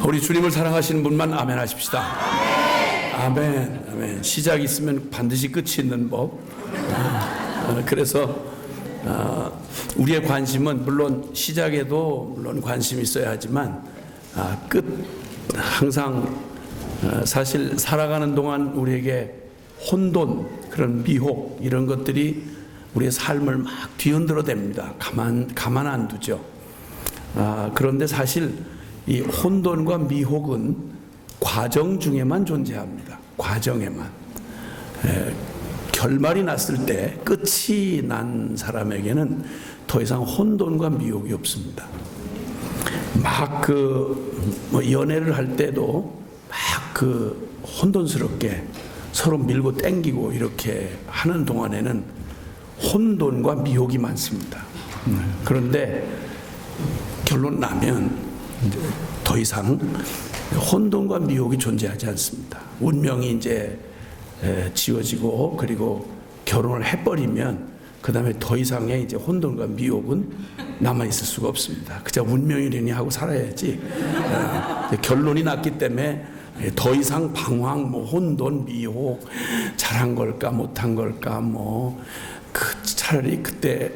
우리 주님을 사랑하시는 분만 아멘 하십시다. 아멘, 아멘. 시작이 있으면 반드시 끝이 있는 법. 그래서 우리의 관심은 물론 시작에도 물론 관심이 있어야 하지만 끝 항상 사실 살아가는 동안 우리에게 혼돈, 그런 미혹 이런 것들이 우리의 삶을 막 뒤흔들어 댑니다. 가만 안 두죠. 그런데 사실 이 혼돈과 미혹은 과정 중에만 존재합니다. 과정에만. 결말이 났을 때, 끝이 난 사람에게는 더 이상 혼돈과 미혹이 없습니다. 막 연애를 할 때도 막 혼돈스럽게 서로 밀고 땡기고 이렇게 하는 동안에는 혼돈과 미혹이 많습니다. 그런데 결론 나면 이제 더 이상 혼돈과 미혹이 존재하지 않습니다. 운명이 이제 지워지고 그리고 결혼을 해버리면 그 다음에 더 이상의 이제 혼돈과 미혹은 남아 있을 수가 없습니다. 그저 운명이려니 하고 살아야지. 결론이 났기 때문에 더 이상 방황, 혼돈, 미혹, 잘한 걸까 못한 걸까 차라리 그때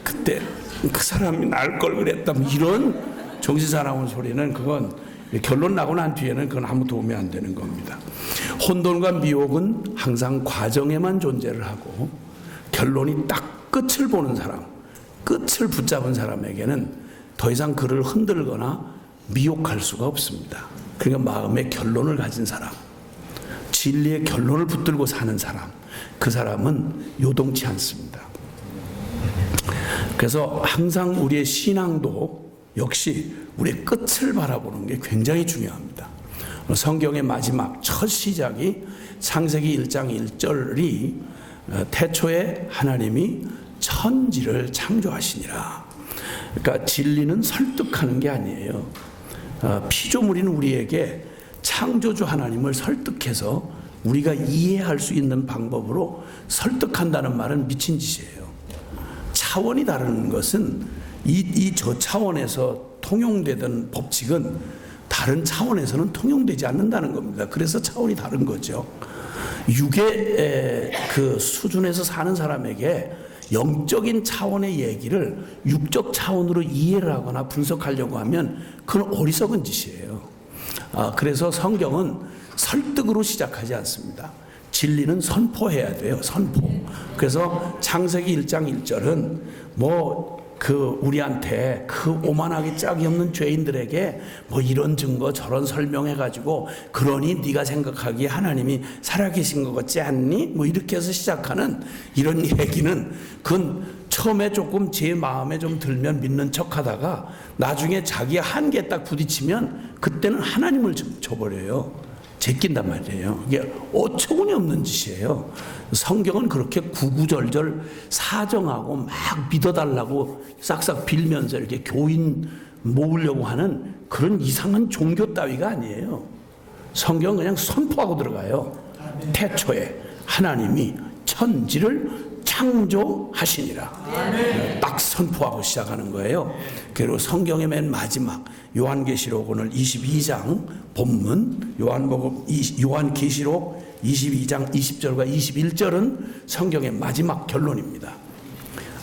그 사람이 날 걸 그랬다 이런 정신사나운 소리는 그건 결론 나고 난 뒤에는 그건 아무 도움이 안 되는 겁니다. 혼돈과 미혹은 항상 과정에만 존재를 하고 결론이 딱 끝을 보는 사람, 끝을 붙잡은 사람에게는 더 이상 그를 흔들거나 미혹할 수가 없습니다. 그러니까 마음의 결론을 가진 사람, 진리의 결론을 붙들고 사는 사람, 그 사람은 요동치 않습니다. 그래서 항상 우리의 신앙도 역시 우리의 끝을 바라보는 게 굉장히 중요합니다. 성경의 마지막 첫 시작이 창세기 1장 1절이 태초에 하나님이 천지를 창조하시니라. 그러니까 진리는 설득하는 게 아니에요. 피조물인 우리에게 창조주 하나님을 설득해서 우리가 이해할 수 있는 방법으로 설득한다는 말은 미친 짓이에요. 차원이 다른 것은 저 차원에서 통용되던 법칙은 다른 차원에서는 통용되지 않는다는 겁니다. 그래서 차원이 다른 거죠. 육의 그 수준에서 사는 사람에게 영적인 차원의 얘기를 육적 차원으로 이해를 하거나 분석하려고 하면 그건 어리석은 짓이에요. 그래서 성경은 설득으로 시작하지 않습니다. 진리는 선포해야 돼요. 선포. 그래서 창세기 1장 1절은 우리한테 오만하게 짝이 없는 죄인들에게 이런 증거 저런 설명해가지고 그러니 네가 생각하기에 하나님이 살아계신 것 같지 않니? 이렇게 해서 시작하는 이런 얘기는 그건 처음에 조금 제 마음에 좀 들면 믿는 척 하다가 나중에 자기의 한계에 딱 부딪히면 그때는 하나님을 줘버려요. 제낀단 말이에요. 이게 어처구니 없는 짓이에요. 성경은 그렇게 구구절절 사정하고 막 믿어달라고 싹싹 빌면서 이렇게 교인 모으려고 하는 그런 이상한 종교 따위가 아니에요. 성경은 그냥 선포하고 들어가요. 태초에 하나님이 천지를 창조하시니라. 딱 선포하고 시작하는 거예요. 그리고 성경의 맨 마지막 요한계시록 오늘 22장 본문 요한계시록 22장 20절과 21절은 성경의 마지막 결론입니다.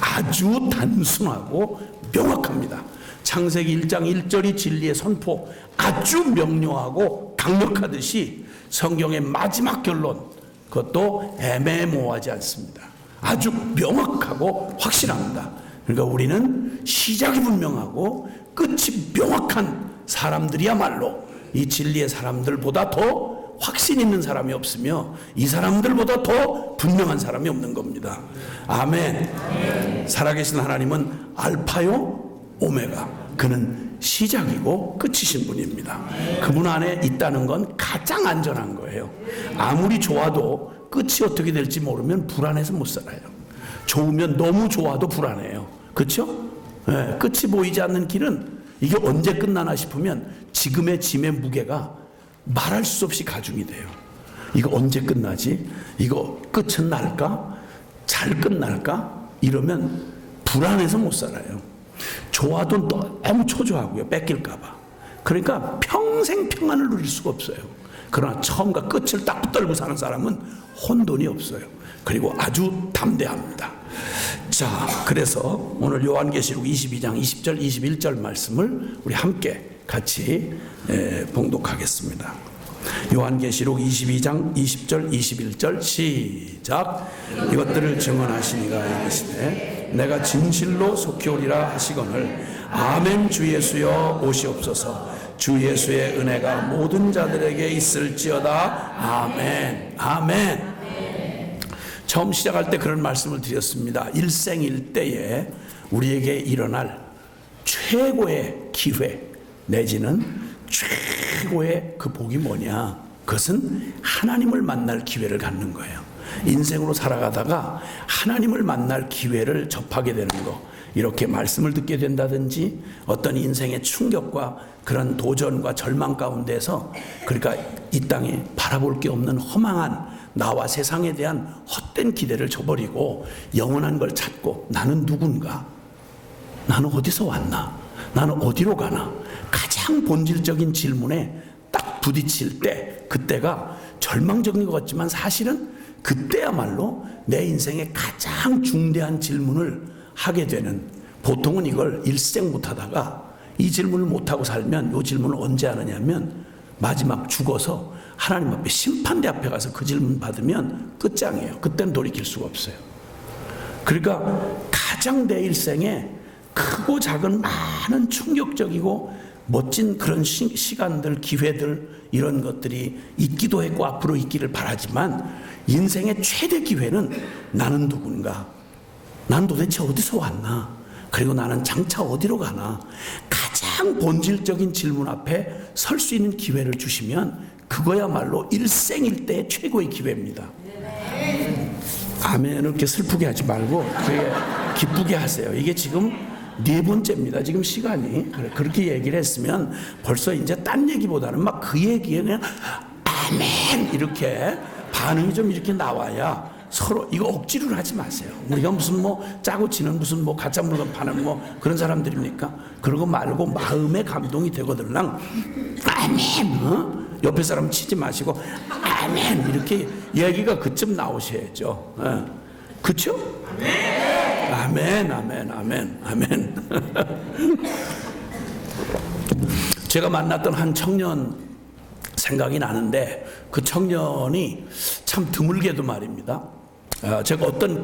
아주 단순하고 명확합니다. 창세기 1장 1절이 진리의 선포, 아주 명료하고 강력하듯이 성경의 마지막 결론, 그것도 애매모호하지 않습니다. 아주 명확하고 확실합니다. 그러니까 우리는 시작이 분명하고 끝이 명확한 사람들이야말로 이 진리의 사람들보다 더 확신 있는 사람이 없으며 이 사람들보다 더 분명한 사람이 없는 겁니다. 아멘. 살아계신 하나님은 알파요 오메가, 그는 시작이고 끝이신 분입니다. 그분 안에 있다는 건 가장 안전한 거예요. 아무리 좋아도 끝이 어떻게 될지 모르면 불안해서 못 살아요. 좋으면 너무 좋아도 불안해요. 그렇죠? 네, 끝이 보이지 않는 길은 이게 언제 끝나나 싶으면 지금의 짐의 무게가 말할 수 없이 가중이 돼요. 이거 언제 끝나지? 이거 끝은 날까? 잘 끝날까? 이러면 불안해서 못 살아요. 좋아도 너무 초조하고요. 뺏길까 봐. 그러니까 평생 평안을 누릴 수가 없어요. 그러나 처음과 끝을 딱 붙들고 사는 사람은 혼돈이 없어요. 그리고 아주 담대합니다. 자, 그래서 오늘 요한계시록 22장 20절 21절 말씀을 우리 함께 같이 봉독하겠습니다. 요한계시록 22장 20절 21절 시작. 이것들을 증언하시니가 이르시되 내가 진실로 속히 오리라 하시거늘 아멘. 주 예수여 오시옵소서. 주 예수의 은혜가 모든 자들에게 있을지어다. 아멘. 아멘. 처음 시작할 때 그런 말씀을 드렸습니다. 일생일대에 우리에게 일어날 최고의 기회 내지는 최고의 그 복이 뭐냐? 그것은 하나님을 만날 기회를 갖는 거예요. 인생으로 살아가다가 하나님을 만날 기회를 접하게 되는 거, 이렇게 말씀을 듣게 된다든지 어떤 인생의 충격과 그런 도전과 절망 가운데서, 그러니까 이 땅에 바라볼 게 없는 허망한 나와 세상에 대한 헛된 기대를 저버리고 영원한 걸 찾고, 나는 누군가? 나는 어디서 왔나? 나는 어디로 가나? 가장 본질적인 질문에 딱 부딪힐 때, 그때가 절망적인 것 같지만 사실은 그때야말로 내 인생의 가장 중대한 질문을 하게 되는, 보통은 이걸 일생 못하다가 이 질문을 못하고 살면, 이 질문을 언제 하느냐면 마지막 죽어서 하나님 앞에 심판대 앞에 가서 그 질문 받으면 끝장이에요. 그때는 돌이킬 수가 없어요. 그러니까 가장 내 일생에 크고 작은 많은 충격적이고 멋진 그런 시간들, 기회들, 이런 것들이 있기도 했고 앞으로 있기를 바라지만, 인생의 최대 기회는 나는 누군가? 난 도대체 어디서 왔나? 그리고 나는 장차 어디로 가나? 가장 본질적인 질문 앞에 설 수 있는 기회를 주시면 그거야말로 일생일대의 최고의 기회입니다. 아멘을 이렇게 슬프게 하지 말고 되게 기쁘게 하세요. 이게 지금 4번째입니다. 지금 시간이. 그렇게 얘기를 했으면 벌써 이제 딴 얘기보다는 막 그 얘기에 그냥 아멘 이렇게 반응이 좀 이렇게 나와야, 서로 이거 억지로 하지 마세요. 우리가 무슨 뭐 짜고 치는 무슨 뭐 가짜 물건 파는 뭐 그런 사람들입니까? 그러고 말고 마음의 감동이 되거들랑 아멘. 옆에 사람 치지 마시고 아멘 이렇게 얘기가 그쯤 나오셔야죠. 그렇죠? 아멘, 아멘, 아멘, 아멘. 제가 만났던 한 청년 생각이 나는데, 그 청년이 참 드물게도 말입니다. 제가 어떤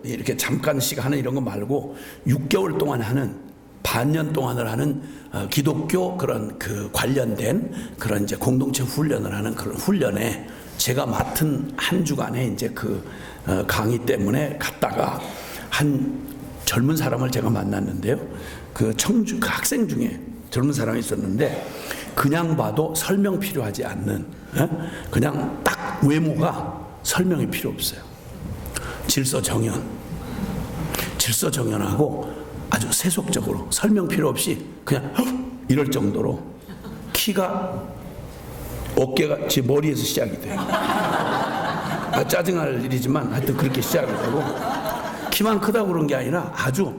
이렇게 잠깐씩 하는 이런 거 말고 6개월 동안 하는, 반년 동안을 하는 기독교 그런 관련된 그런 이제 공동체 훈련을 하는 그런 훈련에 제가 맡은 한 주간에 이제 강의 때문에 갔다가 한 젊은 사람을 제가 만났는데요. 그 학생 중에 젊은 사람이 있었는데, 그냥 봐도 설명 필요하지 않는, 그냥 딱 외모가 설명이 필요 없어요. 질서정연하고 아주 세속적으로 설명 필요 없이 그냥 이럴 정도로, 키가 어깨가 제 머리에서 시작이 돼요. 짜증날 일이지만 하여튼 그렇게 시작이 되고, 키만 크다고 그런 게 아니라 아주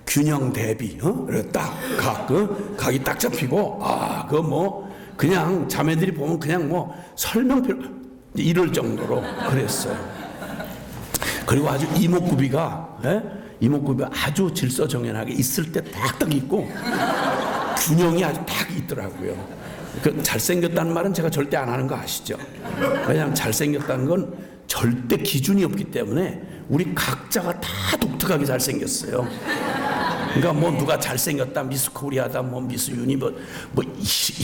균형 대비, 각이 딱 잡히고, 그거 뭐 그냥 자매들이 보면 그냥 뭐 설명 필요 이럴 정도로 그랬어요. 그리고 아주 이목구비가 아주 질서정연하게 있을 때 딱딱 있고 균형이 아주 딱 있더라고요. 잘생겼다는 말은 제가 절대 안 하는 거 아시죠? 왜냐하면 잘생겼다는 건 절대 기준이 없기 때문에 우리 각자가 다 독특하게 잘생겼어요. 그러니까 뭐 누가 잘생겼다, 미스 코리아다, 뭐 미스 유니버스, 뭐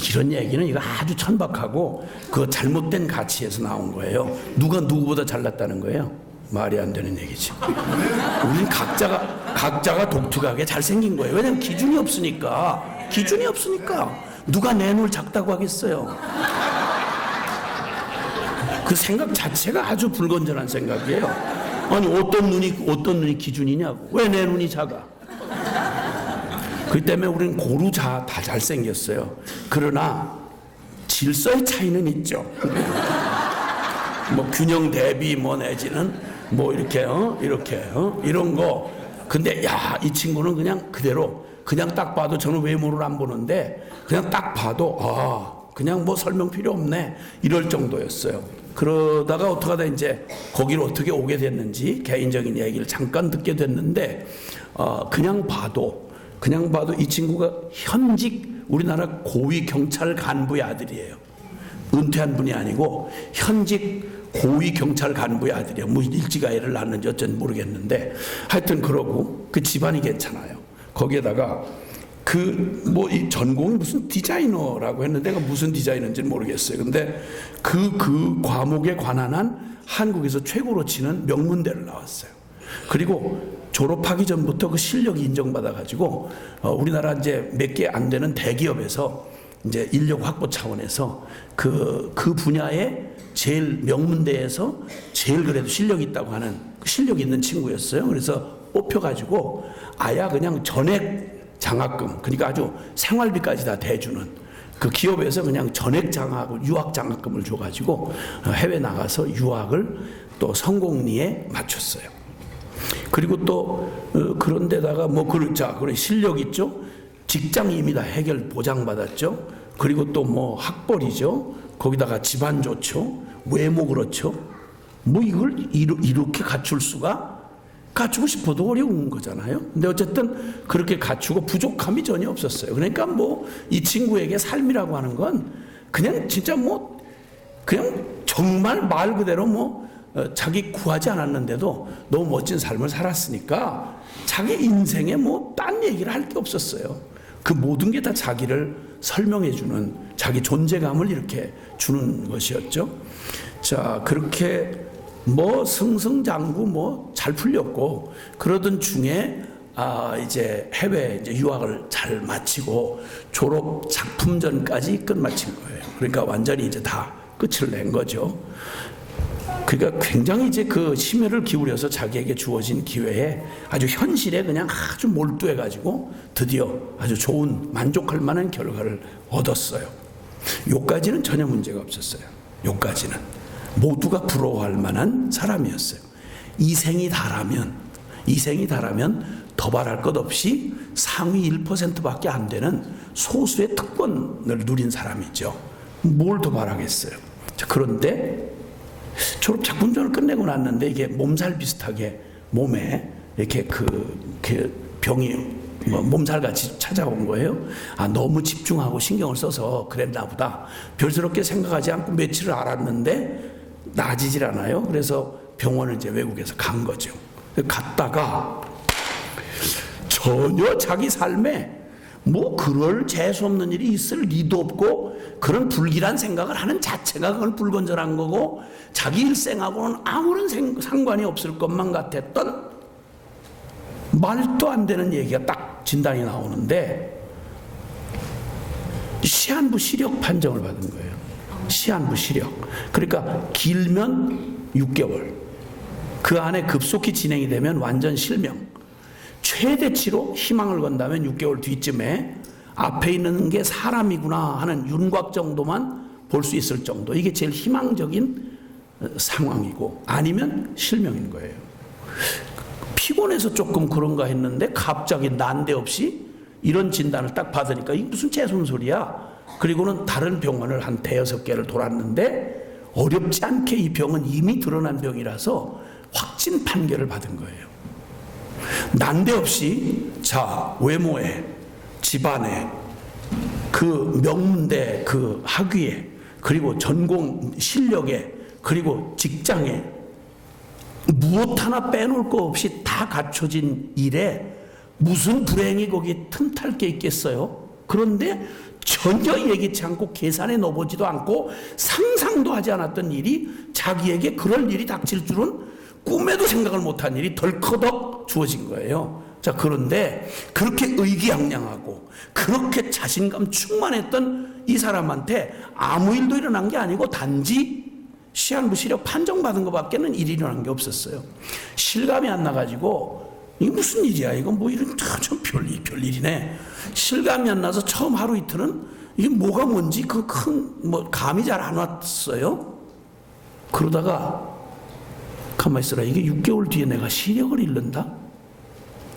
이런 얘기는 이거 아주 천박하고 그 잘못된 가치에서 나온 거예요. 누가 누구보다 잘났다는 거예요. 말이 안 되는 얘기지. 우리는 각자가 독특하게 잘생긴 거예요. 왜냐면 기준이 없으니까. 누가 내 눈을 작다고 하겠어요. 그 생각 자체가 아주 불건전한 생각이에요. 아니 어떤 눈이 기준이냐고. 왜 내 눈이 작아? 그 때문에 우리는 고루 다 잘생겼어요. 그러나 질서의 차이는 있죠. 뭐 균형 대비 뭐 내지는 뭐 이렇게 이런 거. 근데 이 친구는 그냥 그대로 그냥 딱 봐도 저는 외모를 안 보는데 그냥 딱 봐도 그냥 뭐 설명 필요 없네 이럴 정도였어요. 그러다가 어떡하다 이제 거기를 어떻게 오게 됐는지 개인적인 얘기를 잠깐 듣게 됐는데 그냥 봐도 이 친구가 현직 우리나라 고위 경찰 간부의 아들이에요. 은퇴한 분이 아니고 현직 고위 경찰 간부의 아들이에요. 뭐 일찌감치를 낳았는지 어쩐지 모르겠는데 하여튼 그러고 그 집안이 괜찮아요. 거기에다가 이 전공이 무슨 디자이너라고 했는데 무슨 디자이너인지는 모르겠어요. 근데 그 과목에 관한 한 한국에서 최고로 치는 명문대를 나왔어요. 그리고 졸업하기 전부터 그 실력이 인정받아가지고 우리나라 이제 몇 개 안 되는 대기업에서 이제 인력 확보 차원에서 그 분야에 제일 명문대에서 제일 그래도 실력이 있다고 하는 실력 있는 친구였어요. 그래서 뽑혀가지고 아야 그냥 전액 장학금, 그러니까 아주 생활비까지 다 대주는 그 기업에서 그냥 전액 장학을 유학 장학금을 줘가지고 해외 나가서 유학을 또 성공리에 맞췄어요. 그리고 또 그런 데다가 그래 실력 있죠. 직장 이미 다 해결 보장받았죠. 그리고 또 학벌이죠. 거기다가 집안 좋죠. 외모 그렇죠. 이걸 이렇게 갖추고 싶어도 어려운 거잖아요. 근데 어쨌든 그렇게 갖추고 부족함이 전혀 없었어요. 그러니까 이 친구에게 삶이라고 하는 건 그냥 진짜 그냥 정말 말 그대로 자기 구하지 않았는데도 너무 멋진 삶을 살았으니까 자기 인생에 딴 얘기를 할 게 없었어요. 그 모든 게 다 자기를 설명해주는 자기 존재감을 이렇게 주는 것이었죠. 자, 그렇게 승승장구 잘 풀렸고 그러던 중에 이제 해외 유학을 잘 마치고 졸업 작품전까지 끝마친 거예요. 그러니까 완전히 이제 다 끝을 낸 거죠. 그러니까 굉장히 이제 그 심혈을 기울여서 자기에게 주어진 기회에 아주 현실에 그냥 아주 몰두해가지고 드디어 아주 좋은 만족할 만한 결과를 얻었어요. 요까지는 전혀 문제가 없었어요. 요까지는 모두가 부러워할 만한 사람이었어요. 이생이 다라면 더 바랄 것 없이 상위 1%밖에 안 되는 소수의 특권을 누린 사람이죠. 뭘 더 바라겠어요. 자, 그런데 졸업 작품전을 끝내고 났는데 이게 몸살 비슷하게 몸에 이렇게 병이 몸살같이 찾아온 거예요. 너무 집중하고 신경을 써서 그랬나 보다. 별스럽게 생각하지 않고 며칠을 알았는데 나아지질 않아요. 그래서 병원을 이제 외국에서 간 거죠. 갔다가 전혀 자기 삶에 그럴 재수 없는 일이 있을 리도 없고 그런 불길한 생각을 하는 자체가 그건 불건전한 거고 자기 일생하고는 아무런 상관이 없을 것만 같았던 말도 안 되는 얘기가 딱 진단이 나오는데 시한부 시력 판정을 받은 거예요. 시한부 시력. 그러니까 길면 6개월. 그 안에 급속히 진행이 되면 완전 실명. 최대치로 희망을 건다면 6개월 뒤쯤에 앞에 있는 게 사람이구나 하는 윤곽 정도만 볼 수 있을 정도. 이게 제일 희망적인 상황이고 아니면 실명인 거예요. 피곤해서 조금 그런가 했는데 갑자기 난데없이 이런 진단을 딱 받으니까 이게 무슨 재손소리야. 그리고는 다른 병원을 한 5-6개를 돌았는데 어렵지 않게 이 병은 이미 드러난 병이라서 확진 판결을 받은 거예요. 난데없이 외모에 집안에 그 명문대 그 학위에 그리고 전공 실력에 그리고 직장에 무엇 하나 빼놓을 거 없이 다 갖춰진 일에 무슨 불행이 거기 틈탈 게 있겠어요? 그런데 전혀 예기치 않고 계산에 넣어보지도 않고 상상도 하지 않았던 일이 자기에게 그럴 일이 닥칠 줄은 꿈에도 생각을 못한 일이 덜커덕 주어진 거예요. 자, 그런데 그렇게 의기양양하고 그렇게 자신감 충만했던 이 사람한테 아무 일도 일어난 게 아니고 단지 시한부 시력 판정받은 것밖에는 일이 일어난 게 없었어요. 실감이 안 나가지고 이게 무슨 일이야? 이건 이런 참 별일이네. 실감이 안 나서 처음 하루 이틀은 이게 뭐가 뭔지 감이 잘 안 왔어요. 그러다가 가만히 있어라. 이게 6개월 뒤에 내가 시력을 잃는다?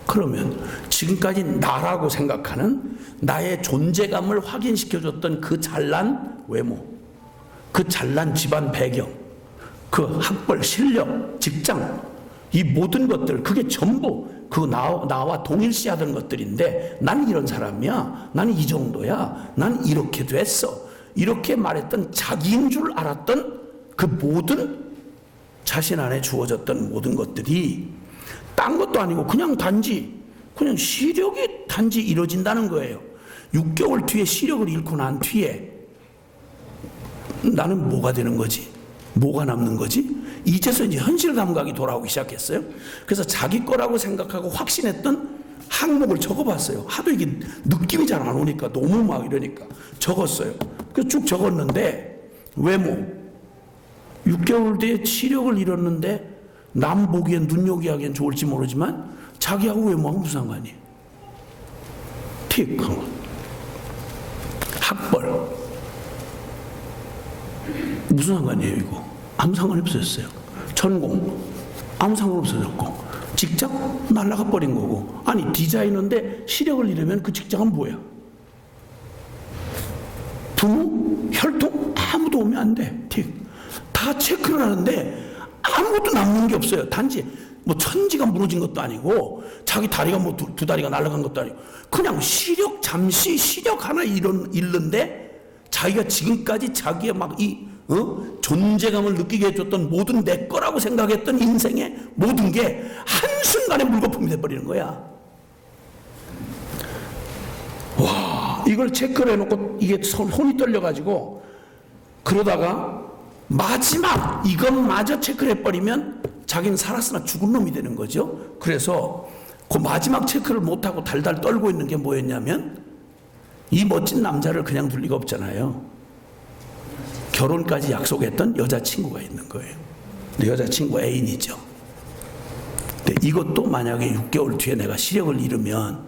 그러면 지금까지 나라고 생각하는 나의 존재감을 확인시켜줬던 그 잘난 외모, 그 잘난 집안 배경, 그 학벌, 실력, 직장, 이 모든 것들, 그게 전부 그 나와 동일시하던 것들인데 나는 이런 사람이야, 나는 이 정도야, 나는 이렇게 됐어, 이렇게 말했던 자기인 줄 알았던 그 모든 자신 안에 주어졌던 모든 것들이 딴 것도 아니고 그냥 시력이 단지 이뤄진다는 거예요. 6개월 뒤에 시력을 잃고 난 뒤에 나는 뭐가 되는 거지? 뭐가 남는 거지? 이제서 이제 현실 감각이 돌아오기 시작했어요. 그래서 자기 거라고 생각하고 확신했던 항목을 적어봤어요. 하도 이게 느낌이 잘 안 오니까 너무 막 이러니까 적었어요. 그래서 쭉 적었는데 외모, 6개월 뒤에 시력을 잃었는데 남 보기엔 눈요기하기엔 좋을지 모르지만 자기하고 외모하고 무슨 상관이에요? 틱 한 거. 학벌 무슨 상관이에요 이거? 아무 상관이 없어졌어요. 전공 아무 상관 없어졌고, 직장 날라가 버린 거고. 아니 디자이너인데 시력을 잃으면 그 직장은 뭐야? 부모, 혈통 아무도 오면 안 돼. 틱. 다 체크를 하는데 아무것도 남는 게 없어요. 단지 뭐 천지가 무너진 것도 아니고 자기 다리가 뭐 두 다리가 날아간 것도 아니고 그냥 잠시 시력 하나 잃는데 자기가 지금까지 자기의 막 존재감을 느끼게 해줬던 모든 내 거라고 생각했던 인생의 모든 게 한순간에 물거품이 돼버리는 거야. 와, 이걸 체크를 해놓고 이게 손이 떨려가지고 그러다가 마지막 이것마저 체크를 해버리면 자기는 살았으나 죽은 놈이 되는 거죠. 그래서 그 마지막 체크를 못하고 달달 떨고 있는 게 뭐였냐면 이 멋진 남자를 그냥 둘 리가 없잖아요. 결혼까지 약속했던 여자친구가 있는 거예요. 여자친구 애인이죠. 근데 이것도 만약에 6개월 뒤에 내가 시력을 잃으면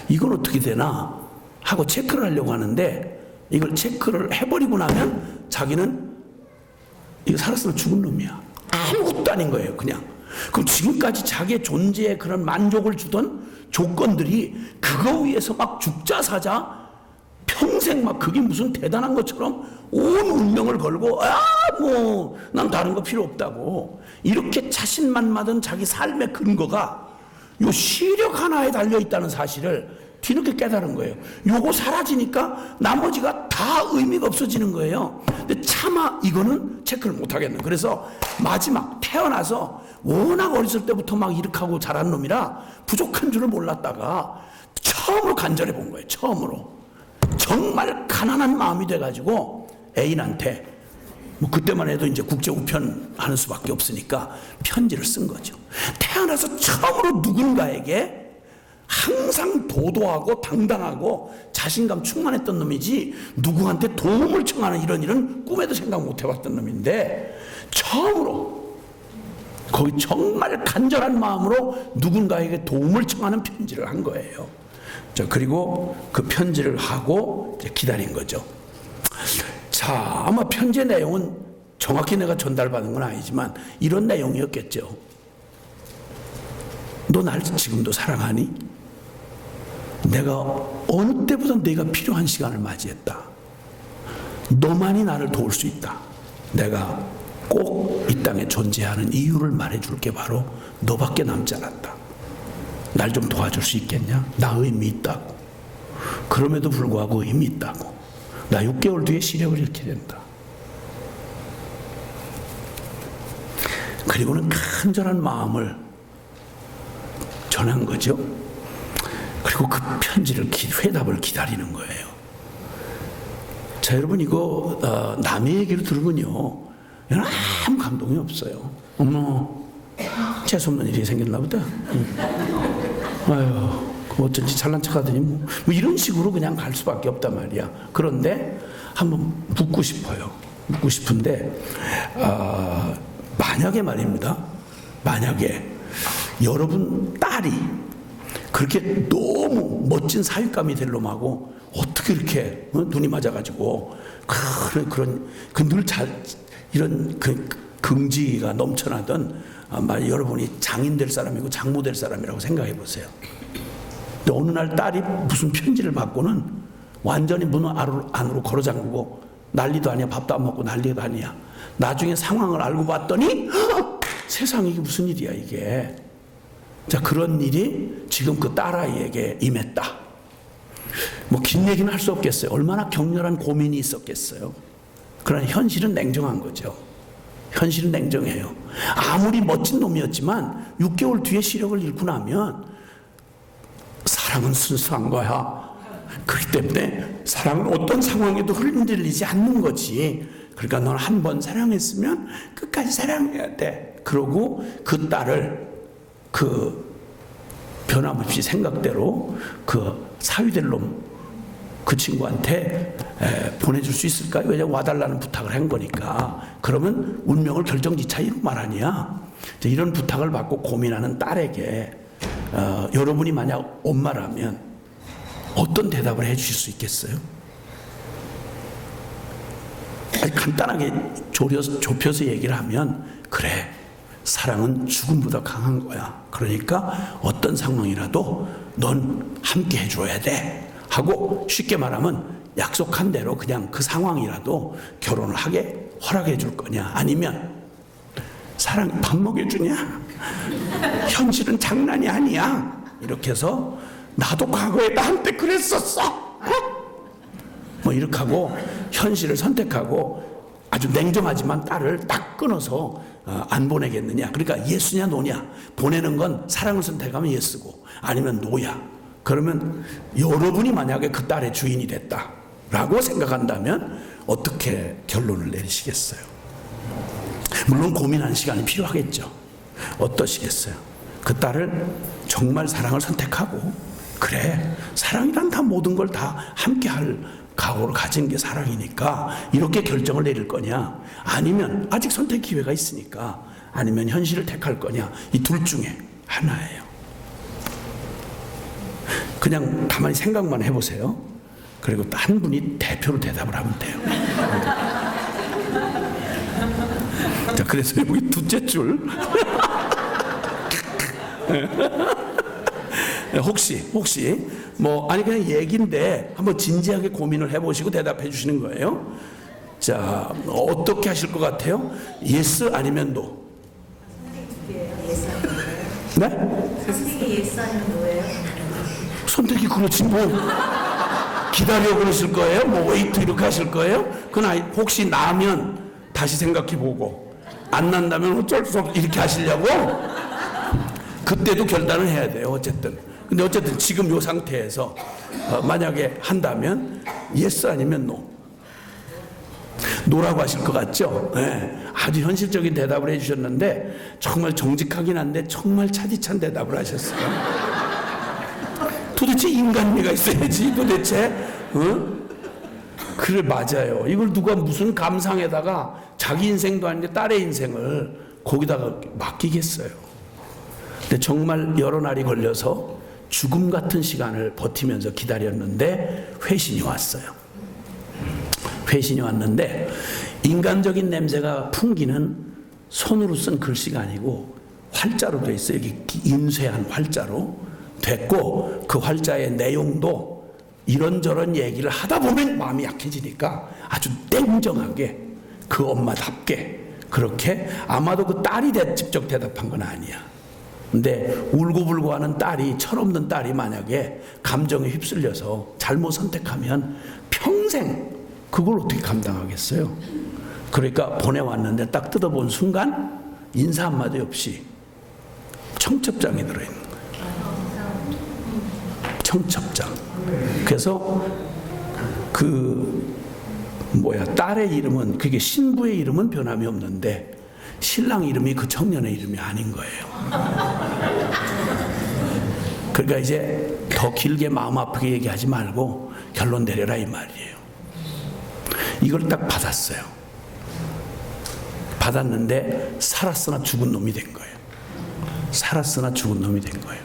이건 어떻게 되나 하고 체크를 하려고 하는데 이걸 체크를 해버리고 나면 자기는 이거 살았으면 죽은 놈이야. 아무것도 아닌 거예요, 그냥. 그럼 지금까지 자기의 존재에 그런 만족을 주던 조건들이 그거 위해서 막 죽자 사자 평생 막 그게 무슨 대단한 것처럼 온 운명을 걸고 난 다른 거 필요 없다고 이렇게 자신만만한 자기 삶의 근거가 요 시력 하나에 달려있다는 사실을 뒤늦게 깨달은 거예요. 요거 사라지니까 나머지가 다 의미가 없어지는 거예요. 근데 차마 이거는 체크를 못 하겠는. 그래서 마지막 태어나서 워낙 어렸을 때부터 막 이렇게 하고 자란 놈이라 부족한 줄을 몰랐다가 처음으로 간절해 본 거예요. 처음으로. 정말 가난한 마음이 돼가지고 애인한테 뭐 그때만 해도 이제 국제 우편 하는 수밖에 없으니까 편지를 쓴 거죠. 태어나서 처음으로 누군가에게 항상 도도하고 당당하고 자신감 충만했던 놈이지 누구한테 도움을 청하는 이런 일은 꿈에도 생각 못 해봤던 놈인데 처음으로 거기 정말 간절한 마음으로 누군가에게 도움을 청하는 편지를 한 거예요. 그리고 그 편지를 하고 이제 기다린 거죠. 자, 아마 편지의 내용은 정확히 내가 전달받은 건 아니지만 이런 내용이었겠죠. 너 날 지금도 사랑하니? 내가 어느 때보다 내가 필요한 시간을 맞이했다. 너만이 나를 도울 수 있다. 내가 꼭 이 땅에 존재하는 이유를 말해줄게. 바로 너밖에 남지 않았다. 날 좀 도와줄 수 있겠냐? 나 의미 있다고. 그럼에도 불구하고 의미 있다고. 나 6개월 뒤에 시력을 잃게 된다. 그리고는 간절한 마음을 전한 거죠. 그리고 그 편지를 회답을 기다리는 거예요. 자, 여러분 이거 남의 얘기를 들으면요 아무 감동이 없어요. 어머, 재수없는 일이 생겼나 보다. 아유, 어쩐지 잘난 척하더니 뭐 이런 식으로 그냥 갈 수밖에 없단 말이야. 그런데 한번 묻고 싶어요. 묻고 싶은데 만약에 말입니다. 만약에 여러분 딸이 그렇게 너무 멋진 사육감이 될 놈하고 어떻게 이렇게 눈이 맞아가지고 그런 늘 이런 그 긍지가 넘쳐나던 아마 여러분이 장인 될 사람이고 장모 될 사람이라고 생각해 보세요. 근데 어느 날 딸이 무슨 편지를 받고는 완전히 문 안으로 걸어 잠그고 난리도 아니야. 밥도 안 먹고 난리도 아니야. 나중에 상황을 알고 봤더니 세상에 이게 무슨 일이야 이게. 자, 그런 일이 지금 그 딸아이에게 임했다. 뭐 긴 얘기는 할 수 없겠어요. 얼마나 격렬한 고민이 있었겠어요. 그러나 현실은 냉정한 거죠. 현실은 냉정해요. 아무리 멋진 놈이었지만 6개월 뒤에 시력을 잃고 나면 사랑은 순수한 거야. 그렇기 때문에 사랑은 어떤 상황에도 흔들리지 않는 거지. 그러니까 넌 한 번 사랑했으면 끝까지 사랑해야 돼. 그러고 그 딸을 그 변함없이 생각대로 그 사위될 놈 그 친구한테 보내줄 수 있을까요? 왜냐면 와달라는 부탁을 한 거니까. 그러면 운명을 결정지차 이런 말 아니야. 이런 부탁을 받고 고민하는 딸에게 여러분이 만약 엄마라면 어떤 대답을 해 주실 수 있겠어요? 간단하게 좁혀서 얘기를 하면, 그래, 사랑은 죽음보다 강한 거야. 그러니까 어떤 상황이라도 넌 함께 해줘야 돼 하고, 쉽게 말하면 약속한 대로 그냥 그 상황이라도 결혼을 하게 허락해 줄 거냐, 아니면 사랑 밥 먹여주냐, 현실은 장난이 아니야, 이렇게 해서 나도 과거에 나한테 그랬었어, 뭐 이렇게 하고 현실을 선택하고 아주 냉정하지만 딸을 딱 끊어서 안 보내겠느냐. 그러니까 예스냐 노냐. 보내는 건 사랑을 선택하면 예스고 아니면 노야. 그러면 여러분이 만약에 그 딸의 주인이 됐다라고 생각한다면 어떻게 결론을 내리시겠어요? 물론 고민하는 시간이 필요하겠죠. 어떠시겠어요? 그 딸을 정말 사랑을 선택하고, 그래, 사랑이란 다 모든 걸 다 함께 할 각오를 가진 게 사랑이니까 이렇게 결정을 내릴 거냐, 아니면 아직 선택 기회가 있으니까 아니면 현실을 택할 거냐, 이 둘 중에 하나예요. 그냥 가만히 생각만 해보세요. 그리고 한 분이 대표로 대답을 하면 돼요. 자, 그래서 여기 둘째 줄 혹시 뭐 아니 그냥 얘기인데 한번 진지하게 고민을 해보시고 대답해 주시는 거예요. 자, 어떻게 하실 것 같아요? 예스 아니면 노? 네? 선택이 예스 아니면 노예요? 선택이 그렇지 뭐. 기다려 그러실 거예요? 뭐 웨이트 이렇게 하실 거예요? 그러나 혹시 나면 다시 생각해 보고, 안 난다면 어쩔 수 없이 이렇게 하시려고? 그때도 결단을 해야 돼요. 어쨌든. 근데 어쨌든 지금 이 상태에서 만약에 한다면 예스 아니면 노? 노라고 하실 것 같죠? 네. 아주 현실적인 대답을 해주셨는데 정말 정직하긴 한데 정말 차디찬 대답을 하셨어요. 도대체 인간미가 있어야지 도대체. 그래, 맞아요. 이걸 누가 무슨 감상에다가 자기 인생도 아닌데 딸의 인생을 거기다가 맡기겠어요. 근데 정말 여러 날이 걸려서 죽음 같은 시간을 버티면서 기다렸는데 회신이 왔어요. 회신이 왔는데 인간적인 냄새가 풍기는 손으로 쓴 글씨가 아니고 활자로 돼 있어요. 여기 인쇄한 활자로 됐고, 그 활자의 내용도 이런저런 얘기를 하다 보면 마음이 약해지니까 아주 냉정하게 그 엄마답게 그렇게, 아마도 그 딸이 직접 대답한 건 아니야. 근데 울고불고 하는 딸이, 철없는 딸이 만약에 감정에 휩쓸려서 잘못 선택하면 평생 그걸 어떻게 감당하겠어요? 그러니까 보내왔는데 딱 뜯어본 순간 인사 한마디 없이 청첩장이 들어있는 거예요. 청첩장. 그래서 딸의 이름은, 그게 신부의 이름은 변함이 없는데 신랑 이름이 그 청년의 이름이 아닌 거예요. 그러니까 이제 더 길게 마음 아프게 얘기하지 말고 결론 내려라 이 말이에요. 이걸 딱 받았어요. 받았는데 살았으나 죽은 놈이 된 거예요. 살았으나 죽은 놈이 된 거예요.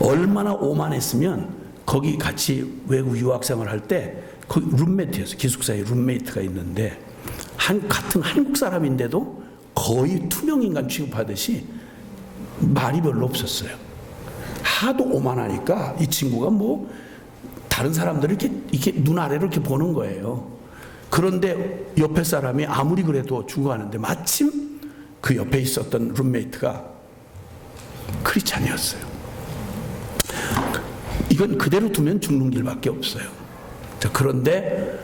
얼마나 오만했으면, 거기 같이 외국 유학생활 할 때 거기 룸메이트였어요. 기숙사에 룸메이트가 있는데 같은 한국 사람인데도 거의 투명인간 취급하듯이 말이 별로 없었어요. 하도 오만하니까 이 친구가 뭐 다른 사람들을 이렇게 눈 아래로 이렇게 보는 거예요. 그런데 옆에 사람이 아무리 그래도 죽어가는데 마침 그 옆에 있었던 룸메이트가 크리스찬이었어요. 이건 그대로 두면 죽는 길밖에 없어요. 자, 그런데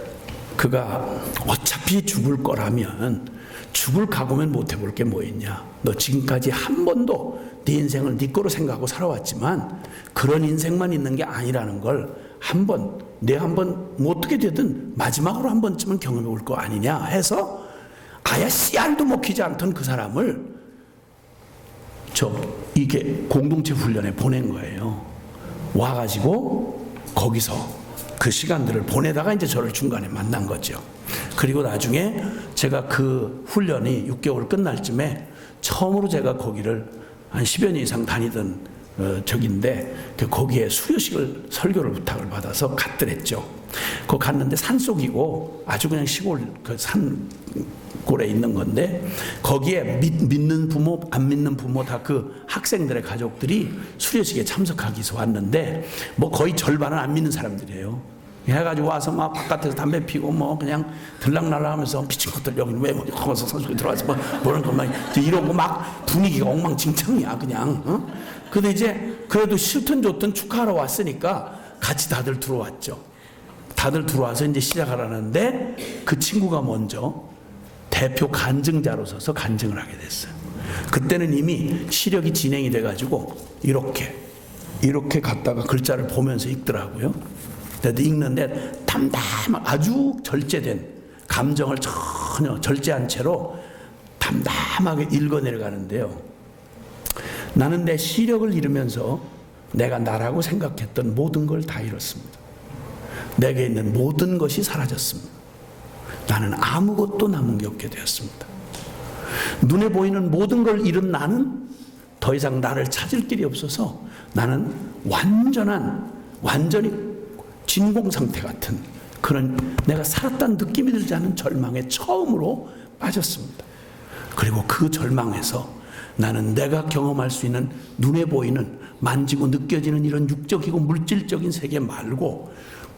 그가 어차피 죽을 거라면 죽을 각오면 못 해볼 게 뭐 있냐. 너 지금까지 한 번도 네 인생을 네 거로 생각하고 살아왔지만 그런 인생만 있는 게 아니라는 걸 내 한 번 뭐 어떻게 되든 마지막으로 한 번쯤은 경험해 볼 거 아니냐 해서 아예 씨알도 먹히지 않던 그 사람을 이게 공동체 훈련에 보낸 거예요. 와가지고 거기서 그 시간들을 보내다가 이제 저를 중간에 만난 거죠. 그리고 나중에 제가 그 훈련이 6개월 끝날 쯤에 처음으로 제가 거기를 한 10여 년 이상 다니던 적인데 거기에 수료식을 설교를 부탁을 받아서 갔더랬죠. 거기 갔는데 산속이고 아주 그냥 시골 그 산골에 있는 건데 거기에 믿는 부모 안 믿는 부모 다 그 학생들의 가족들이 수료식에 참석하기 위해서 왔는데 뭐 거의 절반은 안 믿는 사람들이에요. 해가지고 와서 막 바깥에서 담배 피고 뭐 그냥 들락날락하면서 미친 것들 여기 왜 뭐 거기서 산속에 들어와서 뭐 그런 것만 이러고 막 분위기가 엉망진창이야 그냥. 근데 이제 그래도 싫든 좋든 축하하러 왔으니까 같이 다들 들어왔죠. 다들 들어와서 이제 시작하라는데 그 친구가 먼저 대표 간증자로 서서 간증을 하게 됐어요. 그때는 이미 시력이 진행이 돼가지고 이렇게 갔다가 글자를 보면서 읽더라고요. 그래도 읽는데 담담하게 아주 절제된 감정을 전혀 절제한 채로 담담하게 읽어 내려가는데요. 나는 내 시력을 잃으면서 내가 나라고 생각했던 모든 걸 다 잃었습니다. 내게 있는 모든 것이 사라졌습니다. 나는 아무것도 남은 게 없게 되었습니다. 눈에 보이는 모든 걸 잃은 나는 더 이상 나를 찾을 길이 없어서 나는 완전히 진공 상태 같은 그런 내가 살았다는 느낌이 들지 않은 절망에 처음으로 빠졌습니다. 그리고 그 절망에서 나는 내가 경험할 수 있는 눈에 보이는 만지고 느껴지는 이런 육적이고 물질적인 세계 말고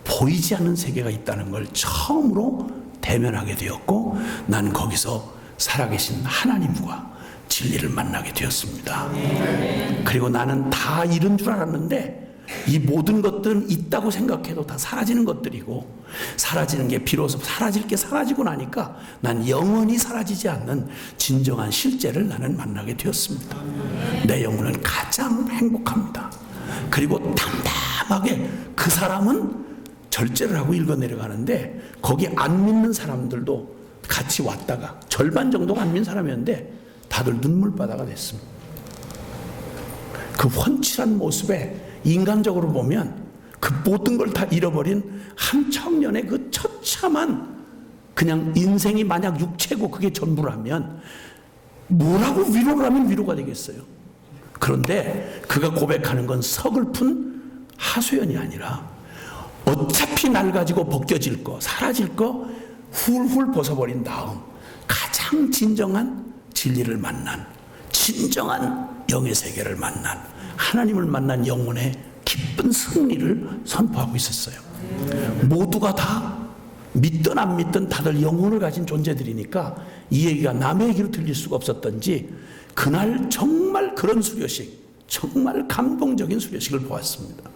보이지 않는 세계가 있다는 걸 처음으로 대면하게 되었고 난 거기서 살아계신 하나님과 진리를 만나게 되었습니다. 그리고 나는 다 잃은 줄 알았는데 이 모든 것들은 있다고 생각해도 다 사라지는 것들이고 사라지는 게 비로소 사라질 게 사라지고 나니까 난 영원히 사라지지 않는 진정한 실제를 나는 만나게 되었습니다. 내 영혼은 가장 행복합니다. 그리고 담담하게 그 사람은 절제를 하고 읽어 내려가는데 거기 안 믿는 사람들도 같이 왔다가 절반 정도가 안 믿는 사람이었는데 다들 눈물바다가 됐습니다. 그 훤칠한 모습에 인간적으로 보면 그 모든 걸 다 잃어버린 한 청년의 그 처참한 그냥 인생이 만약 육체고 그게 전부라면 뭐라고 위로를 하면 위로가 되겠어요. 그런데 그가 고백하는 건 서글픈 하소연이 아니라 어차피 날 가지고 벗겨질 거 사라질 거 훌훌 벗어버린 다음 가장 진정한 진리를 만난 진정한 영의 세계를 만난 하나님을 만난 영혼의 기쁜 승리를 선포하고 있었어요. 모두가 다 믿든 안 믿든 다들 영혼을 가진 존재들이니까 이 얘기가 남의 얘기로 들릴 수가 없었던지 그날 정말 그런 수료식 정말 감동적인 수료식을 보았습니다.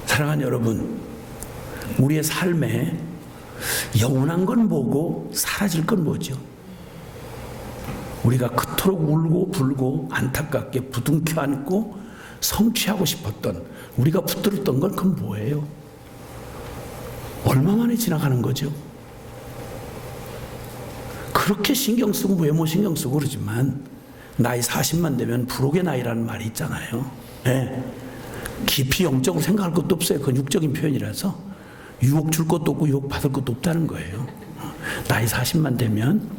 사랑하는 여러분, 우리의 삶에 영원한 건 뭐고 사라질 건 뭐죠? 우리가 그토록 울고 불고 안타깝게 부둥켜 안고 성취하고 싶었던 우리가 붙들었던 건 그건 뭐예요? 얼마 만에 지나가는 거죠? 그렇게 신경 쓰고 외모 신경 쓰고 그러지만 나이 40만 되면 불혹의 나이라는 말이 있잖아요. 네. 깊이 영적으로 생각할 것도 없어요. 그건 육적인 표현이라서 유혹 줄 것도 없고 유혹 받을 것도 없다는 거예요. 나이 40만 되면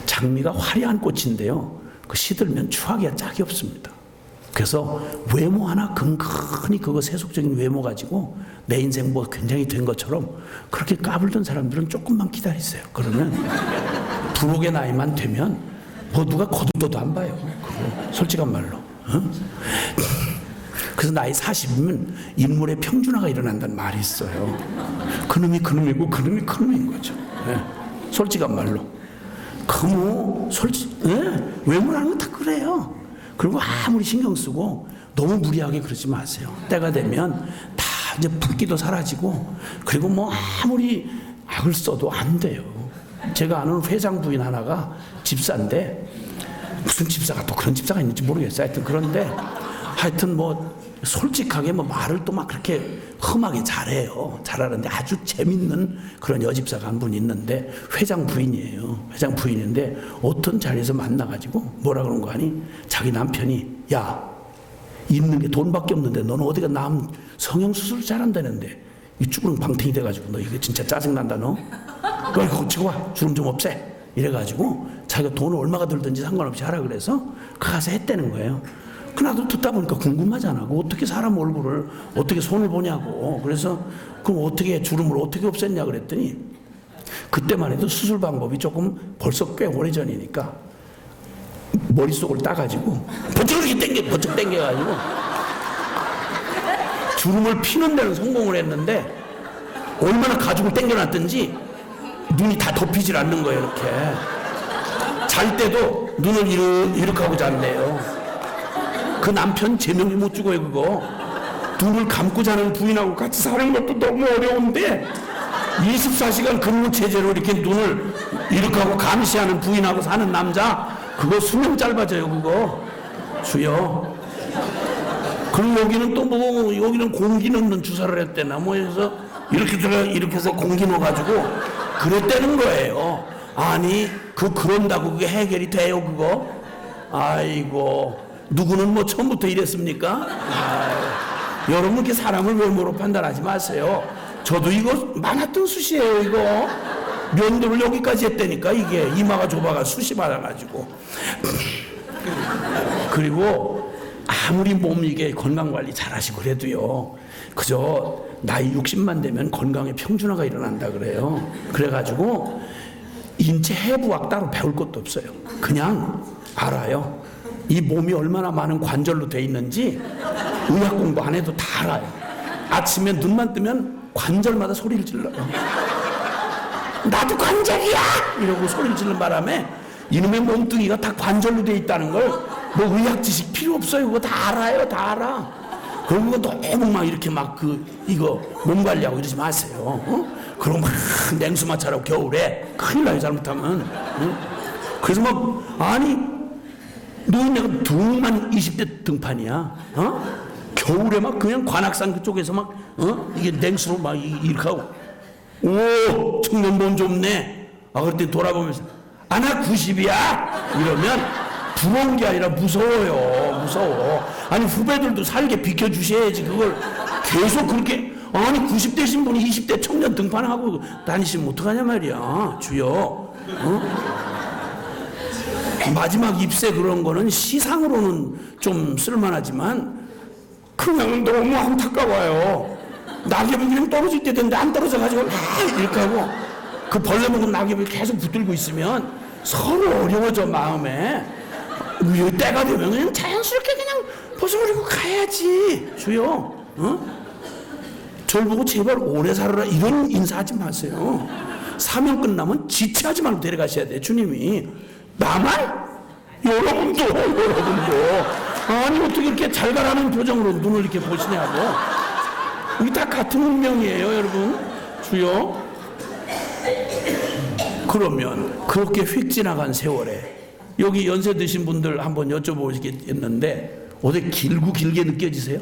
장미가 화려한 꽃인데요. 그 시들면 추하기가 짝이 없습니다. 그래서 외모 하나 근근히 그거 세속적인 외모 가지고 내 인생 뭐 굉장히 된 것처럼 그렇게 까불던 사람들은 조금만 기다리세요. 그러면 부록의 나이만 되면 뭐 누가 거들떠도 안 봐요. 그거 솔직한 말로. 그래서 나이 40이면 인물의 평준화가 일어난다는 말이 있어요. 그놈이 그놈이고 그놈이 그놈인 거죠. 네. 솔직한 말로. 외모라는 건 다 그래요. 그리고 아무리 신경 쓰고 너무 무리하게 그러지 마세요. 때가 되면 다 이제 붓기도 사라지고, 그리고 뭐 아무리 악을 써도 안 돼요. 제가 아는 회장 부인 하나가 집사인데, 무슨 집사가 또 그런 집사가 있는지 모르겠어요. 하여튼 뭐 솔직하게 뭐 말을 또 막 그렇게 험하게 잘해요. 잘하는데 아주 재밌는 그런 여집사가 한 분 있는데 회장 부인이에요. 회장 부인인데 어떤 자리에서 만나가지고 뭐라 그런 거 아니? 자기 남편이 야, 있는 게 돈밖에 없는데 너는 어디가 남 성형수술 잘한다는데 이 쭈그렁 방탱이 돼가지고 너 이거 진짜 짜증난다 너. 너 이거 고치고 와. 주름 좀 없애. 이래가지고 자기가 돈을 얼마가 들든지 상관없이 하라 그래서 가서 했다는 거예요. 그 나도 듣다 보니까 궁금하잖아. 어떻게 사람 얼굴을 어떻게 손을 보냐고. 그래서 그럼 어떻게 주름을 어떻게 없앴냐 그랬더니 그때만 해도 수술 방법이 조금 벌써 꽤 오래전이니까 머릿속을 따가지고 번쩍 당겨가지고 주름을 피는 데는 성공을 했는데 얼마나 가죽을 당겨놨든지 눈이 다 덮이질 않는 거예요. 이렇게 잘 때도 눈을 이렇게 하고 잤네요. 그 남편 제명이 못 죽어요. 그거 눈을 감고 자는 부인하고 같이 사는 것도 너무 어려운데 24시간 근무 체제로 이렇게 눈을 이렇게 하고 감시하는 부인하고 사는 남자, 그거 수명 짧아져요. 그거 주여. 그럼 여기는 또 뭐 여기는 공기 넣는 주사를 했대나 뭐 해서 이렇게 해서 공기 넣어가지고 그랬다는 거예요. 아니 그런다고 그게 해결이 돼요 그거? 아이고, 누구는 뭐 처음부터 이랬습니까? 여러분 이렇게 사람을 외모로 판단하지 마세요. 저도 이거 많았던 숱이에요. 이거 면도를 여기까지 했다니까. 이게 이마가 좁아가 숱이 많아가지고. 그리고 아무리 몸 이게 건강관리 잘하시고 그래도요, 그저 나이 60만 되면 건강에 평준화가 일어난다 그래요. 그래가지고 인체 해부학 따로 배울 것도 없어요. 그냥 알아요. 이 몸이 얼마나 많은 관절로 돼 있는지 의학 공부 안 해도 다 알아요. 아침에 눈만 뜨면 관절마다 소리를 질러요. 나도 관절이야! 이러고 소리를 지르는 바람에 이놈의 몸뚱이가 다 관절로 돼 있다는 걸 뭐 의학 지식 필요 없어요. 그거 다 알아요. 다 알아. 그런 거 너무 막 이렇게 막 이거 몸 관리하고 이러지 마세요. 그럼 막 냉수 마찰하고 겨울에 큰일 나요. 잘못하면. 그래서 막 아니 노인네가 둘만 20대 등판이야. 겨울에 막 그냥 관악산 그쪽에서 막 이게 냉수로 막 이렇게 하고 오 청년 몸 좋네. 그랬더니 돌아보면서 나 90이야 이러면 부러운 게 아니라 무서워요. 무서워. 아니 후배들도 살게 비켜주셔야지. 그걸 계속 그렇게 아니 90대신 분이 20대 청년 등판하고 다니시면 어떡하냐 말이야. 주여. 마지막 입새 그런 거는 시상으로는 좀 쓸만하지만 그냥 너무 안타까워요. 낙엽이 그냥 떨어질 때 되는데 안 떨어져가지고 이렇게 하고 그 벌레 먹은 낙엽이 계속 붙들고 있으면 서로 어려워져 마음에. 때가 되면 그냥 자연스럽게 그냥 벗어버리고 가야지. 주여. 저를 보고 제발 오래 살아라 이런 인사하지 마세요. 사명 끝나면 지체하지 말고 데려가셔야 돼. 주님이. 나만? 여러분도. 아니 어떻게 이렇게 잘 가라는 표정으로 눈을 이렇게 보시냐고. 이게 다 같은 운명이에요 여러분. 주여. 그러면 그렇게 휙 지나간 세월에 여기 연세 드신 분들 한번 여쭤보겠는데 어디 길게 느껴지세요?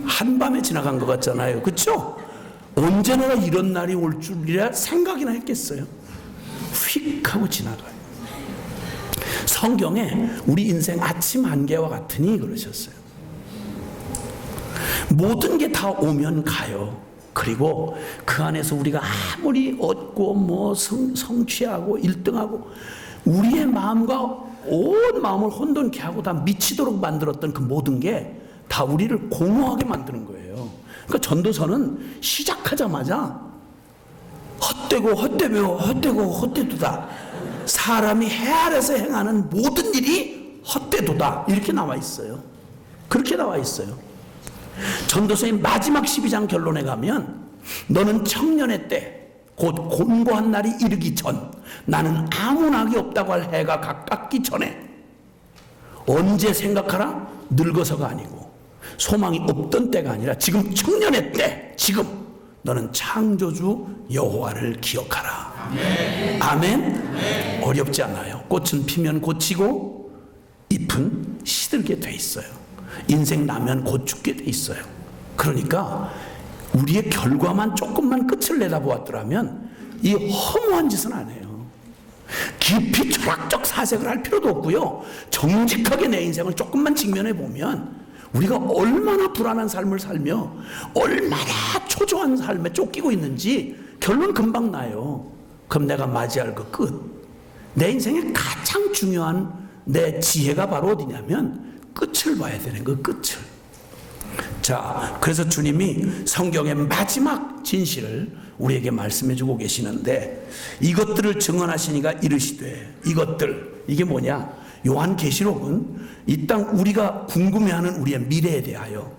한밤에 지나간 것 같잖아요. 그렇죠? 언제나 이런 날이 올 줄이라 생각이나 했겠어요. 휙 하고 지나가요. 성경에 우리 인생 아침 안개와 같으니 그러셨어요. 모든 게 다 오면 가요. 그리고 그 안에서 우리가 아무리 얻고 뭐 성취하고 1등하고 우리의 마음과 온 마음을 혼돈케 하고 다 미치도록 만들었던 그 모든 게 다 우리를 공허하게 만드는 거예요. 그러니까 전도서는 시작하자마자 헛되고 헛되며 헛되고 헛되도다. 사람이 해 아래서 행하는 모든 일이 헛되도다. 이렇게 나와 있어요. 그렇게 나와 있어요. 전도서의 마지막 12장 결론에 가면 너는 청년의 때 곧 곤고한 날이 이르기 전 나는 아무 낙이 없다고 할 해가 가깝기 전에 언제 생각하라? 늙어서가 아니고 소망이 없던 때가 아니라 지금 청년의 때 지금 너는 창조주 여호와를 기억하라. 아멘. 아멘. 어렵지 않아요. 꽃은 피면 고치고 잎은 시들게 돼 있어요. 인생 나면 곧 죽게 돼 있어요. 그러니까 우리의 결과만 조금만 끝을 내다보았더라면 이 허무한 짓은 안 해요. 깊이 철학적 사색을 할 필요도 없고요. 정직하게 내 인생을 조금만 직면해 보면 우리가 얼마나 불안한 삶을 살며 얼마나 초조한 삶에 쫓기고 있는지 결론 금방 나요. 그럼 내가 맞이할 그 끝. 내 인생의 가장 중요한 내 지혜가 바로 어디냐면 끝을 봐야 되는 그 끝을. 자, 그래서 주님이 성경의 마지막 진실을 우리에게 말씀해 주고 계시는데 이것들을 증언하시니가 이르시되 이것들 이게 뭐냐? 요한계시록은 이 땅 우리가 궁금해하는 우리의 미래에 대하여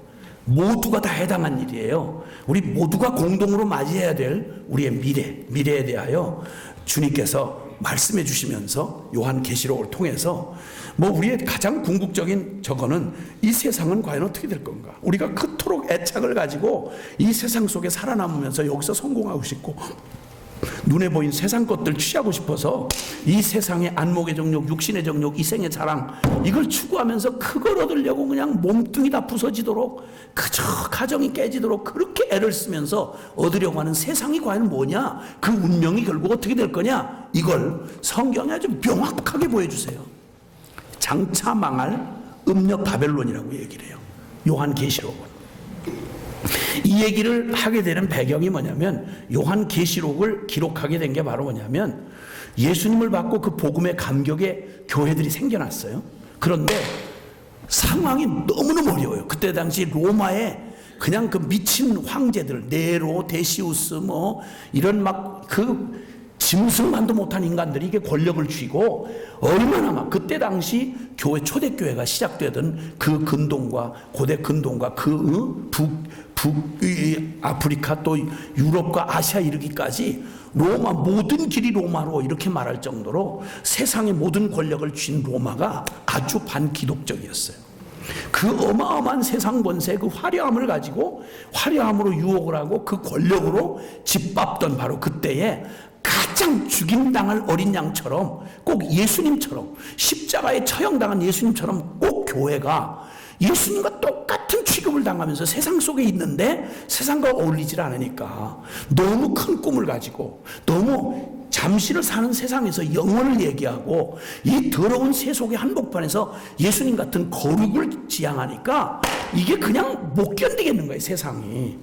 모두가 다 해당한 일이에요. 우리 모두가 공동으로 맞이해야 될 우리의 미래에 대하여 주님께서 말씀해 주시면서 요한계시록을 통해서 뭐 우리의 가장 궁극적인 저거는 이 세상은 과연 어떻게 될 건가? 우리가 그토록 애착을 가지고 이 세상 속에 살아남으면서 여기서 성공하고 싶고 눈에 보인 세상 것들 취하고 싶어서 이 세상의 안목의 정욕, 육신의 정욕, 이생의 자랑 이걸 추구하면서 그걸 얻으려고 그냥 몸뚱이 다 부서지도록 그저 가정이 깨지도록 그렇게 애를 쓰면서 얻으려고 하는 세상이 과연 뭐냐? 그 운명이 결국 어떻게 될 거냐? 이걸 성경이 아주 명확하게 보여주세요. 장차 망할 음력 바벨론이라고 얘기를 해요. 요한계시록은. 이 얘기를 하게 되는 배경이 뭐냐면 요한계시록을 기록하게 된 게 바로 뭐냐면 예수님을 받고 그 복음의 감격에 교회들이 생겨났어요. 그런데 상황이 너무너무 어려워요. 그때 당시 로마에 그냥 그 미친 황제들 네로, 데시우스 뭐 이런 막 그 짐승만도 못한 인간들이 이게 권력을 쥐고 얼마나 막 그때 당시 교회 초대교회가 시작되던 그 근동과 고대 근동과 그 아프리카 또 유럽과 아시아 이르기까지 로마 모든 길이 로마로 이렇게 말할 정도로 세상의 모든 권력을 쥔 로마가 아주 반기독적이었어요. 그 어마어마한 세상 권세 그 화려함을 가지고 화려함으로 유혹을 하고 그 권력으로 짓밟던 바로 그때에 가장 죽임당할 어린 양처럼 꼭 예수님처럼 십자가에 처형당한 예수님처럼 꼭 교회가 예수님과 똑같은 취급을 당하면서 세상 속에 있는데 세상과 어울리질 않으니까 너무 큰 꿈을 가지고 너무 잠시를 사는 세상에서 영원을 얘기하고 이 더러운 세속의 한복판에서 예수님 같은 거룩을 지향하니까 이게 그냥 못 견디겠는 거예요. 세상이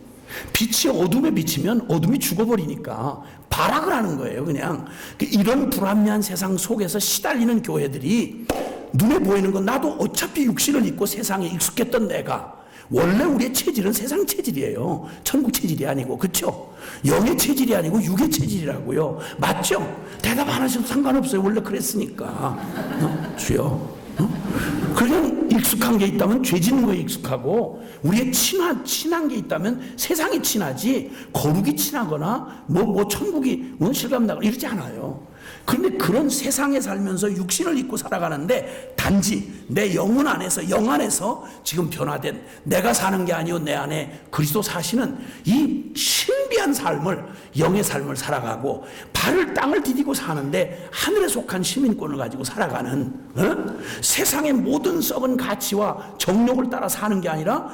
빛이 어둠에 비치면 어둠이 죽어버리니까 발악을 하는 거예요. 그냥 이런 불합리한 세상 속에서 시달리는 교회들이 눈에 보이는 건 나도 어차피 육신을 입고 세상에 익숙했던 내가 원래 우리의 체질은 세상 체질이에요. 천국 체질이 아니고 그렇죠? 영의 체질이 아니고 육의 체질이라고요. 맞죠? 대답 안 하셔도 상관없어요. 원래 그랬으니까. 주여. 그냥 익숙한 게 있다면 죄 짓는 거에 익숙하고 우리의 친한 게 있다면 세상이 친하지 거룩이 친하거나 뭐 천국이 실감나거나 이러지 않아요. 그런데 그런 세상에 살면서 육신을 입고 살아가는데 단지 내 영혼 안에서 영 안에서 지금 변화된 내가 사는 게 아니요 내 안에 그리스도 사시는 이 신비한 삶을 영의 삶을 살아가고 발을 땅을 디디고 사는데 하늘에 속한 시민권을 가지고 살아가는 세상의 모든 썩은 가치와 정욕을 따라 사는 게 아니라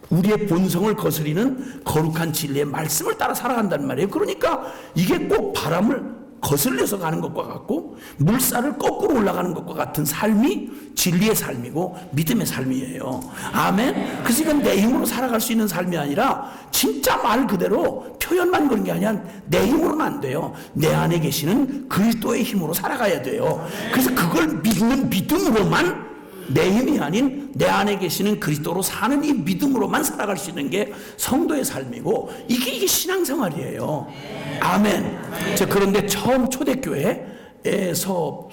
우리의 본성을 거스리는 거룩한 진리의 말씀을 따라 살아간단 말이에요. 그러니까 이게 꼭 바람을 거슬려서 가는 것과 같고 물살을 거꾸로 올라가는 것과 같은 삶이 진리의 삶이고 믿음의 삶이에요. 아멘. 그래서 이건 내 힘으로 살아갈 수 있는 삶이 아니라 진짜 말 그대로 표현만 그런 게 아니라 내 힘으로는 안 돼요. 내 안에 계시는 그리스도의 힘으로 살아가야 돼요. 그래서 그걸 믿는 믿음으로만, 내 힘이 아닌 내 안에 계시는 그리스도로 사는 이 믿음으로만 살아갈 수 있는 게 성도의 삶이고, 이게 신앙생활이에요. 아멘. 그런데 처음 초대교회에서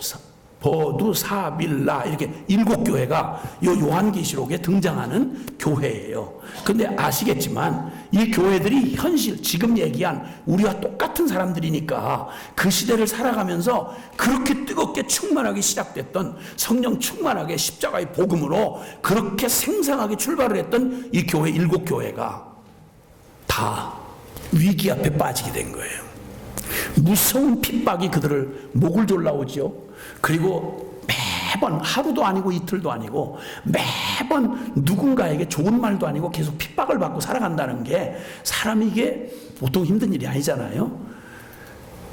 버두, 사빌라 이렇게 7교회가 요한계시록에 등장하는 교회예요. 근데 아시겠지만 이 교회들이 현실, 지금 얘기한 우리와 똑같은 사람들이니까 그 시대를 살아가면서 그렇게 뜨겁게 충만하게 시작됐던, 성령 충만하게 십자가의 복음으로 그렇게 생생하게 출발을 했던 이 교회 7교회가 다 위기 앞에 빠지게 된 거예요. 무서운 핍박이 그들을 목을 졸라오죠. 그리고 매번, 하루도 아니고 이틀도 아니고 매번 누군가에게 좋은 말도 아니고 계속 핍박을 받고 살아간다는 게, 사람이 이게 보통 힘든 일이 아니잖아요.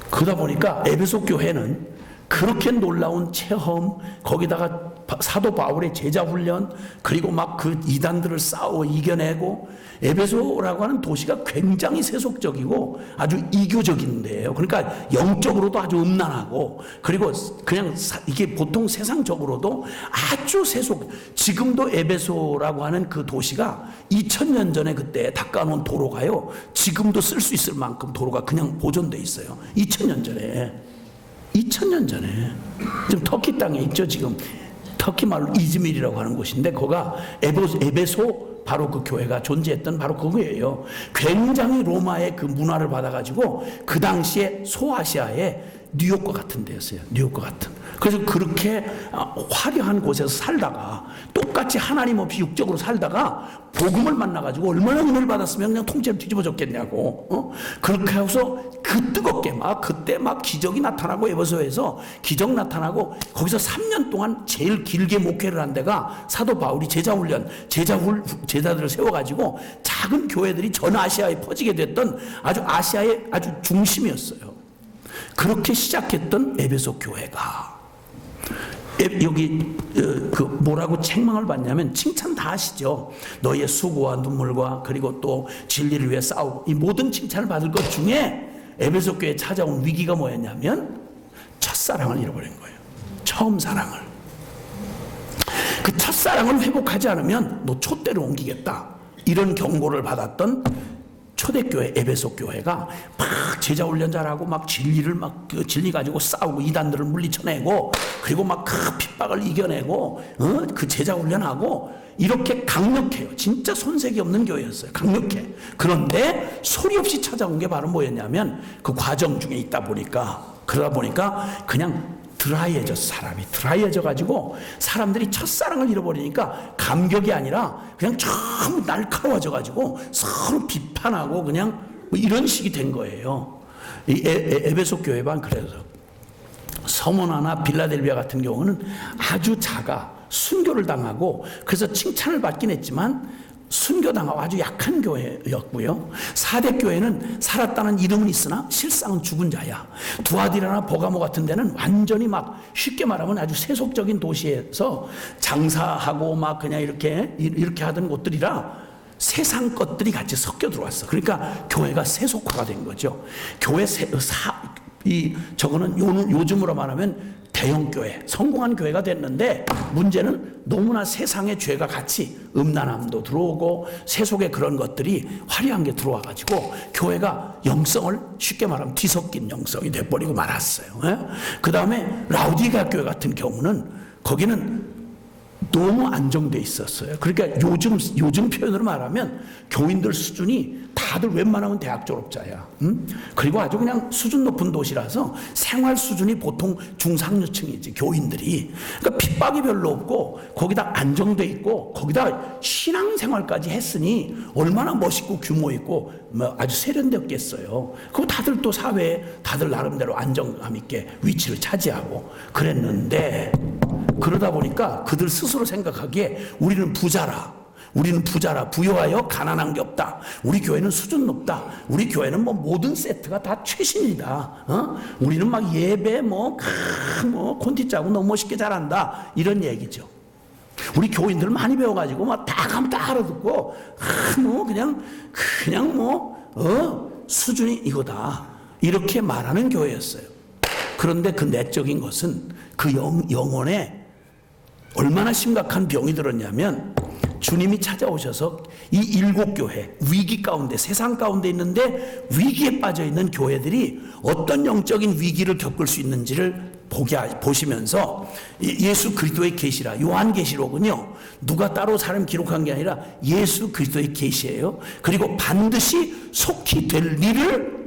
그러다 보니까 에베소 교회는 그렇게 놀라운 체험, 거기다가 사도 바울의 제자 훈련, 그리고 막 그 이단들을 싸워 이겨내고, 에베소라고 하는 도시가 굉장히 세속적이고 아주 이교적인 데예요. 그러니까 영적으로도 아주 음란하고, 그리고 그냥 이게 보통 세상적으로도 아주 세속. 지금도 에베소라고 하는 그 도시가 2000년 전에 그때 닦아놓은 도로가요, 지금도 쓸 수 있을 만큼 도로가 그냥 보존돼 있어요. 2000년 전에. 2000년 전에. 지금 터키 땅에 있죠. 지금 터키 말로 이즈밀이라고 하는 곳인데, 거가 에베소 바로 그 교회가 존재했던 바로 그거예요. 굉장히 로마의 그 문화를 받아가지고 그 당시에 소아시아의 뉴욕과 같은 데였어요. 뉴욕과 같은. 그래서 그렇게 화려한 곳에서 살다가, 똑같이 하나님 없이 육적으로 살다가 복음을 만나가지고 얼마나 은혜를 받았으면 그냥 통째로 뒤집어졌겠냐고. 그렇게 해서 그 뜨겁게 막 그때 막 기적이 나타나고, 에베소에서 기적 나타나고, 거기서 3년 동안 제일 길게 목회를 한 데가 사도 바울이 제자훈련, 제자들을 세워가지고 작은 교회들이 전 아시아에 퍼지게 됐던 아주 아시아의 아주 중심이었어요. 그렇게 시작했던 에베소 교회가 여기 그 뭐라고 책망을 받냐면, 칭찬 다 하시죠. 너의 수고와 눈물과 그리고 또 진리를 위해 싸우고, 이 모든 칭찬을 받을 것 중에 에베소 교회에 찾아온 위기가 뭐였냐면 첫사랑을 잃어버린 거예요. 처음 사랑을. 그 첫사랑을 회복하지 않으면 너 촛대로 옮기겠다, 이런 경고를 받았던 초대교회 에베소 교회가 막 제자 훈련 잘하고 막 진리를 막 그 진리 가지고 싸우고 이단들을 물리쳐내고, 그리고 막 그 핍박을 이겨내고 그 제자 훈련하고, 이렇게 강력해요. 진짜 손색이 없는 교회였어요. 강력해. 그런데 소리 없이 찾아온 게 바로 뭐였냐면, 그 과정 중에 있다 보니까, 그러다 보니까 그냥 드라이해졌어. 사람이 드라이해져 가지고 사람들이 첫사랑을 잃어버리니까 감격이 아니라 그냥 전부 날카로워져 가지고 서로 비판하고 그냥 뭐 이런 식이 된 거예요. 이 에베소 교회반. 그래서 서머나나 빌라델비아 같은 경우는 아주 작아 순교를 당하고, 그래서 칭찬을 받긴 했지만 순교당하고 아주 약한 교회였고요. 사대 교회는 살았다는 이름은 있으나 실상은 죽은 자야. 두아디라나 버가모 같은 데는 완전히 막 쉽게 말하면 아주 세속적인 도시에서 장사하고 막 그냥 이렇게 하던 곳들이라 세상 것들이 같이 섞여 들어왔어. 그러니까 교회가 세속화가 된 거죠. 교회 저거는 요즘으로 말하면 대형교회, 성공한 교회가 됐는데, 문제는 너무나 세상의 죄가 같이 음란함도 들어오고 세속의 그런 것들이 화려한 게 들어와가지고 교회가 영성을 쉽게 말하면 뒤섞인 영성이 돼버리고 말았어요. 그 다음에 라우디게아 교회 같은 경우는 거기는 너무 안정돼 있었어요. 그러니까 요즘 표현으로 말하면 교인들 수준이 다들 웬만하면 대학 졸업자야. 그리고 아주 그냥 수준 높은 도시라서 생활 수준이 보통 중상류층이지, 교인들이. 그러니까 핍박이 별로 없고 거기다 안정돼 있고 거기다 신앙생활까지 했으니 얼마나 멋있고 규모 있고 뭐 아주 세련됐겠어요. 그리고 다들 또 사회에 다들 나름대로 안정감 있게 위치를 차지하고 그랬는데, 그러다 보니까 그들 스스로 생각하기에 우리는 부자라, 우리는 부자라 부여하여 가난한 게 없다. 우리 교회는 수준 높다. 우리 교회는 뭐 모든 세트가 다 최신이다. 우리는 막 예배 뭐 콘티 짜고 너무 멋있게 잘한다. 이런 얘기죠. 우리 교인들 많이 배워가지고 막 다 가면 다 알아듣고 뭐 그냥 수준이 이거다. 이렇게 말하는 교회였어요. 그런데 그 내적인 것은 그 영혼에 얼마나 심각한 병이 들었냐면 주님이 찾아오셔서 이 7교회 위기 가운데 세상 가운데 있는데 위기에 빠져 있는 교회들이 어떤 영적인 위기를 겪을 수 있는지를 보시면서 예수 그리스도의 계시라 요한계시록은요 누가 따로 사람 기록한 게 아니라 예수 그리스도의 계시예요. 그리고 반드시 속히 될 일을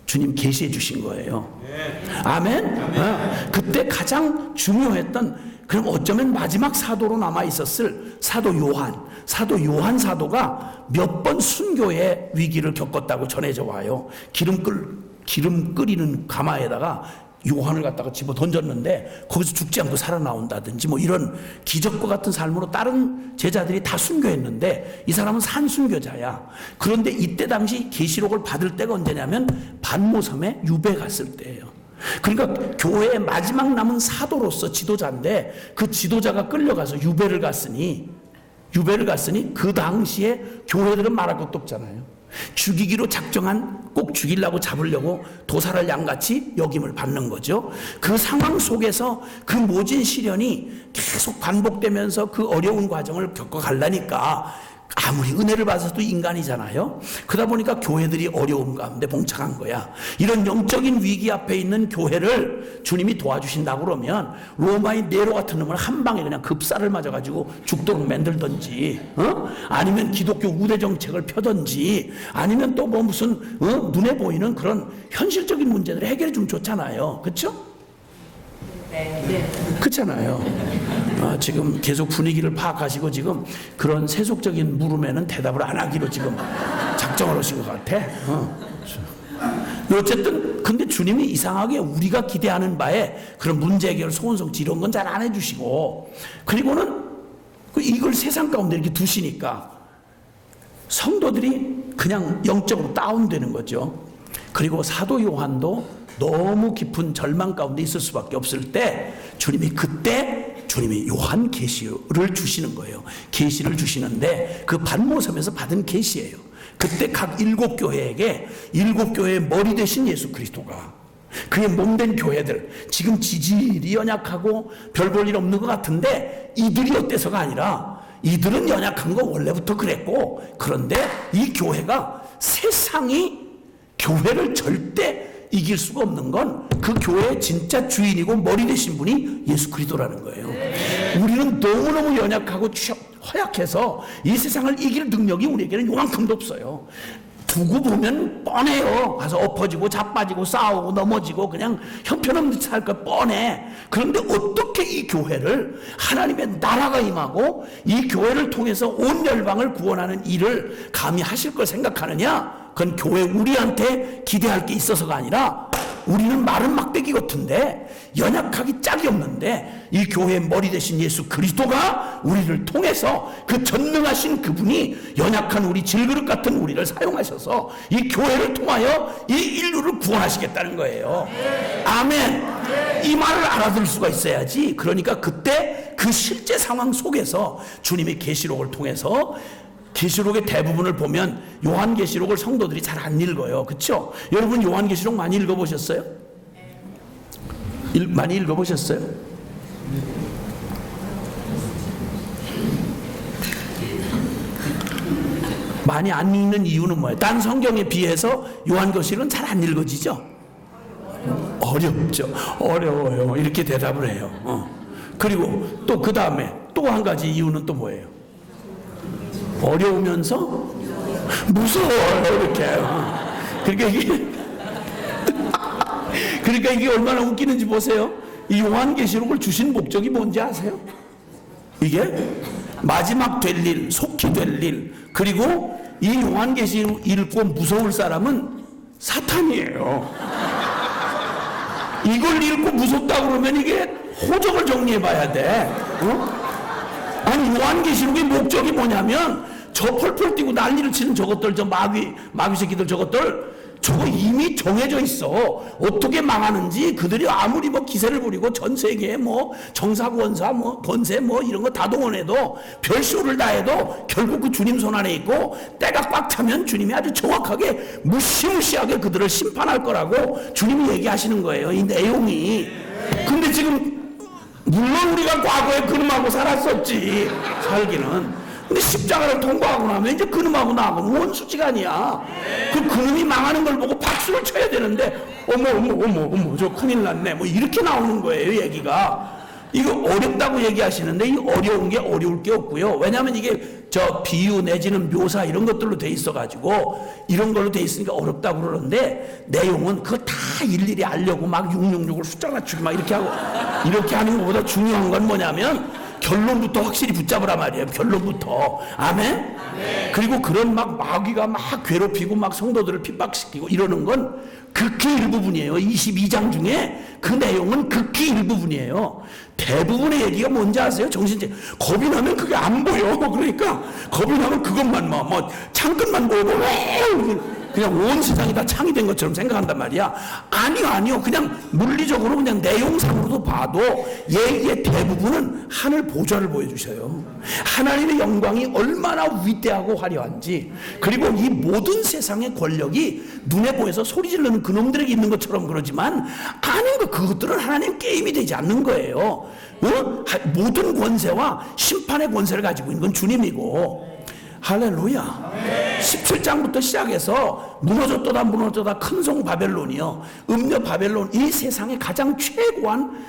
주님 계시해 주신 거예요. 아멘. 그때 가장 중요했던 그럼 어쩌면 마지막 사도로 남아 있었을 사도 요한 사도가 몇 번 순교의 위기를 겪었다고 전해져 와요. 기름 끓이는 가마에다가 요한을 갖다가 집어 던졌는데 거기서 죽지 않고 살아나온다든지 뭐 이런 기적과 같은 삶으로 다른 제자들이 다 순교했는데 이 사람은 산순교자야. 그런데 이때 당시 계시록을 받을 때가 언제냐면 반모섬에 유배 갔을 때예요. 그러니까 교회의 마지막 남은 사도로서 지도자인데 그 지도자가 끌려가서 유배를 갔으니 그 당시에 교회들은 말할 것도 없잖아요. 죽이기로 작정한 꼭 죽이려고 잡으려고 도살할 양같이 여김을 받는 거죠. 그 상황 속에서 그 모진 시련이 계속 반복되면서 그 어려운 과정을 겪어가려니까 아무리 은혜를 받아서도 인간이잖아요. 그러다 보니까 교회들이 어려움 가운데 봉착한 거야. 이런 영적인 위기 앞에 있는 교회를 주님이 도와주신다고 그러면 로마의 네로 같은 놈을 한 방에 그냥 급사를 맞아가지고 죽도록 만들던지 아니면 기독교 우대 정책을 펴던지 아니면 또 뭐 무슨 눈에 보이는 그런 현실적인 문제들을 해결해 주면 좋잖아요. 그렇죠? 네. 그렇잖아요. 지금 계속 분위기를 파악하시고 지금 그런 세속적인 물음에는 대답을 안 하기로 지금 작정을 하신 것 같아. 어쨌든 근데 주님이 이상하게 우리가 기대하는 바에 그런 문제 해결, 소원성취 이런 건 잘 안 해주시고 그리고는 이걸 세상 가운데 이렇게 두시니까 성도들이 그냥 영적으로 다운되는 거죠. 그리고 사도 요한도 너무 깊은 절망 가운데 있을 수밖에 없을 때 주님이 요한 계시를 주시는 거예요. 계시를 주시는데 그 반모섬에서 받은 계시예요. 그때 각 7교회에게 7교회의 머리 되신 예수 그리스도가 그의 몸된 교회들 지금 지질이 연약하고 별 볼 일 없는 것 같은데 이들이 어때서가 아니라 이들은 연약한 거 원래부터 그랬고 그런데 이 교회가 세상이 교회를 절대 이길 수가 없는 건 그 교회의 진짜 주인이고 머리 되신 분이 예수 그리스도라는 거예요. 우리는 너무너무 연약하고 허약해서 이 세상을 이길 능력이 우리에게는 요만큼도 없어요. 두고 보면 뻔해요. 가서 엎어지고 자빠지고 싸우고 넘어지고 그냥 형편없는 듯 살 거 뻔해. 그런데 어떻게 이 교회를 하나님의 나라가 임하고 이 교회를 통해서 온 열방을 구원하는 일을 감히 하실 걸 생각하느냐? 그건 교회 우리한테 기대할 게 있어서가 아니라 우리는 마른 막대기 같은데 연약하기 짝이 없는데 이 교회의 머리 되신 예수 그리스도가 우리를 통해서 그 전능하신 그분이 연약한 우리 질그릇 같은 우리를 사용하셔서 이 교회를 통하여 이 인류를 구원하시겠다는 거예요. 아멘. 이 말을 알아들 수가 있어야지. 그러니까 그때 그 실제 상황 속에서 주님의 계시록을 통해서 계시록의 대부분을 보면 요한계시록을 성도들이 잘 안 읽어요. 그렇죠? 여러분 요한계시록 많이 읽어보셨어요? 많이 읽어보셨어요? 많이 안 읽는 이유는 뭐예요? 딴 성경에 비해서 요한계시록은 잘 안 읽어지죠? 어렵죠. 어려워요. 이렇게 대답을 해요. 그리고 또 그 다음에 또 한 가지 이유는 또 뭐예요? 어려우면서 무서워요. 이렇게. 그러니까 이게 얼마나 웃기는지 보세요. 이 요한계시록을 주신 목적이 뭔지 아세요? 이게 마지막 될 일, 속히 될 일, 그리고 이 요한계시록 읽고 무서울 사람은 사탄이에요. 이걸 읽고 무섭다 그러면 이게 호적을 정리해 봐야 돼. 아니 요한계시록의 목적이 뭐냐면 저 펄펄 뛰고 난리를 치는 저것들, 저 마귀 새끼들 저것들, 저거 이미 정해져 있어. 어떻게 망하는지 그들이 아무리 뭐 기세를 부리고 전 세계에 뭐 정사권사 뭐 권세 뭐 이런 거 다 동원해도 별쇼를 다 해도 결국 그 주님 손 안에 있고, 때가 꽉 차면 주님이 아주 정확하게 무시무시하게 그들을 심판할 거라고 주님이 얘기하시는 거예요, 이 내용이. 근데 지금 물론 우리가 과거에 그놈하고 살았었지, 살기는. 근데 십자가를 통과하고 나면 이제 그놈하고 나하고는 원수지간이야. 그놈이 망하는 걸 보고 박수를 쳐야 되는데 어머 저 큰일 났네 뭐 이렇게 나오는 거예요, 얘기가. 이거 어렵다고 얘기하시는데 이 어려운 게 어려울 게 없고요. 왜냐하면 이게 저 비유 내지는 묘사 이런 것들로 돼 있어 가지고, 이런 걸로 돼 있으니까 어렵다고 그러는데, 내용은 그거 다 일일이 알려고 막 666을 숫자 맞추기 막 이렇게 하고 이렇게 하는 것보다 중요한 건 뭐냐면 결론부터 확실히 붙잡으라 말이에요. 결론부터. 아멘? 그리고 그런 막 마귀가 막 괴롭히고 막 성도들을 핍박시키고 이러는 건 극히 일부분이에요. 22장 중에 그 내용은 극히 일부분이에요. 대부분의 얘기가 뭔지 아세요? 정신체 겁이 나면 그게 안 보여. 그러니까 겁이 나면 그것만 뭐 창끝만 보이고 그냥 온 세상이 다 창이 된 것처럼 생각한단 말이야. 아니요. 그냥 물리적으로 그냥 내용상으로도 봐도 얘기의 대부분은 하늘 보좌를 보여주셔요. 하나님의 영광이 얼마나 위대하고 화려한지, 그리고 이 모든 세상의 권력이 눈에 보여서 소리 지르는 그놈들에게 있는 것처럼 그러지만 아닌 거, 그것들은 하나님 게임이 되지 않는 거예요. 모든 권세와 심판의 권세를 가지고 있는 건 주님이고. 할렐루야. 17장부터 시작해서 무너졌도다 큰 성 바벨론이요, 음녀 바벨론, 이 세상의 가장 최고한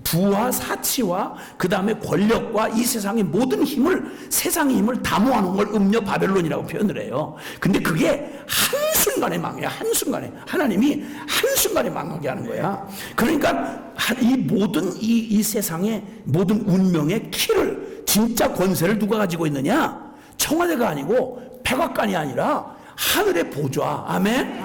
부와 사치와 그 다음에 권력과 이 세상의 모든 힘을, 세상의 힘을 다 모아놓은 걸 음녀 바벨론이라고 표현을 해요. 근데 그게 한순간에 망해요. 한순간에 하나님이 한순간에 망하게 하는 거야. 그러니까 이 모든 이 세상의 모든 운명의 키를, 진짜 권세를 누가 가지고 있느냐? 청와대가 아니고 백악관이 아니라 하늘의 보좌. 아멘?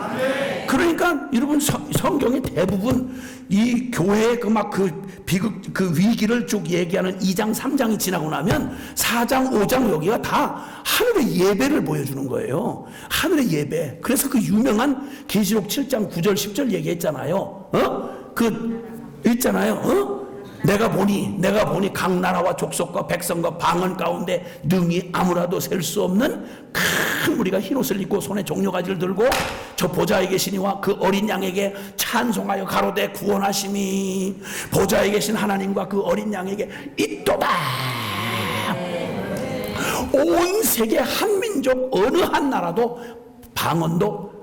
그러니까 여러분, 성경의 대부분 이 교회의 그 위기를 쭉 얘기하는 2장 3장이 지나고 나면 4장 5장 여기가 다 하늘의 예배를 보여주는 거예요. 하늘의 예배. 그래서 그 유명한 계시록 7장 9절 10절 얘기했잖아요. 있잖아요. 내가 보니 각 나라와 족속과 백성과 방언 가운데 능히 아무라도 셀 수 없는 큰 무리가 흰옷을 입고 손에 종려가지를 들고 저 보좌에 계시니와 그 어린 양에게 찬송하여 가로되 구원하심이 보좌에 계신 하나님과 그 어린 양에게 있도다. 온 세계 한 민족 어느 한 나라도 방언도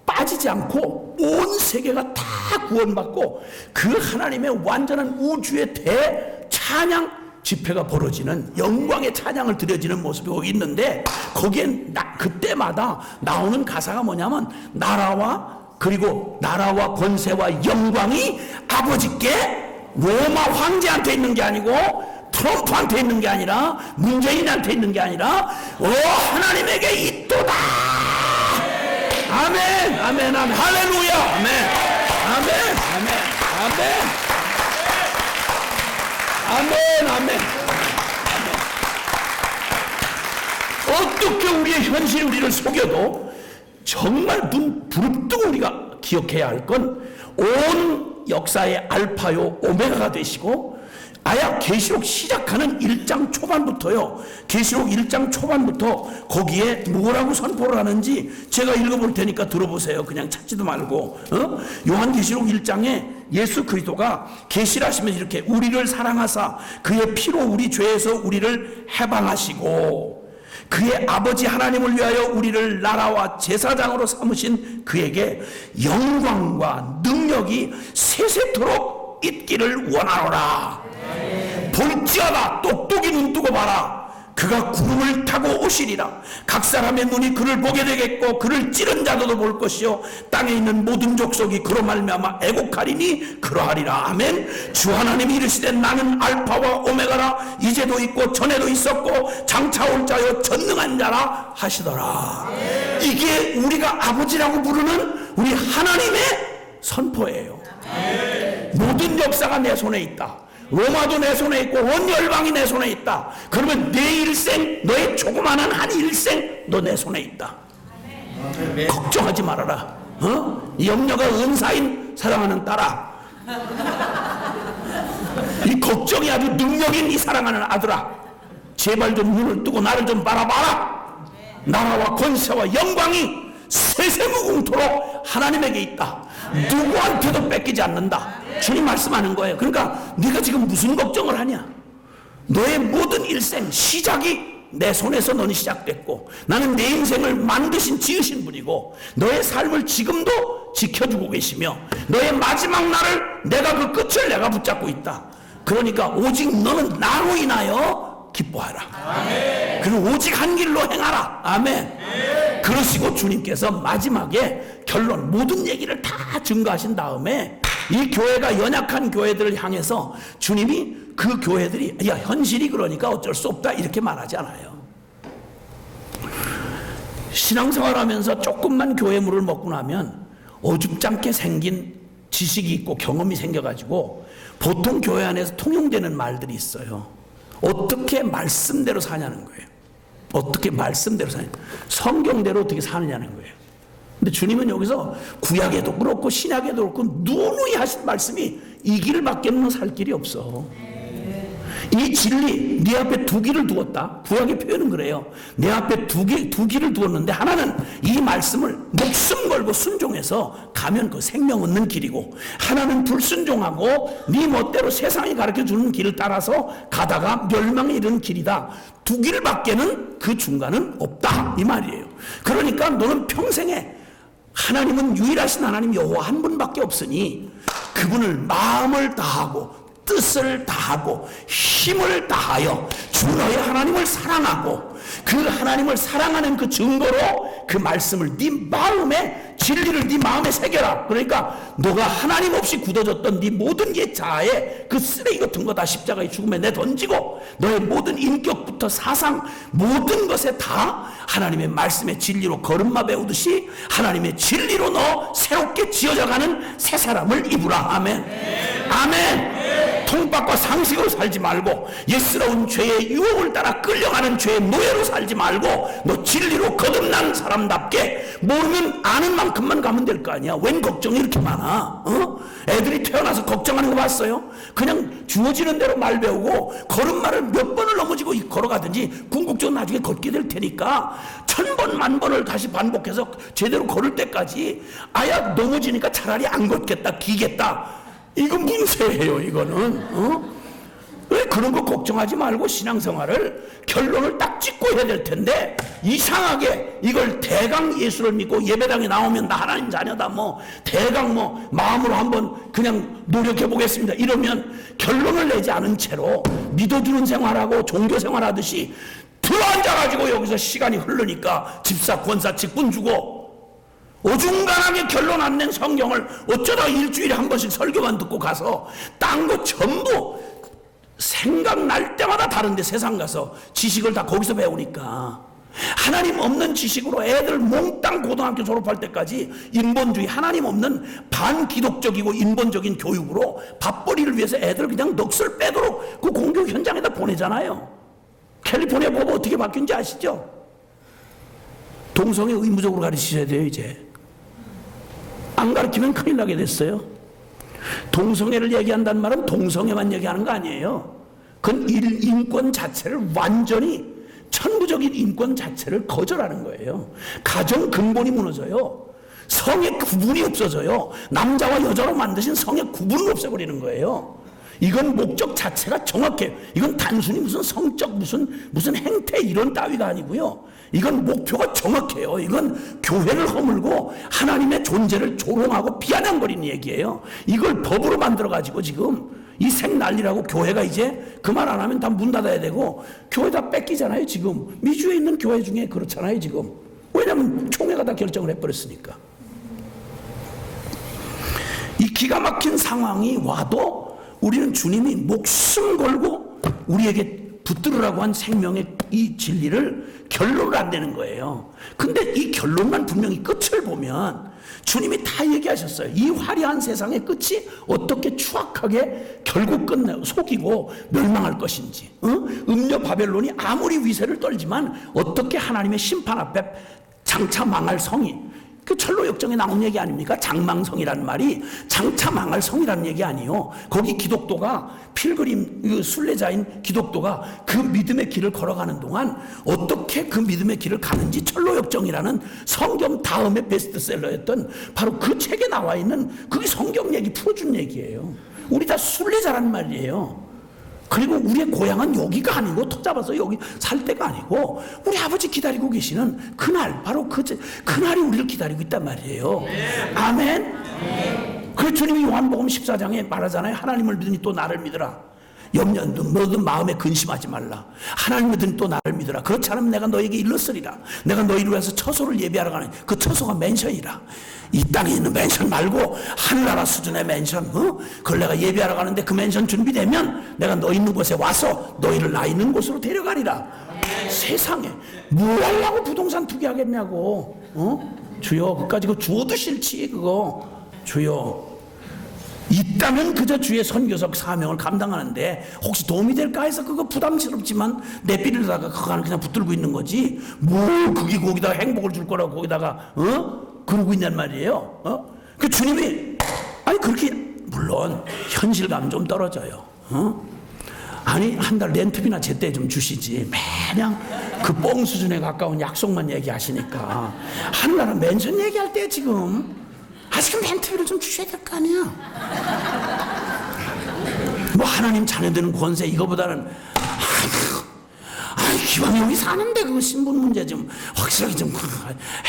빠지지 않고 온 세계가 다 구원받고 그 하나님의 완전한 우주의 대찬양 집회가 벌어지는, 영광의 찬양을 드려지는 모습이 거기 있는데, 거기엔 그때마다 나오는 가사가 뭐냐면 그리고 나라와 권세와 영광이 아버지께, 로마 황제한테 있는 게 아니고 트럼프한테 있는 게 아니라 문재인한테 있는 게 아니라 하나님에게 있도다. 아멘, 할렐루야, 아멘. 어떻게 우리의 현실이 우리를 속여도 정말 눈 부릅뜨고 우리가 기억해야 할 건 온 역사의 알파요 오메가가 되시고, 아야 계시록 시작하는 1장 초반부터요, 계시록 1장 초반부터 거기에 뭐라고 선포를 하는지 제가 읽어볼 테니까 들어보세요. 그냥 찾지도 말고. 요한계시록 1장에 예수 그리스도가 계시를 하시면 이렇게, 우리를 사랑하사 그의 피로 우리 죄에서 우리를 해방하시고 그의 아버지 하나님을 위하여 우리를 나라와 제사장으로 삼으신 그에게 영광과 능력이 세세토록 있기를 원하노라. 볼지어다, 똑똑히 눈 뜨고 봐라. 그가 구름을 타고 오시리라. 각 사람의 눈이 그를 보게 되겠고 그를 찌른 자도 볼 것이요 땅에 있는 모든 족속이 그로 말미암아 애곡하리니 그러하리라. 아멘. 주 하나님이 이르시되 나는 알파와 오메가라. 이제도 있고 전에도 있었고 장차 올 자요 전능한 자라 하시더라. 이게 우리가 아버지라고 부르는 우리 하나님의 선포예요. 모든 역사가 내 손에 있다. 로마도 내 손에 있고 온 열방이 내 손에 있다. 그러면 내 일생, 너의 조그마한 한 일생 너 내 손에 있다. 걱정하지 말아라. 이 염려가 은사인 사랑하는 딸아, 이 걱정이 아주 능력인 이 사랑하는 아들아, 제발 좀 눈을 뜨고 나를 좀 바라봐라. 나라와 권세와 영광이 세세무궁토록 하나님에게 있다. 누구한테도 뺏기지 않는다. 주님 말씀하는 거예요. 그러니까 네가 지금 무슨 걱정을 하냐? 너의 모든 일생 시작이 내 손에서 너는 시작됐고, 나는 내 인생을 만드신 지으신 분이고, 너의 삶을 지금도 지켜주고 계시며, 너의 마지막 날을 내가 그 끝을 내가 붙잡고 있다. 그러니까 오직 너는 나로 인하여 기뻐하라. 아멘. 그리고 오직 한 길로 행하라. 아멘. 그러시고 주님께서 마지막에 결론, 모든 얘기를 다 증거하신 다음에 이 교회가 연약한 교회들을 향해서 주님이 그 교회들이 야 현실이 그러니까 어쩔 수 없다 이렇게 말하지 않아요. 신앙생활하면서 조금만 교회 물을 먹고 나면 어줍잖게 생긴 지식이 있고 경험이 생겨가지고 보통 교회 안에서 통용되는 말들이 있어요. 어떻게 말씀대로 사냐는 거예요. 어떻게 말씀대로 사냐, 성경대로 어떻게 사느냐는 거예요. 근데 주님은 여기서 구약에도 그렇고 신약에도 그렇고 누누이 하신 말씀이 이 길밖에는 살 길이 없어. 이 진리, 네 앞에 두 길을 두었다. 구약의 표현은 그래요. 내 앞에 두 길을 두었는데 하나는 이 말씀을 목숨 걸고 순종해서 가면 그 생명 얻는 길이고, 하나는 불순종하고 네 멋대로 세상이 가르쳐주는 길을 따라서 가다가 멸망에 이르는 길이다. 두 길밖에는 그 중간은 없다 이 말이에요. 그러니까 너는 평생에 하나님은 유일하신 하나님 여호와 한 분밖에 없으니 그분을 마음을 다하고 뜻을 다하고 힘을 다하여 주 너의 하나님을 사랑하고, 그 하나님을 사랑하는 그 증거로 그 말씀을 네 마음에, 진리를 네 마음에 새겨라. 그러니까 너가 하나님 없이 굳어졌던 네 모든 옛 자아에 그 쓰레기 같은 거 다 십자가의 죽음에 내던지고, 너의 모든 인격부터 사상 모든 것에 다 하나님의 말씀의 진리로 걸음마 배우듯이 하나님의 진리로 너 새롭게 지어져가는 새 사람을 입으라. 아멘. 아멘. 통박과 상식으로 살지 말고 옛스러운 죄의 유혹을 따라 끌려가는 죄의 노예로 살지 말고 너 진리로 거듭난 사람답게 모르면 아는 만큼만 가면 될 거 아니야. 웬 걱정이 이렇게 많아? 애들이 태어나서 걱정하는 거 봤어요? 그냥 주어지는 대로 말 배우고 걸음마를 몇 번을 넘어지고 걸어가든지 궁극적으로 나중에 걷게 될 테니까 1000번 만번을 다시 반복해서 제대로 걸을 때까지 아야 넘어지니까 차라리 안 걷겠다, 기겠다. 이건 문제예요. 이거는 왜 그런 거 걱정하지 말고 신앙생활을 결론을 딱 짓고 해야 될 텐데, 이상하게 이걸 대강 예수를 믿고 예배당에 나오면 나 하나님 자녀다, 뭐 대강 뭐 마음으로 한번 그냥 노력해 보겠습니다 이러면 결론을 내지 않은 채로 믿어주는 생활하고 종교 생활하듯이 들어앉아가지고 여기서 시간이 흐르니까 집사 권사 직분 주고 어중간하게 결론 안 낸 성경을 어쩌다 일주일에 한 번씩 설교만 듣고 가서 딴 거 전부 생각날 때마다 다른데 세상 가서 지식을 다 거기서 배우니까 하나님 없는 지식으로 애들 몽땅 고등학교 졸업할 때까지 인본주의, 하나님 없는 반기독적이고 인본적인 교육으로 밥벌이를 위해서 애들 그냥 넋을 빼도록 그 공교 현장에다 보내잖아요. 캘리포니아 법은 어떻게 바뀐지 아시죠? 동성애 의무적으로 가르치셔야 돼요. 이제 안 가르치면 큰일 나게 됐어요. 동성애를 얘기한다는 말은 동성애만 얘기하는 거 아니에요. 그건 인권 자체를 완전히, 천부적인 인권 자체를 거절하는 거예요. 가정 근본이 무너져요. 성의 구분이 없어져요. 남자와 여자로 만드신 성의 구분을 없애버리는 거예요. 이건 목적 자체가 정확해요. 이건 단순히 무슨 성적 무슨 행태 이런 따위가 아니고요. 이건 목표가 정확해요. 이건 교회를 허물고 하나님의 존재를 조롱하고 비아냥거리는 얘기예요. 이걸 법으로 만들어가지고 지금 이 생난리라고 교회가 이제 그 말 안 하면 다 문 닫아야 되고 교회 다 뺏기잖아요. 지금 미주에 있는 교회 중에 그렇잖아요. 지금 왜냐하면 총회가 다 결정을 해버렸으니까. 이 기가 막힌 상황이 와도 우리는 주님이 목숨 걸고 우리에게 붙들으라고 한 생명의 이 진리를 결론을 안 내는 거예요. 근데 이 결론만 분명히 끝을 보면 주님이 다 얘기하셨어요. 이 화려한 세상의 끝이 어떻게 추악하게 결국 속이고 멸망할 것인지. 음녀 바벨론이 아무리 위세를 떨지만 어떻게 하나님의 심판 앞에 장차 망할 성이, 그 철로 역정에 나온 얘기 아닙니까? 장망성이라는 말이 장차 망할 성이라는 얘기 아니에요. 거기 기독도가 필그림 순례자인 기독도가 그 믿음의 길을 걸어가는 동안 어떻게 그 믿음의 길을 가는지 철로 역정이라는 성경 다음에 베스트셀러였던 바로 그 책에 나와 있는 그게 성경 얘기 풀어준 얘기예요. 우리 다 순례자란 말이에요. 그리고 우리의 고향은 여기가 아니고 터 잡아서 여기 살 때가 아니고 우리 아버지 기다리고 계시는 그날, 바로 그날이 우리를 기다리고 있단 말이에요. 아멘. 그래서 주님이 요한복음 14장에 말하잖아요. 하나님을 믿으니 또 나를 믿으라. 너는 마음에 근심하지 말라. 하나님을 믿으니 또 나를 믿으라. 그렇지 않으면 내가 너에게 일렀으리라. 내가 너희를 위해서 처소를 예비하러 가는 그 처소가 맨션이라. 이 땅에 있는 맨션 말고 하늘나라 수준의 맨션, 그걸 내가 예비하러 가는데 그 맨션 준비되면 내가 너 있는 곳에 와서 너희를 나 있는 곳으로 데려가리라. 세상에 뭘 하려고 부동산 투기하겠냐고. 주여, 그까지 그거 주어도 싫지 그거. 주여, 있다면 그저 주의 선교석 사명을 감당하는데 혹시 도움이 될까 해서 그거 부담스럽지만 내 삐리다가 그거 그냥 붙들고 있는 거지. 뭘 그게 거기다가 행복을 줄 거라고 거기다가 그러고 있냔 말이에요. 그 주님이 아니 그렇게 물론 현실감 좀 떨어져요. 아니 한 달 렌트비나 제때 좀 주시지. 매냥 그 뻥 수준에 가까운 약속만 얘기하시니까 하늘나라 맨션 얘기할 때 지금 아직은 렌트비를 좀 주셔야 될 거 아니야. 뭐 하나님 자녀되는 권세 이거보다는 기왕 여기 사는데 그거 신분 문제 좀 확실하게 좀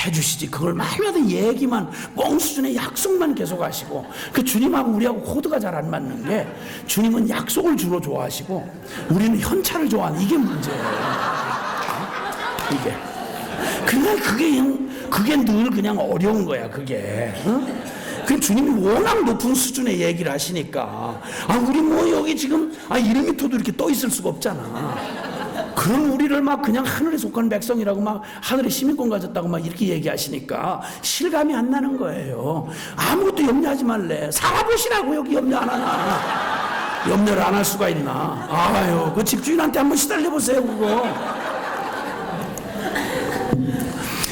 해주시지. 그걸 말마다 얘기만 뻥 수준의 약속만 계속 하시고, 그 주님하고 우리하고 코드가 잘 안 맞는 게 주님은 약속을 주로 좋아하시고 우리는 현찰을 좋아하는 이게 문제예요. 이게 그냥 그게 늘 그냥 어려운 거야 그게. 그 주님이 워낙 높은 수준의 얘기를 하시니까 우리 뭐 여기 지금 1m도 이렇게 떠 있을 수가 없잖아. 그런 우리를 막 그냥 하늘에 속한 백성이라고 막 하늘에 시민권 가졌다고 막 이렇게 얘기하시니까 실감이 안 나는 거예요. 아무것도 염려하지 말래. 살아보시라고. 여기 염려 안 하나. 염려를 안 할 수가 있나. 아유, 그 집주인한테 한번 시달려 보세요 그거.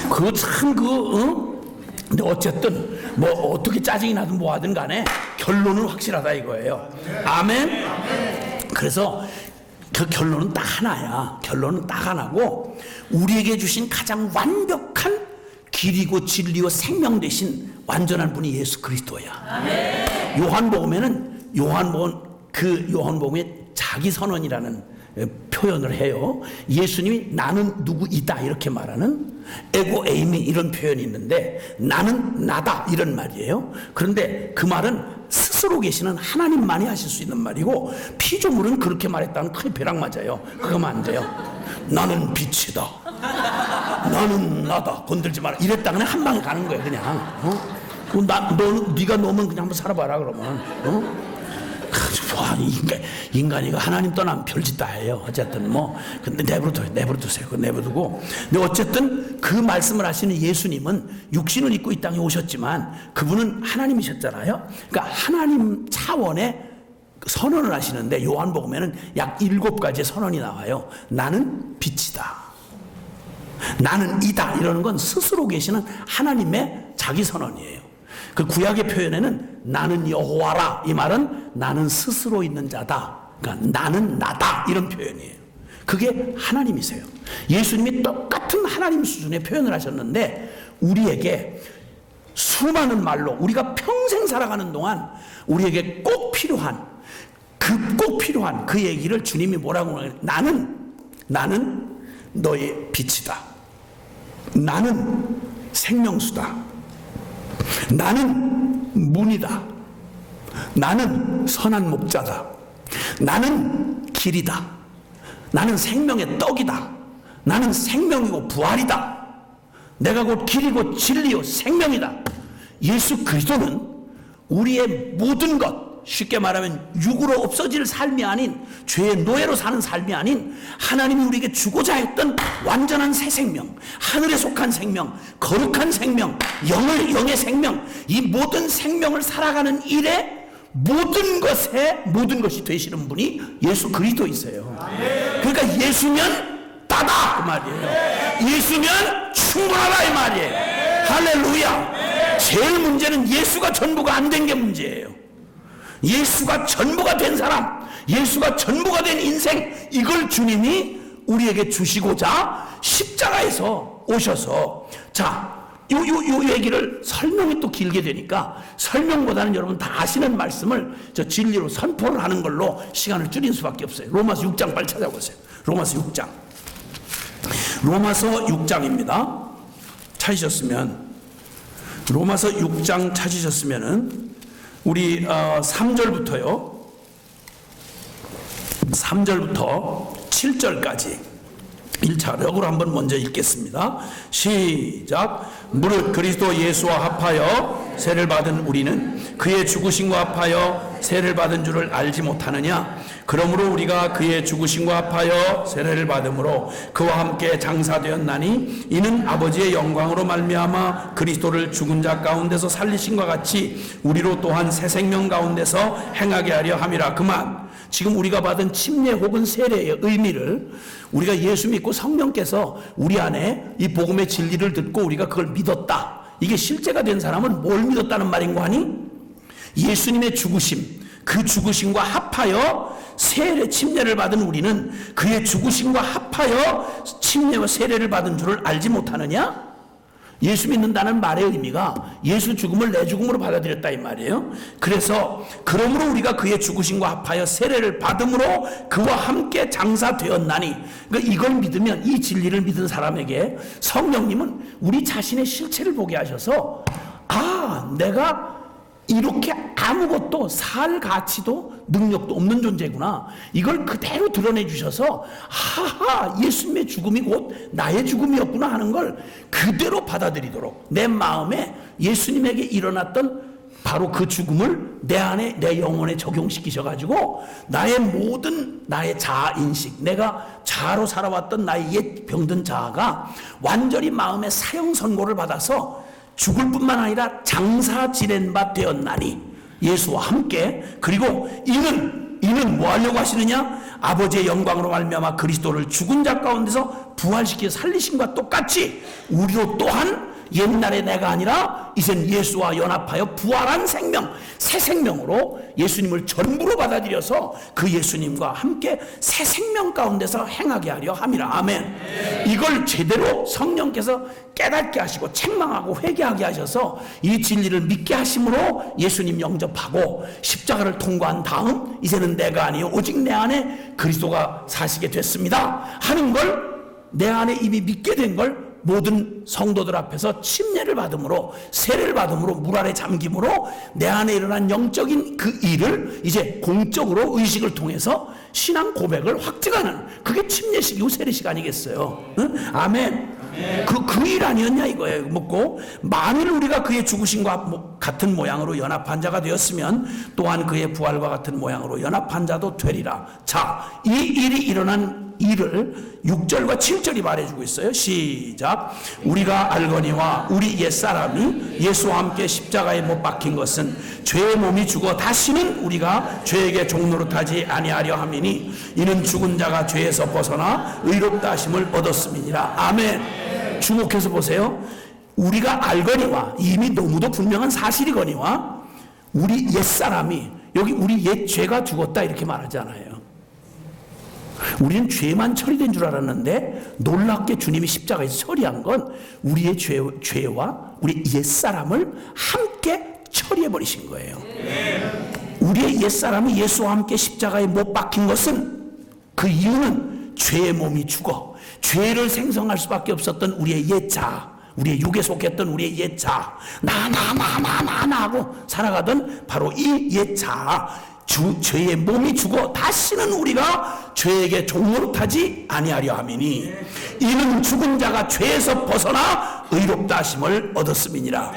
그거 참 근데 어쨌든 뭐 어떻게 짜증이 나든 뭐 하든 간에 결론은 확실하다 이거예요. 아멘. 그래서 그 결론은 딱 하나야. 결론은 딱 하나고, 우리에게 주신 가장 완벽한 길이고 진리요 생명 되신 완전한 분이 예수 그리스도야. 요한복음에는 요한복음에 자기 선언이라는 표현을 해요. 예수님이 나는 누구이다 이렇게 말하는 에고 에이미 이런 표현이 있는데, 나는 나다 이런 말이에요. 그런데 그 말은 스스로 계시는 하나님만이 하실 수 있는 말이고, 피조물은 그렇게 말했다는 크게 벼락 맞아요. 그러면 안 돼요. 나는 빛이다. 나는 나다. 건들지 마라. 이랬다 그냥 한 방에 가는 거예요 그냥. 네가 놓으면 그냥 한번 살아봐라 그러면. 인간이가 하나님 떠나면 별짓 다 해요. 어쨌든 뭐 근데 내버려두세요. 내버려두고. 근데 어쨌든 그 말씀을 하시는 예수님은 육신을 입고 이 땅에 오셨지만 그분은 하나님이셨잖아요. 그러니까 하나님 차원의 선언을 하시는데, 요한복음에는 약 7가지의 선언이 나와요. 나는 빛이다. 나는 이다. 이러는 건 스스로 계시는 하나님의 자기 선언이에요. 그 구약의 표현에는 나는 여호와라, 이 말은 나는 스스로 있는 자다. 그러니까 나는 나다 이런 표현이에요. 그게 하나님이세요. 예수님이 똑같은 하나님 수준의 표현을 하셨는데, 우리에게 수많은 말로 우리가 평생 살아가는 동안 우리에게 꼭 필요한 그 얘기를 주님이 뭐라고 하냐면, 나는 너의 빛이다. 나는 생명수다. 나는 문이다. 나는 선한 목자다. 나는 길이다. 나는 생명의 떡이다. 나는 생명이고 부활이다. 내가 곧 길이고 진리요 생명이다. 예수 그리스도는 우리의 모든 것, 쉽게 말하면 육으로 없어질 삶이 아닌, 죄의 노예로 사는 삶이 아닌, 하나님이 우리에게 주고자 했던 완전한 새 생명, 하늘에 속한 생명, 거룩한 생명, 영의 생명, 이 모든 생명을 살아가는 일에 모든 것이 되시는 분이 예수 그리스도이세요. 그러니까 예수면 따다 그 말이에요. 예수면 충분하다 이 말이에요. 할렐루야. 제일 문제는 예수가 전부가 안 된 게 문제예요. 예수가 전부가 된 사람, 예수가 전부가 된 인생, 이걸 주님이 우리에게 주시고자 십자가에서 오셔서, 자, 요 얘기를 설명이 또 길게 되니까 설명보다는 여러분 다 아시는 말씀을 저 진리로 선포를 하는 걸로 시간을 줄인 수밖에 없어요. 로마서 6장 빨리 찾아보세요. 로마서 6장. 로마서 6장입니다. 찾으셨으면, 로마서 6장 찾으셨으면은 우리 3절부터 7절까지 1차력으로 한번 먼저 읽겠습니다. 시작. 무릇 그리스도 예수와 합하여 세를 받은 우리는 그의 죽으심과 합하여 세를 받은 줄을 알지 못하느냐? 그러므로 우리가 그의 죽으심과 합하여 세례를 받음으로 그와 함께 장사되었나니 이는 아버지의 영광으로 말미암아 그리스도를 죽은 자 가운데서 살리신과 같이 우리로 또한 새 생명 가운데서 행하게 하려 함이라. 그만. 지금 우리가 받은 침례 혹은 세례의 의미를 우리가 예수 믿고 성령께서 우리 안에 이 복음의 진리를 듣고 우리가 그걸 믿었다. 이게 실제가 된 사람은 뭘 믿었다는 말인 거 아니? 예수님의 죽으심, 그 죽으심과 합하여 세례 침례를 받은 우리는 그의 죽으심과 합하여 침례와 세례를 받은 줄을 알지 못하느냐? 예수 믿는다는 말의 의미가 예수 죽음을 내 죽음으로 받아들였다 이 말이에요. 그래서 그러므로 우리가 그의 죽으심과 합하여 세례를 받음으로 그와 함께 장사되었나니, 그러니까 이걸 믿으면, 이 진리를 믿은 사람에게 성령님은 우리 자신의 실체를 보게 하셔서, 아, 내가 이렇게 아무것도 살 가치도 능력도 없는 존재구나, 이걸 그대로 드러내 주셔서, 하하, 예수님의 죽음이 곧 나의 죽음이었구나 하는 걸 그대로 받아들이도록 내 마음에 예수님에게 일어났던 바로 그 죽음을 내 안에, 내 영혼에 적용시키셔가지고 나의 모든 나의 자아인식, 내가 자아로 살아왔던 나의 옛 병든 자아가 완전히 마음의 사형 선고를 받아서 죽을 뿐만 아니라 장사 지낸 바 되었나니, 예수와 함께. 그리고 이는 뭐 하려고 하시느냐? 아버지의 영광으로 말미암아 그리스도를 죽은 자 가운데서 부활시켜 살리심과 똑같이 우리로 또한 옛날에 내가 아니라 이젠 예수와 연합하여 부활한 생명, 새 생명으로 예수님을 전부로 받아들여서 그 예수님과 함께 새 생명 가운데서 행하게 하려 함이라. 아멘. 이걸 제대로 성령께서 깨닫게 하시고 책망하고 회개하게 하셔서 이 진리를 믿게 하심으로 예수님 영접하고 십자가를 통과한 다음 이제는 내가 아니요 오직 내 안에 그리스도가 사시게 됐습니다 하는 걸, 내 안에 이미 믿게 된 걸 모든 성도들 앞에서 침례를 받음으로, 세례를 받음으로, 물 아래 잠김으로 내 안에 일어난 영적인 그 일을 이제 공적으로 의식을 통해서 신앙 고백을 확증하는, 그게 침례식이고 세례식 아니겠어요? 응? 아멘. 그 일 아니었냐 이거예요. 묻고, 만일 우리가 그의 죽으심과 같은 모양으로 연합한 자가 되었으면 또한 그의 부활과 같은 모양으로 연합한 자도 되리라. 자, 이 일이 일어난 이를 6절과 7절이 말해주고 있어요. 시작. 우리가 알거니와 우리 옛사람이 예수와 함께 십자가에 못 박힌 것은 죄의 몸이 죽어 다시는 우리가 죄에게 종노릇하지 아니하려 함이니 이는 죽은 자가 죄에서 벗어나 의롭다 하심을 얻었음이니라. 아멘. 주목해서 보세요. 우리가 알거니와, 이미 너무도 분명한 사실이거니와, 우리 옛사람이, 여기 우리 옛 죄가 죽었다 이렇게 말하잖아요. 우리는 죄만 처리된 줄 알았는데 놀랍게 주님이 십자가에서 처리한 건 우리의 죄와 우리 옛사람을 함께 처리해 버리신 거예요. 우리의 옛사람이 예수와 함께 십자가에 못 박힌 것은, 그 이유는 죄의 몸이 죽어 죄를 생성할 수밖에 없었던 우리의 옛 자아, 우리의 육에 속했던 우리의 옛 자아, 나 하고 살아가던 바로 이 옛 자아, 죄의 몸이 죽어 다시는 우리가 죄에게 종노릇하지 아니하려 함이니 이는 죽은 자가 죄에서 벗어나 의롭다 하심을 얻었음이니라.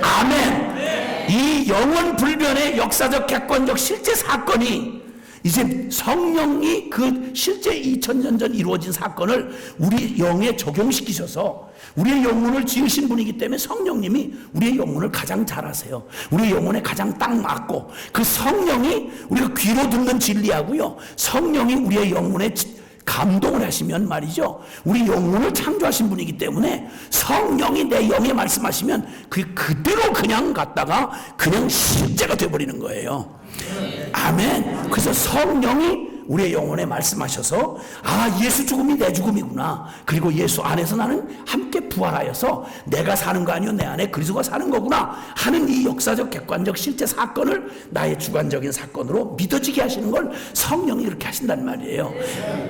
아멘. 이 영원 불변의 역사적 객관적 실제 사건이 이제 성령이 그 실제 2000년 전 이루어진 사건을 우리 영에 적용시키셔서 우리의 영혼을 지으신 분이기 때문에 성령님이 우리의 영혼을 가장 잘 아세요. 우리의 영혼에 가장 딱 맞고, 그 성령이 우리가 귀로 듣는 진리하고요, 성령이 우리의 영혼에 감동을 하시면 말이죠, 우리 영혼을 창조하신 분이기 때문에 성령이 내 영에 말씀하시면 그대로 그냥 갔다가 그냥 실제가 돼버리는 거예요. 아멘. 그래서 성령이 우리의 영혼에 말씀하셔서, 아, 예수 죽음이 내 죽음이구나, 그리고 예수 안에서 나는 함께 부활하여서 내가 사는 거 아니요 내 안에 그리스도가 사는 거구나 하는 이 역사적 객관적 실제 사건을 나의 주관적인 사건으로 믿어지게 하시는 걸 성령이 그렇게 하신단 말이에요.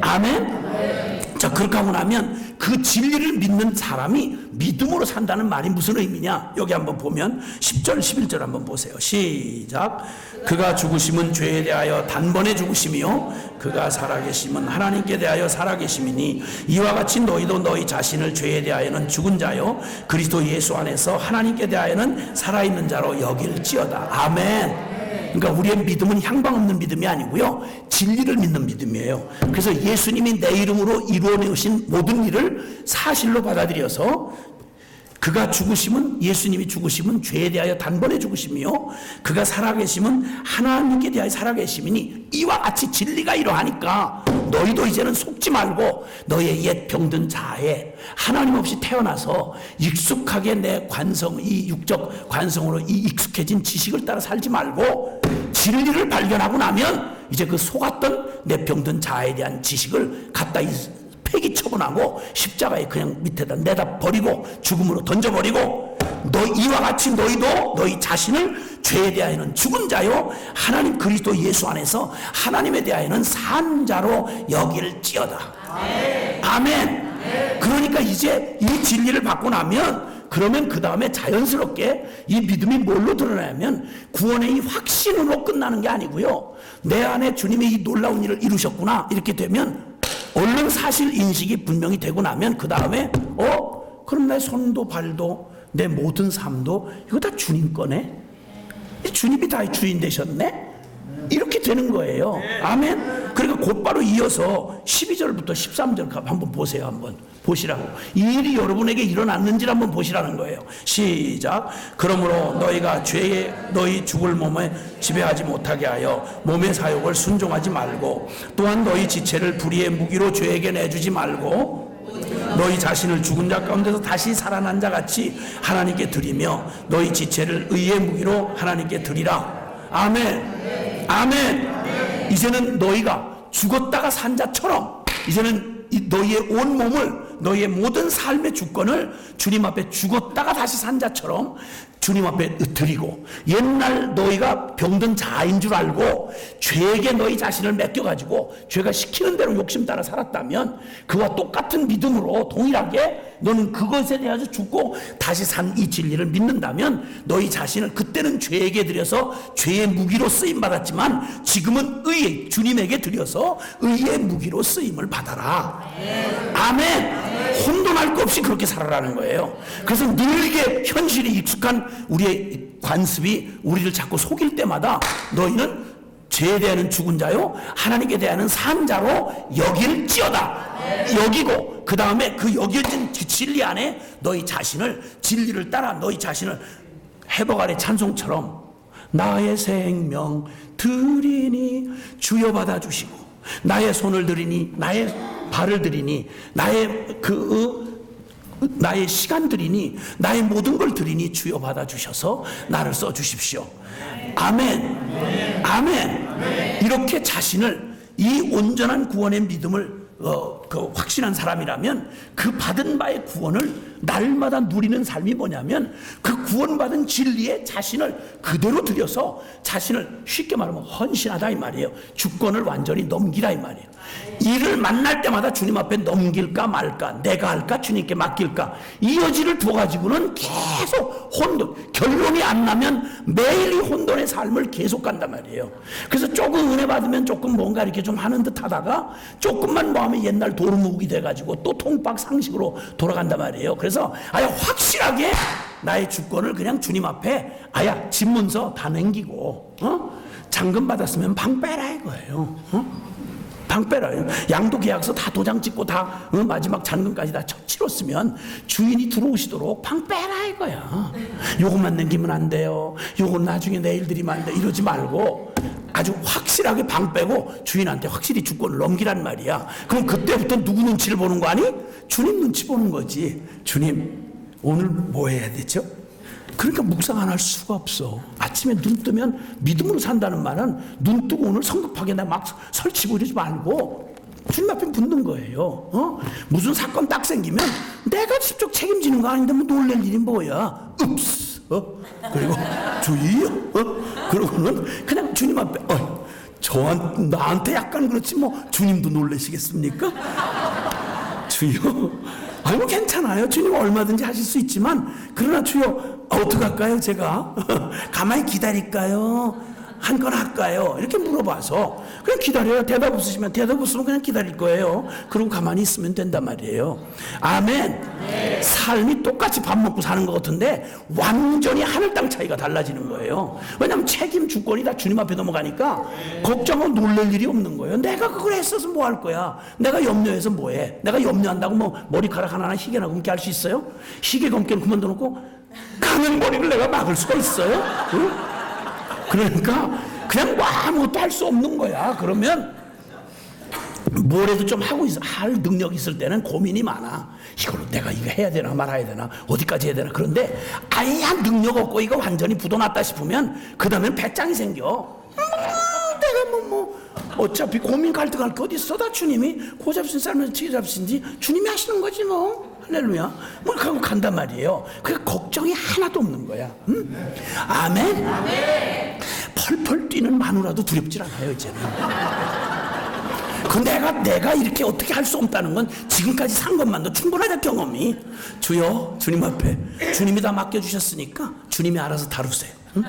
아멘. 자, 그렇게 하고 나면 그 진리를 믿는 사람이 믿음으로 산다는 말이 무슨 의미냐, 여기 한번 보면 10절 11절 한번 보세요. 시작. 그가 죽으심은 죄에 대하여 단번에 죽으심이요 그가 살아계심은 하나님께 대하여 살아계심이니 이와 같이 너희도 너희 자신을 죄에 대하여는 죽은 자요 그리스도 예수 안에서 하나님께 대하여는 살아있는 자로 여길지어다. 아멘. 그러니까 우리의 믿음은 향방 없는 믿음이 아니고요, 진리를 믿는 믿음이에요. 그래서 예수님이 내 이름으로 이루어내신 모든 일을 사실로 받아들여서, 그가 죽으심은, 예수님이 죽으심은 죄에 대하여 단번에 죽으심이요 그가 살아계심은 하나님께 대하여 살아계심이니 이와 같이 진리가 이러하니까 너희도 이제는 속지 말고 너희의 옛 병든 자아에 하나님 없이 태어나서 익숙하게 내 관성, 이 육적 관성으로 이 익숙해진 지식을 따라 살지 말고 진리를 발견하고 나면 이제 그 속았던 내 병든 자아에 대한 지식을 갖다 폐기 처분하고 십자가에 그냥 밑에다 내다 버리고 죽음으로 던져버리고, 이와 같이 너희도 너희 자신을 죄에 대하여는 죽은 자요 하나님 그리스도 예수 안에서 하나님에 대하여는 산 자로 여길지어다. 아멘. 그러니까 이제 이 진리를 받고 나면, 그러면 그 다음에 자연스럽게 이 믿음이 뭘로 드러나냐면 구원의 이 확신으로 끝나는 게 아니고요, 내 안에 주님이 이 놀라운 일을 이루셨구나 이렇게 되면 얼른 사실 인식이 분명히 되고 나면 그 다음에 그럼 내 손도 발도 내 모든 삶도 이거 다 주님 거네, 주님이 다 주인 되셨네, 이렇게 되는 거예요. 아멘. 그러니까 곧바로 이어서 12절부터 13절 한번 보세요. 한번 보시라고. 이 일이 여러분에게 일어났는지를 한번 보시라는 거예요. 시작. 그러므로 너희가 죄에 너희 죽을 몸에 지배하지 못하게 하여 몸의 사욕을 순종하지 말고, 또한 너희 지체를 불의의 무기로 죄에게 내주지 말고 너희 자신을 죽은 자 가운데서 다시 살아난 자 같이 하나님께 드리며 너희 지체를 의의 무기로 하나님께 드리라. 아멘. 아멘. 이제는 너희가 죽었다가 산 자처럼 이제는 너희의 온 몸을, 너희의 모든 삶의 주권을 주님 앞에 죽었다가 다시 산 자처럼 주님 앞에 드리고, 옛날 너희가 병든 자아인 줄 알고 죄에게 너희 자신을 맡겨가지고 죄가 시키는 대로 욕심 따라 살았다면 그와 똑같은 믿음으로 동일하게 너는 그것에 대해서 죽고 다시 산 이 진리를 믿는다면 너희 자신을 그때는 죄에게 드려서 죄의 무기로 쓰임받았지만 지금은 의의 주님에게 드려서 의의 무기로 쓰임을 받아라. 아멘. 혼돈할 것 없이 그렇게 살아라는 거예요. 그래서 늘 이게 현실이 익숙한 우리의 관습이 우리를 자꾸 속일 때마다 너희는 죄에 대하여는 죽은 자요 하나님께 대하여는 산 자로 여길지어다. 여기고 그 다음에 그 여겨진 진리 안에 너희 자신을, 진리를 따라 너희 자신을 회복 아래 찬송처럼 나의 생명 드리니 주여 받아주시고, 나의 손을 드리니, 나의 발을 드리니, 나의 시간 드리니, 나의 모든 걸 드리니 주여 받아주셔서 나를 써주십시오. 아멘. 아멘. 이렇게 자신을, 이 온전한 구원의 믿음을 그 확신한 사람이라면 그 받은 바의 구원을 날마다 누리는 삶이 뭐냐면 그 구원받은 진리에 자신을 그대로 들여서 자신을, 쉽게 말하면 헌신하다 이 말이에요. 주권을 완전히 넘기라 이 말이에요. 일을 만날 때마다 주님 앞에 넘길까 말까, 내가 할까 주님께 맡길까, 이 여지를 두어가지고는 계속 혼돈, 결론이 안 나면 매일 이 혼돈의 삶을 계속 간단 말이에요. 그래서 조금 은혜 받으면 조금 뭔가 이렇게 좀 하는 듯 하다가 조금만 뭐 하면 옛날 도루묵이 돼가지고 또 통박 상식으로 돌아간단 말이에요. 그래서 아예 확실하게 나의 주권을 그냥 주님 앞에 아야 집문서 다 남기고 잔금 받았으면 방 빼라 이거예요. 방 빼라요. 양도 계약서 다 도장 찍고 다 마지막 잔금까지 다 치렀으면 주인이 들어오시도록 방 빼라 이거야. 요것만 남기면 안 돼요. 요건 나중에 내일 드리면 안 돼. 이러지 말고 아주 확실하게 방 빼고 주인한테 확실히 주권을 넘기란 말이야. 그럼 그때부터 누구 눈치를 보는 거 아니? 주님 눈치 보는 거지. 주님 오늘 뭐 해야 되죠? 그러니까 묵상 안 할 수가 없어. 아침에 눈 뜨면 믿음으로 산다는 말은 눈 뜨고 오늘 성급하게 나 막 설치고 이러지 말고 주님 앞에 묻는 거예요. 무슨 사건 딱 생기면 내가 직접 책임지는 거 아닌데 뭐 놀랄 일이 뭐야. 읍스. 그리고 주의요. 그러고는 그냥 주님 앞에 나한테 약간 그렇지 뭐 주님도 놀라시겠습니까? 주여. 아이고 괜찮아요. 주님 얼마든지 하실 수 있지만 그러나 주여 어떡할까요 제가? 가만히 기다릴까요? 한 건 할까요? 이렇게 물어봐서 그냥 기다려요. 대답 없으시면 대답 없으면 그냥 기다릴 거예요. 그리고 가만히 있으면 된단 말이에요. 아멘. 네. 삶이 똑같이 밥 먹고 사는 것 같은데 완전히 하늘 땅 차이가 달라지는 거예요. 왜냐하면 책임 주권이 다 주님 앞에 넘어가니까 걱정은 놀랄 일이 없는 거예요. 내가 그걸 했어서 뭐 할 거야? 내가 염려해서 뭐해? 내가 염려한다고 뭐 머리카락 하나나 희게나 검게 할 수 있어요? 희게 검게는 그만둬 놓고 가는 머리를 내가 막을 수가 있어요? 응? 그러니까 그냥 뭐 아무것도 할 수 없는 거야. 그러면 뭐라도 좀 하고 할 능력이 있을 때는 고민이 많아. 이걸로 내가 이거 해야 되나 말아야 되나 어디까지 해야 되나. 그런데 아예 능력 없고 이거 완전히 굳어놨다 싶으면 그 다음엔 배짱이 생겨. 내가 뭐 어차피 고민 갈등할 게 어디 있어. 다 주님이 고 잡신 삶에서 지 잡신지 주님이 하시는 거지 뭐. 할렐루야. 뭐 하고 간단 말이에요. 그 걱정이 하나도 없는 거야. 응? 아멘. 아멘. 펄펄 뛰는 마누라도 두렵질 않아요 이제는. 그 내가 이렇게 어떻게 할 수 없다는 건 지금까지 산 것만도 충분하다 경험이. 주여 주님 앞에 주님이 다 맡겨주셨으니까 주님이 알아서 다루세요. 응?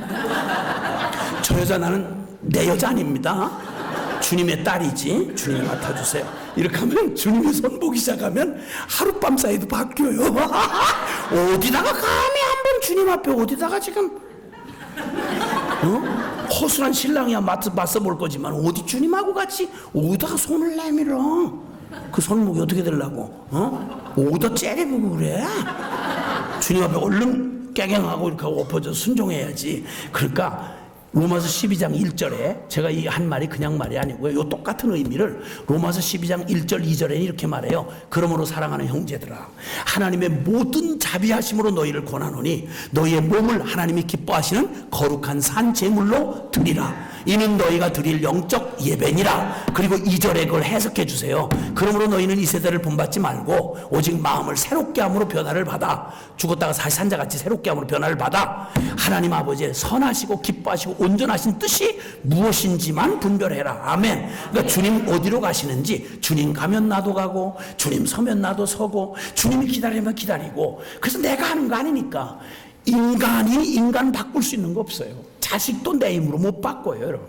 저 여자 나는 내 여자 아닙니다. 주님의 딸이지. 주님이 맡아주세요. 이렇게 하면 주님이 손보기 시작하면 하룻밤 사이도 바뀌어요. 어디다가 감히 한번 주님 앞에 어디다가 지금 허술한 신랑이야 맞서 볼 거지만 어디 주님하고 같이 어디다가 손을 내밀어. 그 손목이 어떻게 되려고 어디다 째려보고 그래. 주님 앞에 얼른 깨갱하고 이렇게 엎어져 순종해야지. 그러니까 로마서 12장 1절에 제가 이 한 말이 그냥 말이 아니고요. 요 똑같은 의미를 로마서 12장 1절 2절에 이렇게 말해요. 그러므로 사랑하는 형제들아 하나님의 모든 자비하심으로 너희를 권하노니 너희의 몸을 하나님이 기뻐하시는 거룩한 산 제물로 드리라. 이는 너희가 드릴 영적 예배니라. 그리고 2절에 그걸 해석해 주세요. 그러므로 너희는 이 세대를 본받지 말고 오직 마음을 새롭게 함으로 변화를 받아 죽었다가 다시 산 자같이 새롭게 함으로 변화를 받아 하나님 아버지의 선하시고 기뻐하시고 온전하신 뜻이 무엇인지만 분별해라. 아멘. 그러니까 주님 어디로 가시는지 주님 가면 나도 가고 주님 서면 나도 서고 주님이 기다리면 기다리고. 그래서 내가 하는 거 아니니까. 인간이 인간 바꿀 수 있는 거 없어요. 자식도 내 힘으로 못 바꿔요 여러분.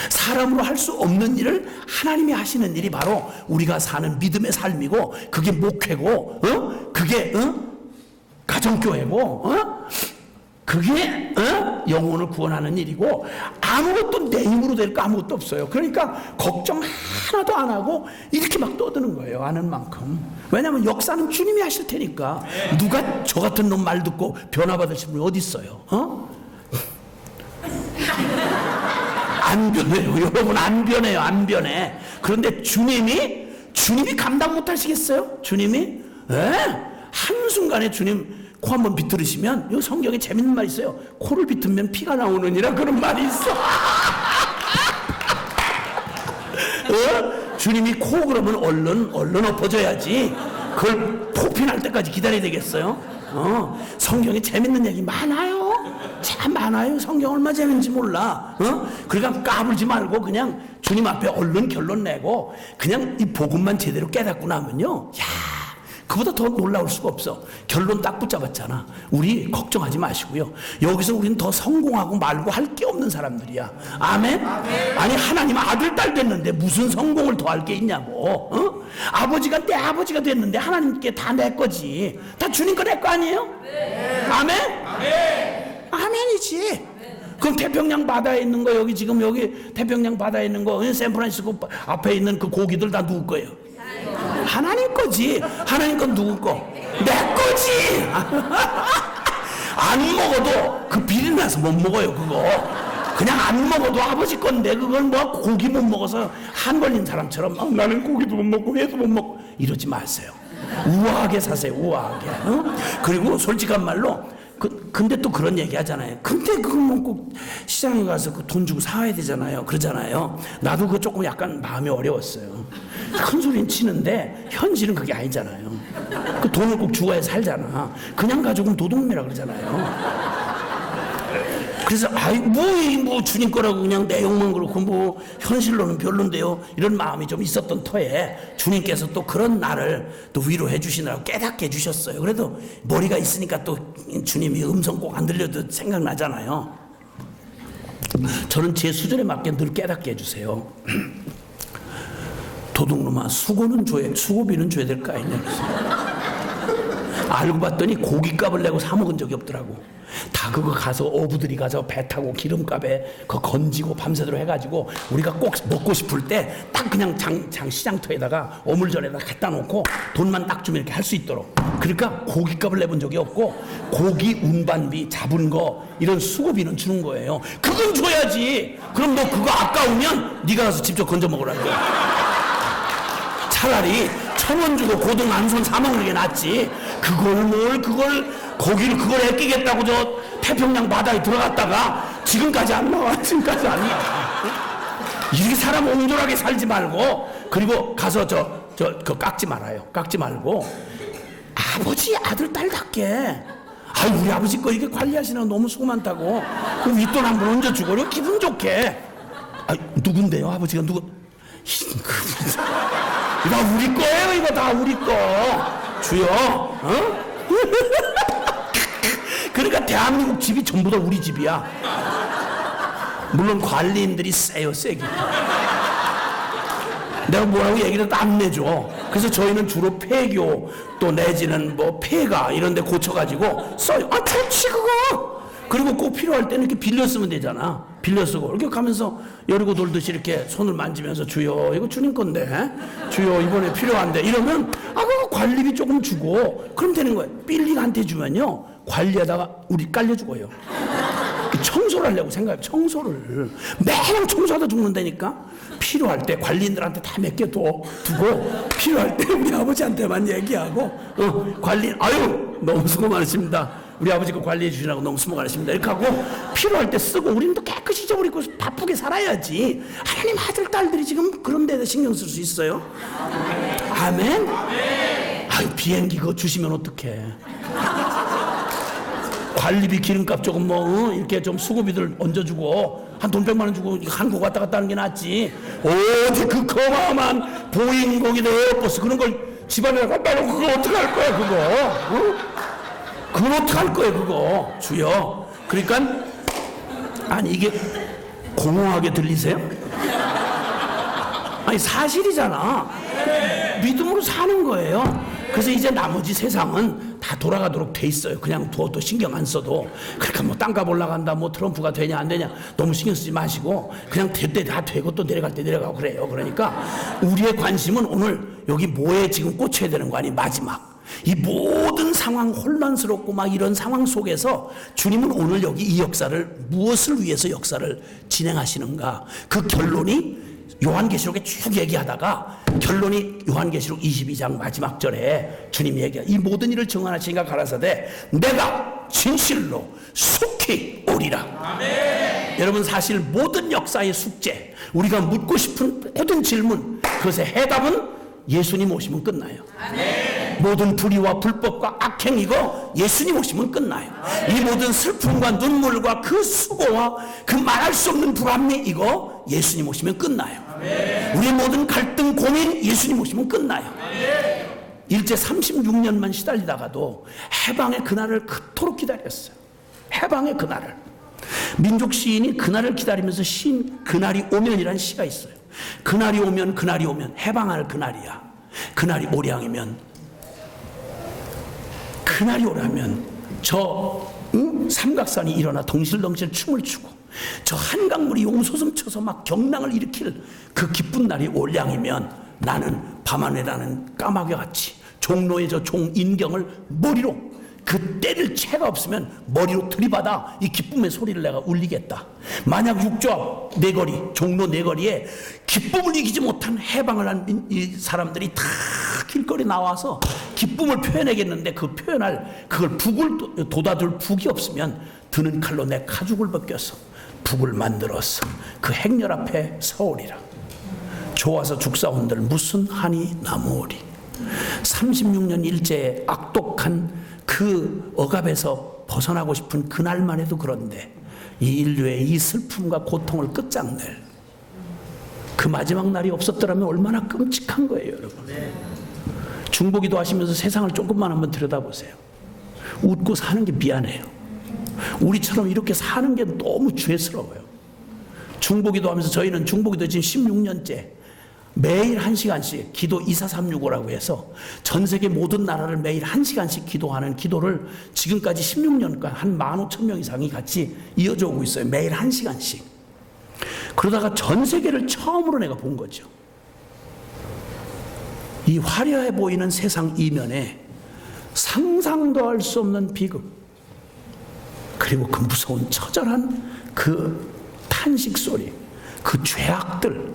사람으로 할 수 없는 일을 하나님이 하시는 일이 바로 우리가 사는 믿음의 삶이고 그게 목회고 그게 가정교회고 그게 영혼을 구원하는 일이고 아무것도 내 힘으로 될 거 아무것도 없어요. 그러니까 걱정 하나도 안 하고 이렇게 막 떠드는 거예요. 아는 만큼. 왜냐하면 역사는 주님이 하실 테니까. 누가 저 같은 놈 말 듣고 변화받으신 분이 어디 있어요? 안 변해요. 여러분 안 변해요. 안 변해. 그런데 주님이 감당 못 하시겠어요? 주님이 한순간에 주님 코 한번 비틀으시면 이 성경에 재밌는 말이 있어요. 코를 비틀면 피가 나오느니라 그런 말이 있어. 주님이 코 그러면 얼른 엎어져야지. 그걸 포피 날 때까지 기다려야 되겠어요? 성경에 재밌는 얘기 많아요. 참 많아요. 성경 얼마 재밌는지 몰라. 그러니까 까불지 말고 그냥 주님 앞에 얼른 결론 내고 그냥 이 복음만 제대로 깨닫고 나면요. 그보다 더 놀라울 수가 없어. 결론 딱 붙잡았잖아. 우리 걱정하지 마시고요. 여기서 우리는 더 성공하고 말고 할 게 없는 사람들이야. 아멘? 아니 하나님 아들 딸 됐는데 무슨 성공을 더 할 게 있냐고. 아버지가 내 아버지가 됐는데 하나님께 다 내 거지. 다 주님 거 내 거 아니에요? 아멘? 아멘이지. 그럼 태평양 바다에 있는 거, 여기 지금 여기 태평양 바다에 있는 거, 샌프란시스코 앞에 있는 그 고기들 다 누구 거예요? 하나님 거지. 하나님 건 누구 거? 내 거지. 안 먹어도 그 비린 나서 못 먹어요, 그거. 그냥 안 먹어도 아버지 건데, 그걸 뭐 고기 못 먹어서 한 걸린 사람처럼 나는 고기도 못 먹고 회도 못 먹고 이러지 마세요. 우아하게 사세요, 우아하게. 그리고 솔직한 말로 근데 또 그런 얘기 하잖아요. 근데 그거 먹고 시장에 가서 그 돈 주고 사야 되잖아요. 그러잖아요. 나도 그거 조금 약간 마음이 어려웠어요. 큰 소리는 치는데 현실은 그게 아니잖아요. 그 돈을 꼭 주어야 살잖아. 그냥 가지고는 도둑놈이라 그러잖아요. 그래서 뭐 주님 거라고 그냥 내용만 그렇고 뭐 현실로는 별론데요, 이런 마음이 좀 있었던 터에 주님께서 또 그런 나를 또 위로해 주시느라고 깨닫게 해주셨어요. 그래도 머리가 있으니까 또 주님이 음성 꼭 안 들려도 생각나잖아요. 저는 제 수준에 맞게 늘 깨닫게 해주세요. 도둑놈아, 수고비는 줘야 될 거 아니냐. 알고 봤더니 고깃값을 내고 사 먹은 적이 없더라고. 다 그거 가서 어부들이 가서 배 타고 기름값에 그거 건지고 밤새도록 해가지고 우리가 꼭 먹고 싶을 때 딱 그냥 시장터에다가 어물전에다 갖다 놓고 돈만 딱 주면 이렇게 할 수 있도록. 그러니까 고깃값을 내본 적이 없고 고기 운반비 잡은 거 이런 수고비는 주는 거예요. 그건 줘야지. 그럼 너 그거 아까우면 네가 가서 직접 건져 먹으라고. 차라리 1,000원 주고 고등 안손 사 먹는 게 낫지. 그걸 아끼겠다고 저 태평양 바다에 들어갔다가 지금까지 안 나와. 지금까지 안 나와. 이렇게 사람 옹졸하게 살지 말고, 그리고 가서 그거 깎지 말아요. 깎지 말고 아버지 아들 딸답게, 우리 아버지 거 이렇게 관리하시느라 너무 수고 많다고 그 윗돈 한번 얹어주고 이렇게 기분 좋게. 누군데요? 아버지가 누구? 다 우리 거예요. 이거 다 우리 거. 주여. 그러니까 대한민국 집이 전부 다 우리 집이야. 물론 관리인들이 세요, 세게. 내가 뭐라고 얘기를 안 내줘. 그래서 저희는 주로 폐교 또 내지는 뭐 폐가 이런 데 고쳐가지고 써요. 좋지 그거. 그리고 꼭 필요할 때는 이렇게 빌려 쓰면 되잖아. 빌려 쓰고 이렇게 가면서 여리고 돌듯이 이렇게 손을 만지면서 주여 이거 주님 건데, 주여 이번에 필요한데, 이러면 그거 관리비 조금 주고 그럼 되는 거예요. 빌링한테 주면요 관리하다가 우리 깔려주고요. 청소를 하려고 생각해요. 청소를 매일 청소하다 죽는다니까. 필요할 때 관리인들한테 다 몇 개 두고 필요할 때 우리 아버지한테만 얘기하고 너무 수고 많으십니다. 우리 아버지 거 관리해 주시라고 너무 수고 많으십니다. 이렇게 하고 필요할 때 쓰고, 우리는 또 깨끗이 잊어버리고 바쁘게 살아야지. 하나님 아들 딸들이 지금 그런 데다 신경 쓸 수 있어요? 아멘? 비행기 그거 주시면 어떡해. 관리비 기름값 조금 이렇게 좀 수고비들 얹어주고 한 돈 100만 원 주고 한국 왔다 갔다 하는 게 낫지. 어디 그 거마한 보잉 거기다 에어버스 그런 걸 집안에 갖다 놓고 그거 어떡할 거야 그거. 그걸 어떡할 거야 그거. 주여. 그러니까 이게 공허하게 들리세요? 사실이잖아. 믿음으로 사는 거예요. 그래서 이제 나머지 세상은 다 돌아가도록 돼 있어요. 그냥 두어도 신경 안 써도. 그러니까 뭐 땅값 올라간다, 뭐 트럼프가 되냐 안 되냐 너무 신경 쓰지 마시고 그냥 될 때 다 되고 또 내려갈 때 내려가고 그래요. 그러니까 우리의 관심은 오늘 여기 뭐에 지금 꽂혀야 되는 거 아니. 마지막 이 모든 상황, 혼란스럽고 막 이런 상황 속에서 주님은 오늘 여기 이 역사를 무엇을 위해서 역사를 진행하시는가. 그 결론이 요한계시록에 쭉 얘기하다가 결론이 요한계시록 22장 마지막 절에 주님이 얘기해요. 이 모든 일을 증언하시니까 가라사대 내가 진실로 속히 오리라. 아멘. 여러분, 사실 모든 역사의 숙제, 우리가 묻고 싶은 모든 질문, 그것의 해답은 예수님 오시면 끝나요. 아멘. 모든 불의와 불법과 악행 이거 예수님 오시면 끝나요. 아멘. 이 모든 슬픔과 눈물과 그 수고와 그 말할 수 없는 불안미 이거 예수님 오시면 끝나요. 아멘. 우리 모든 갈등 고민 예수님 오시면 끝나요. 아멘. 일제 36년만 시달리다가도 해방의 그날을 그토록 기다렸어요. 해방의 그날을. 민족 시인이 그날을 기다리면서 시인 그날이 오면이라는 시가 있어요. 그날이 오면 해방할 그날이야. 그날이 오량이면, 그날이 오라면 저 응? 삼각산이 일어나 덩실덩실 춤을 추고 저 한강물이 용솟음 쳐서 막 경랑을 일으킬 그 기쁜 날이 올 양이면 나는 밤하늘이라는 까마귀같이 종로의 저 종인경을 머리로 그 때릴 채가 없으면 머리로 들이받아 이 기쁨의 소리를 내가 울리겠다. 만약 육조 네거리 종로 네거리에 기쁨을 이기지 못한 해방을 한 이 사람들이 다 길거리 나와서 기쁨을 표현하겠는데 그 표현할 그걸 북을 돋아둘 북이 없으면 드는 칼로 내 가죽을 벗겨서 북을 만들어서 그 행렬 앞에 서오리라. 좋아서 죽사온들 무슨 한이 남으오리. 36년 일제의 악독한 그 억압에서 벗어나고 싶은 그날만 해도 그런데 이 인류의 이 슬픔과 고통을 끝장낼 그 마지막 날이 없었더라면 얼마나 끔찍한 거예요, 여러분. 중보기도 하시면서 세상을 조금만 한번 들여다보세요. 웃고 사는 게 미안해요. 우리처럼 이렇게 사는 게 너무 죄스러워요. 중보기도 하면서 저희는 중보기도 지금 16년째 매일 1시간씩 기도 2435라고 해서 전 세계 모든 나라를 매일 1시간씩 기도하는 기도를 지금까지 16년간 한 15,000명 이상이 같이 이어져 오고 있어요. 매일 1시간씩. 그러다가 전 세계를 처음으로 내가 본 거죠. 이 화려해 보이는 세상 이면에 상상도 할 수 없는 비극, 그리고 그 무서운 처절한 그 탄식 소리, 그 죄악들,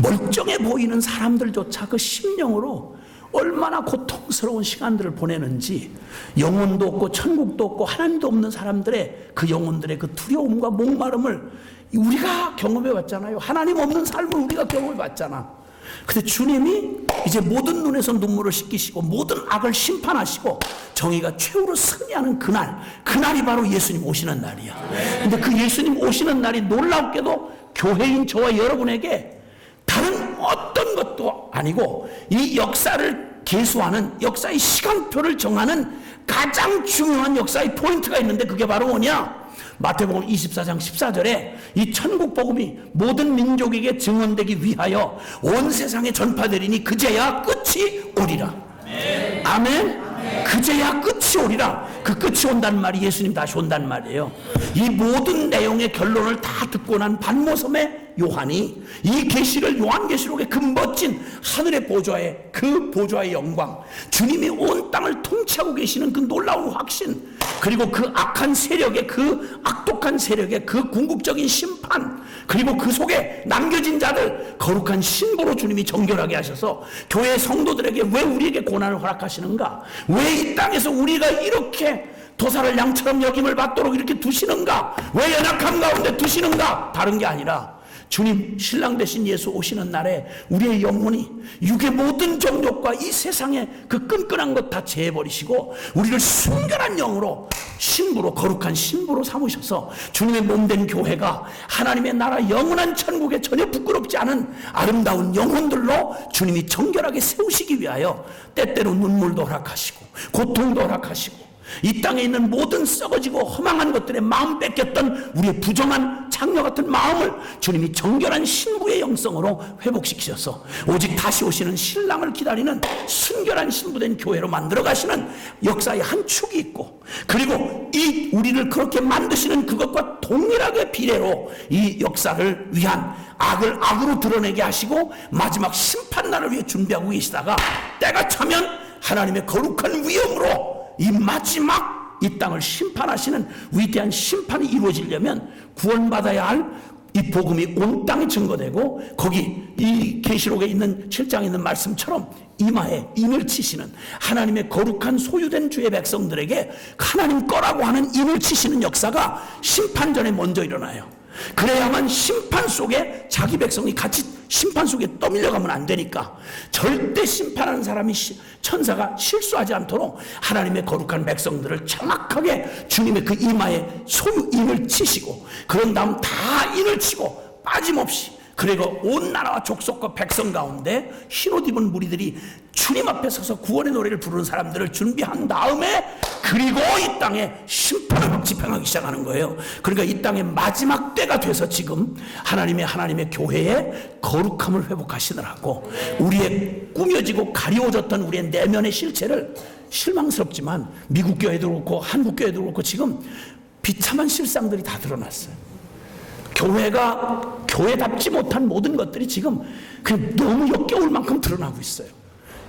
멀쩡해 보이는 사람들조차 그 심령으로 얼마나 고통스러운 시간들을 보내는지, 영혼도 없고 천국도 없고 하나님도 없는 사람들의 그 영혼들의 그 두려움과 목마름을 우리가 경험해 봤잖아요. 하나님 없는 삶을 우리가 경험해 봤잖아. 근데 주님이 이제 모든 눈에서 눈물을 씻기시고 모든 악을 심판하시고 정의가 최후로 승리하는 그날이 바로 예수님 오시는 날이야. 근데 그 예수님 오시는 날이 놀랍게도 교회인 저와 여러분에게 다른 어떤 것도 아니고 이 역사를 계수하는, 역사의 시간표를 정하는 가장 중요한 역사의 포인트가 있는데, 그게 바로 뭐냐? 마태복음 24장 14절에 이 천국 복음이 모든 민족에게 증언되기 위하여 온 세상에 전파되리니 그제야 끝이 오리라. 아멘. 그제야 끝이 오리라. 그 끝이 온다는 말이 예수님 다시 온다는 말이에요. 이 모든 내용의 결론을 다 듣고 난 반모섬의 요한이 이 계시를 요한계시록의 그 멋진 하늘의 보좌의 그 보좌의 영광, 주님이 온 땅을 통치하고 계시는 그 놀라운 확신, 그리고 그 악한 세력의 그 악독한 세력의 그 궁극적인 심판, 그리고 그 속에 남겨진 자들 거룩한 신부로 주님이 정결하게 하셔서 교회 성도들에게 왜 우리에게 고난을 허락하시는가, 왜 이 땅에서 우리가 이렇게 도사를 양처럼 여김을 받도록 이렇게 두시는가, 왜 연약함 가운데 두시는가, 다른 게 아니라 주님 신랑 되신 예수 오시는 날에 우리의 영혼이 육의 모든 정욕과 이 세상의 그 끈끈한 것 다 제해버리시고 우리를 순결한 영으로 신부로, 거룩한 신부로 삼으셔서 주님의 몸된 교회가 하나님의 나라 영원한 천국에 전혀 부끄럽지 않은 아름다운 영혼들로 주님이 정결하게 세우시기 위하여 때때로 눈물도 허락하시고 고통도 허락하시고 이 땅에 있는 모든 썩어지고 허망한 것들에 마음 뺏겼던 우리의 부정한 창녀 같은 마음을 주님이 정결한 신부의 영성으로 회복시키셔서 오직 다시 오시는 신랑을 기다리는 순결한 신부된 교회로 만들어 가시는 역사의 한 축이 있고, 그리고 이 우리를 그렇게 만드시는 그것과 동일하게 비례로 이 역사를 위한 악을 악으로 드러내게 하시고 마지막 심판날을 위해 준비하고 계시다가 때가 차면 하나님의 거룩한 위엄으로 이 마지막 이 땅을 심판하시는 위대한 심판이 이루어지려면 구원받아야 할 이 복음이 온 땅에 증거되고, 거기 이 계시록에 있는 7장에 있는 말씀처럼 이마에 인을 치시는 하나님의 거룩한 소유된 주의 백성들에게 하나님 거라고 하는 인을 치시는 역사가 심판 전에 먼저 일어나요. 그래야만 심판 속에 자기 백성이 같이 심판 속에 떠밀려가면 안 되니까 절대 심판하는 사람이 천사가 실수하지 않도록 하나님의 거룩한 백성들을 정확하게 주님의 그 이마에 소유 인을 치시고, 그런 다음 다 인을 치고 빠짐없이, 그리고 온 나라와 족속과 백성 가운데 흰옷 입은 무리들이 주님 앞에 서서 구원의 노래를 부르는 사람들을 준비한 다음에 그리고 이 땅에 심판을 집행하기 시작하는 거예요. 그러니까 이 땅의 마지막 때가 돼서 지금 하나님의 교회의 거룩함을 회복하시느라고 우리의 꾸며지고 가리워졌던 우리의 내면의 실체를, 실망스럽지만 미국 교회도 그렇고 한국 교회도 그렇고 지금 비참한 실상들이 다 드러났어요. 교회가 교회답지 못한 모든 것들이 지금 그냥 너무 역겨울 만큼 드러나고 있어요.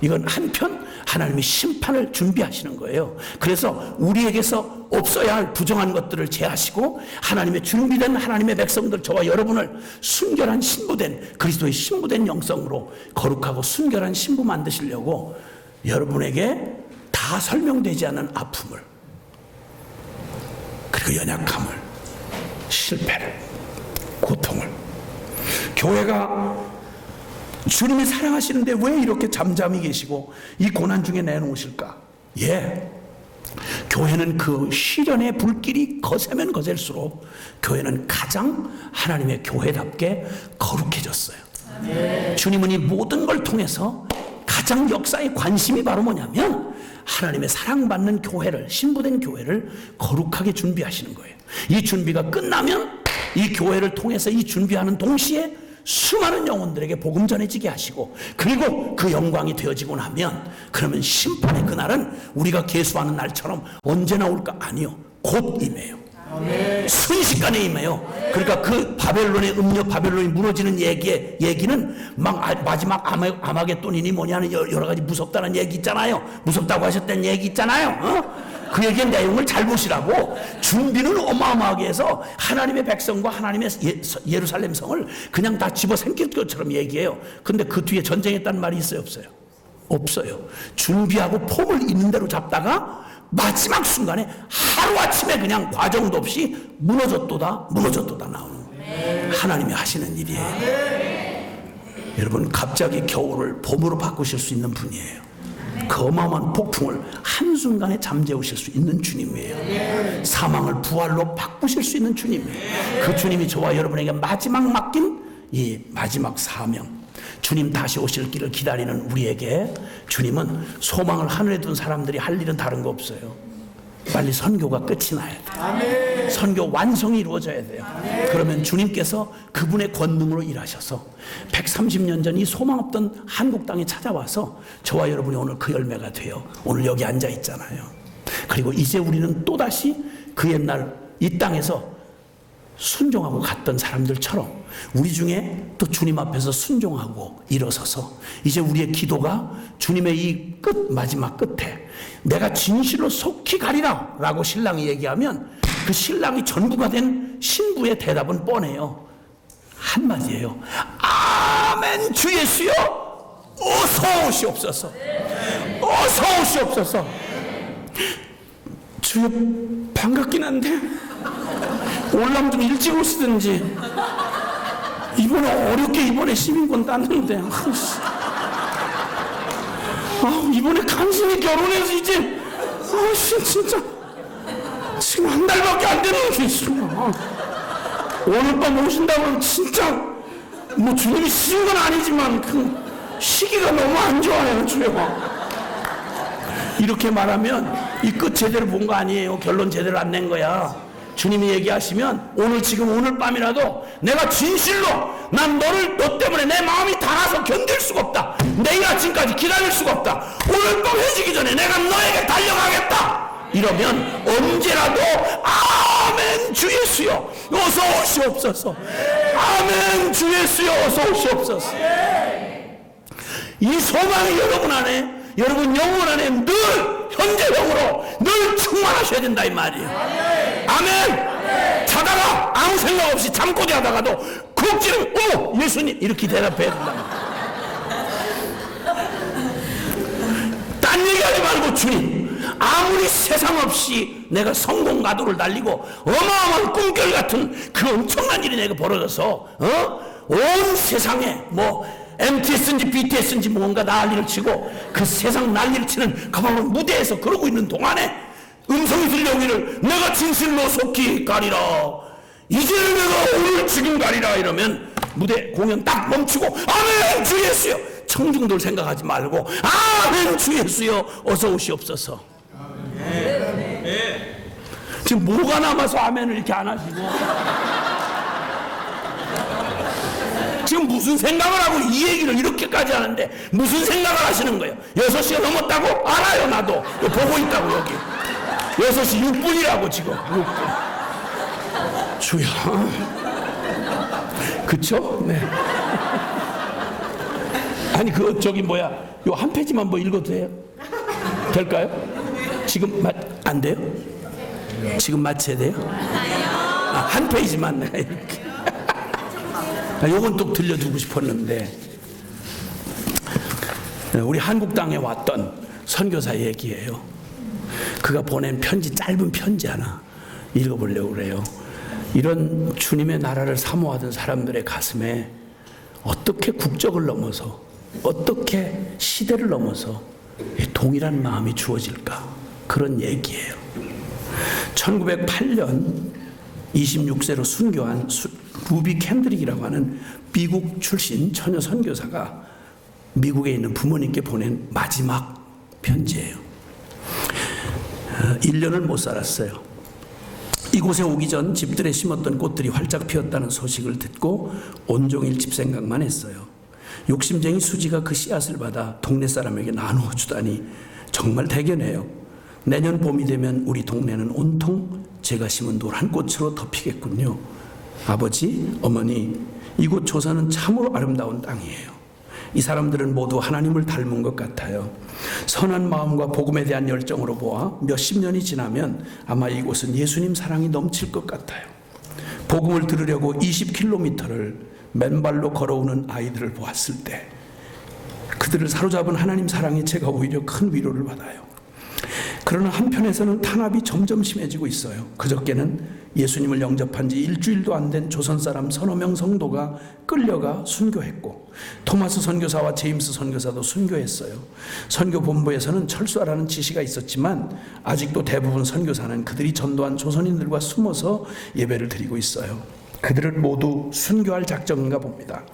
이건 한편 하나님이 심판을 준비하시는 거예요. 그래서 우리에게서 없어야 할 부정한 것들을 제하시고 하나님의 준비된 하나님의 백성들, 저와 여러분을 순결한 신부된, 그리스도의 신부된 영성으로 거룩하고 순결한 신부 만드시려고 여러분에게 다 설명되지 않은 아픔을, 그리고 연약함을, 실패를, 고통을, 교회가 주님이 사랑하시는데 왜 이렇게 잠잠히 계시고 이 고난 중에 내놓으실까? 교회는 그 시련의 불길이 거세면 거셀수록 교회는 가장 하나님의 교회답게 거룩해졌어요. 주님은 이 모든 걸 통해서 가장 역사의 관심이 바로 뭐냐면 하나님의 사랑받는 교회를, 신부된 교회를 거룩하게 준비하시는 거예요. 이 준비가 끝나면 이 교회를 통해서 이 준비하는 동시에 수많은 영혼들에게 복음 전해지게 하시고, 그리고 그 영광이 되어지고 나면, 그러면 심판의 그날은 우리가 계수하는 날처럼 언제나 올까? 아니요, 곧 임해요. 순식간에 임해요. 그러니까 그 바벨론의 음녀, 바벨론이 무너지는 얘기는 막 마지막 아마겟돈이니 뭐냐는 여러 가지 무섭다는 얘기 있잖아요. 무섭다고 하셨다는 얘기 있잖아요. 그 얘기의 내용을 잘 보시라고. 준비는 어마어마하게 해서 하나님의 백성과 하나님의 예루살렘 성을 그냥 다 집어삼킬 것처럼 얘기해요. 근데 그 뒤에 전쟁했다는 말이 있어요, 없어요? 없어요. 준비하고 폼을 있는 대로 잡다가 마지막 순간에 하루아침에 그냥 과정도 없이 무너졌도다 나오는 하나님이 하시는 일이에요. 여러분, 갑자기 겨울을 봄으로 바꾸실 수 있는 분이에요. 그 어마어마한 폭풍을 한순간에 잠재우실 수 있는 주님이에요. 사망을 부활로 바꾸실 수 있는 주님이에요. 그 주님이 저와 여러분에게 마지막 맡긴 이 마지막 사명, 주님 다시 오실 길을 기다리는 우리에게 주님은 소망을 하늘에 둔 사람들이 할 일은 다른 거 없어요. 빨리 선교가 끝이 나야 돼요. 선교 완성이 이루어져야 돼요. 그러면 주님께서 그분의 권능으로 일하셔서 130년 전 이 소망 없던 한국 땅에 찾아와서 저와 여러분이 오늘 그 열매가 돼요. 오늘 여기 앉아 있잖아요. 그리고 이제 우리는 또다시 그 옛날 이 땅에서 순종하고 갔던 사람들처럼 우리 중에 또 주님 앞에서 순종하고 일어서서 이제 우리의 기도가 주님의 이 마지막 끝에 내가 진실로 속히 가리라 라고 신랑이 얘기하면 그 신랑이 전부가 된 신부의 대답은 뻔해요. 한마디예요. 아멘. 주 예수여 어서 오시옵소서. 어서 오시옵소서. 주여 반갑긴 한데 올라면 좀 일찍 오시든지. 이번에 어렵게 이번에 시민권 땄는데 이번에 간신히 결혼해서 이제 진짜 지금 한 달밖에 안 되는데 오늘 밤 오신다고 하면 진짜 뭐 주님이 시킨 건 아니지만 그 시기가 너무 안 좋아요. 주여 이렇게 말하면 이 끝 제대로 본 거 아니에요. 결론 제대로 안 낸 거야. 주님이 얘기하시면 오늘 밤이라도 내가 진실로 난 너 때문에 내 마음이 닳아서 견딜 수가 없다. 내일 아침까지 기다릴 수가 없다. 오늘 밤 해지기 전에 내가 너에게 달려가겠다. 이러면 언제라도 아멘 주 예수여 어서 오시옵소서. 아멘 주 예수여 어서 오시옵소서. 이 소망이 여러분 안에, 여러분 영혼 안에 늘 현재형으로 늘 충만하셔야 된다 이 말이에요. 아멘. 자다가 아무 생각 없이 잠꼬대 하다가도 콕지는 어머 예수님 이렇게 대답해야 된다. 딴 얘기하지 말고 주님 아무리 세상 없이 내가 성공 가도를 달리고 어마어마한 꿈결 같은 그 엄청난 일이 내가 벌어져서 온 세상에 뭐 MTS인지 BTS인지 뭔가 난리를 치고 그 세상 난리를 치는 가만히 무대에서 그러고 있는 동안에 음성이 들려오기를 내가 진실로 속히 가리라. 이제는 내가 오늘 지금 가리라. 이러면 무대 공연 딱 멈추고 아멘 주 예수여. 청중들 생각하지 말고 아멘 주 예수여 어서 오시옵소서. 지금 뭐가 남아서 아멘을 이렇게 안 하시고 지금 무슨 생각을 하고 이 얘기를 이렇게까지 하는데 무슨 생각을 하시는 거예요? 6시가 넘었다고? 알아요. 나도 보고 있다고. 여기 6시 6분이라고 지금 6분. 주여. 그쵸? 네. 아니 저기 뭐야, 요 한 페이지만 뭐 읽어도 돼요? 될까요? 지금 안 돼요? 지금 맞춰야 돼요? 한 페이지만 내가 이렇게. 요건 또 들려주고 싶었는데, 우리 한국 땅에 왔던 선교사 얘기예요. 그가 보낸 편지, 짧은 편지 하나 읽어보려고 그래요. 이런 주님의 나라를 사모하던 사람들의 가슴에 어떻게 국적을 넘어서, 어떻게 시대를 넘어서 동일한 마음이 주어질까, 그런 얘기예요. 1908년 26세로 순교한 루비 캔드릭이라고 하는 미국 출신 처녀 선교사가 미국에 있는 부모님께 보낸 마지막 편지예요. 1년을 못 살았어요. 이곳에 오기 전 집들에 심었던 꽃들이 활짝 피었다는 소식을 듣고 온종일 집 생각만 했어요. 욕심쟁이 수지가 그 씨앗을 받아 동네 사람에게 나누어 주다니 정말 대견해요. 내년 봄이 되면 우리 동네는 온통 제가 심은 노란 꽃으로 덮이겠군요. 아버지, 어머니, 이곳 조선은 참으로 아름다운 땅이에요. 이 사람들은 모두 하나님을 닮은 것 같아요. 선한 마음과 복음에 대한 열정으로 보아 몇십 년이 지나면 아마 이곳은 예수님 사랑이 넘칠 것 같아요. 복음을 들으려고 20km를 맨발로 걸어오는 아이들을 보았을 때 그들을 사로잡은 하나님 사랑에 제가 오히려 큰 위로를 받아요. 그러나 한편에서는 탄압이 점점 심해지고 있어요. 그저께는 예수님을 영접한 지 일주일도 안 된 조선 사람 서너 명 성도가 끌려가 순교했고, 토마스 선교사와 제임스 선교사도 순교했어요. 선교 본부에서는 철수하라는 지시가 있었지만 아직도 대부분 선교사는 그들이 전도한 조선인들과 숨어서 예배를 드리고 있어요. 그들은 모두 순교할 작정인가 봅니다.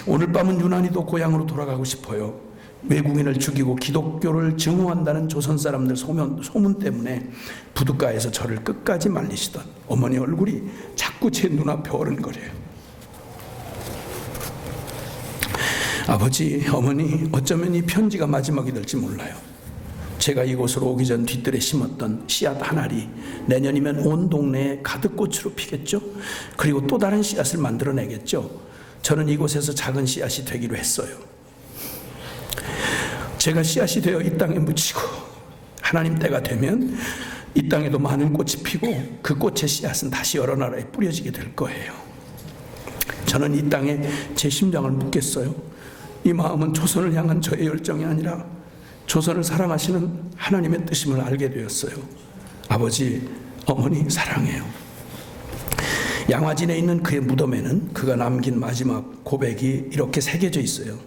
오늘 밤은 유난히도 고향으로 돌아가고 싶어요. 외국인을 죽이고 기독교를 증오한다는 조선 사람들 소문 때문에 부둣가에서 저를 끝까지 말리시던 어머니 얼굴이 자꾸 제 눈앞에 어른거려요. 아버지, 어머니, 어쩌면 이 편지가 마지막이 될지 몰라요. 제가 이곳으로 오기 전 뒤뜰에 심었던 씨앗 한 알이 내년이면 온 동네에 가득 꽃으로 피겠죠. 그리고 또 다른 씨앗을 만들어내겠죠. 저는 이곳에서 작은 씨앗이 되기로 했어요. 제가 씨앗이 되어 이 땅에 묻히고 하나님 때가 되면 이 땅에도 많은 꽃이 피고 그 꽃의 씨앗은 다시 여러 나라에 뿌려지게 될 거예요. 저는 이 땅에 제 심장을 묻겠어요. 이 마음은 조선을 향한 저의 열정이 아니라 조선을 사랑하시는 하나님의 뜻임을 알게 되었어요. 아버지, 어머니 사랑해요. 양화진에 있는 그의 무덤에는 그가 남긴 마지막 고백이 이렇게 새겨져 있어요.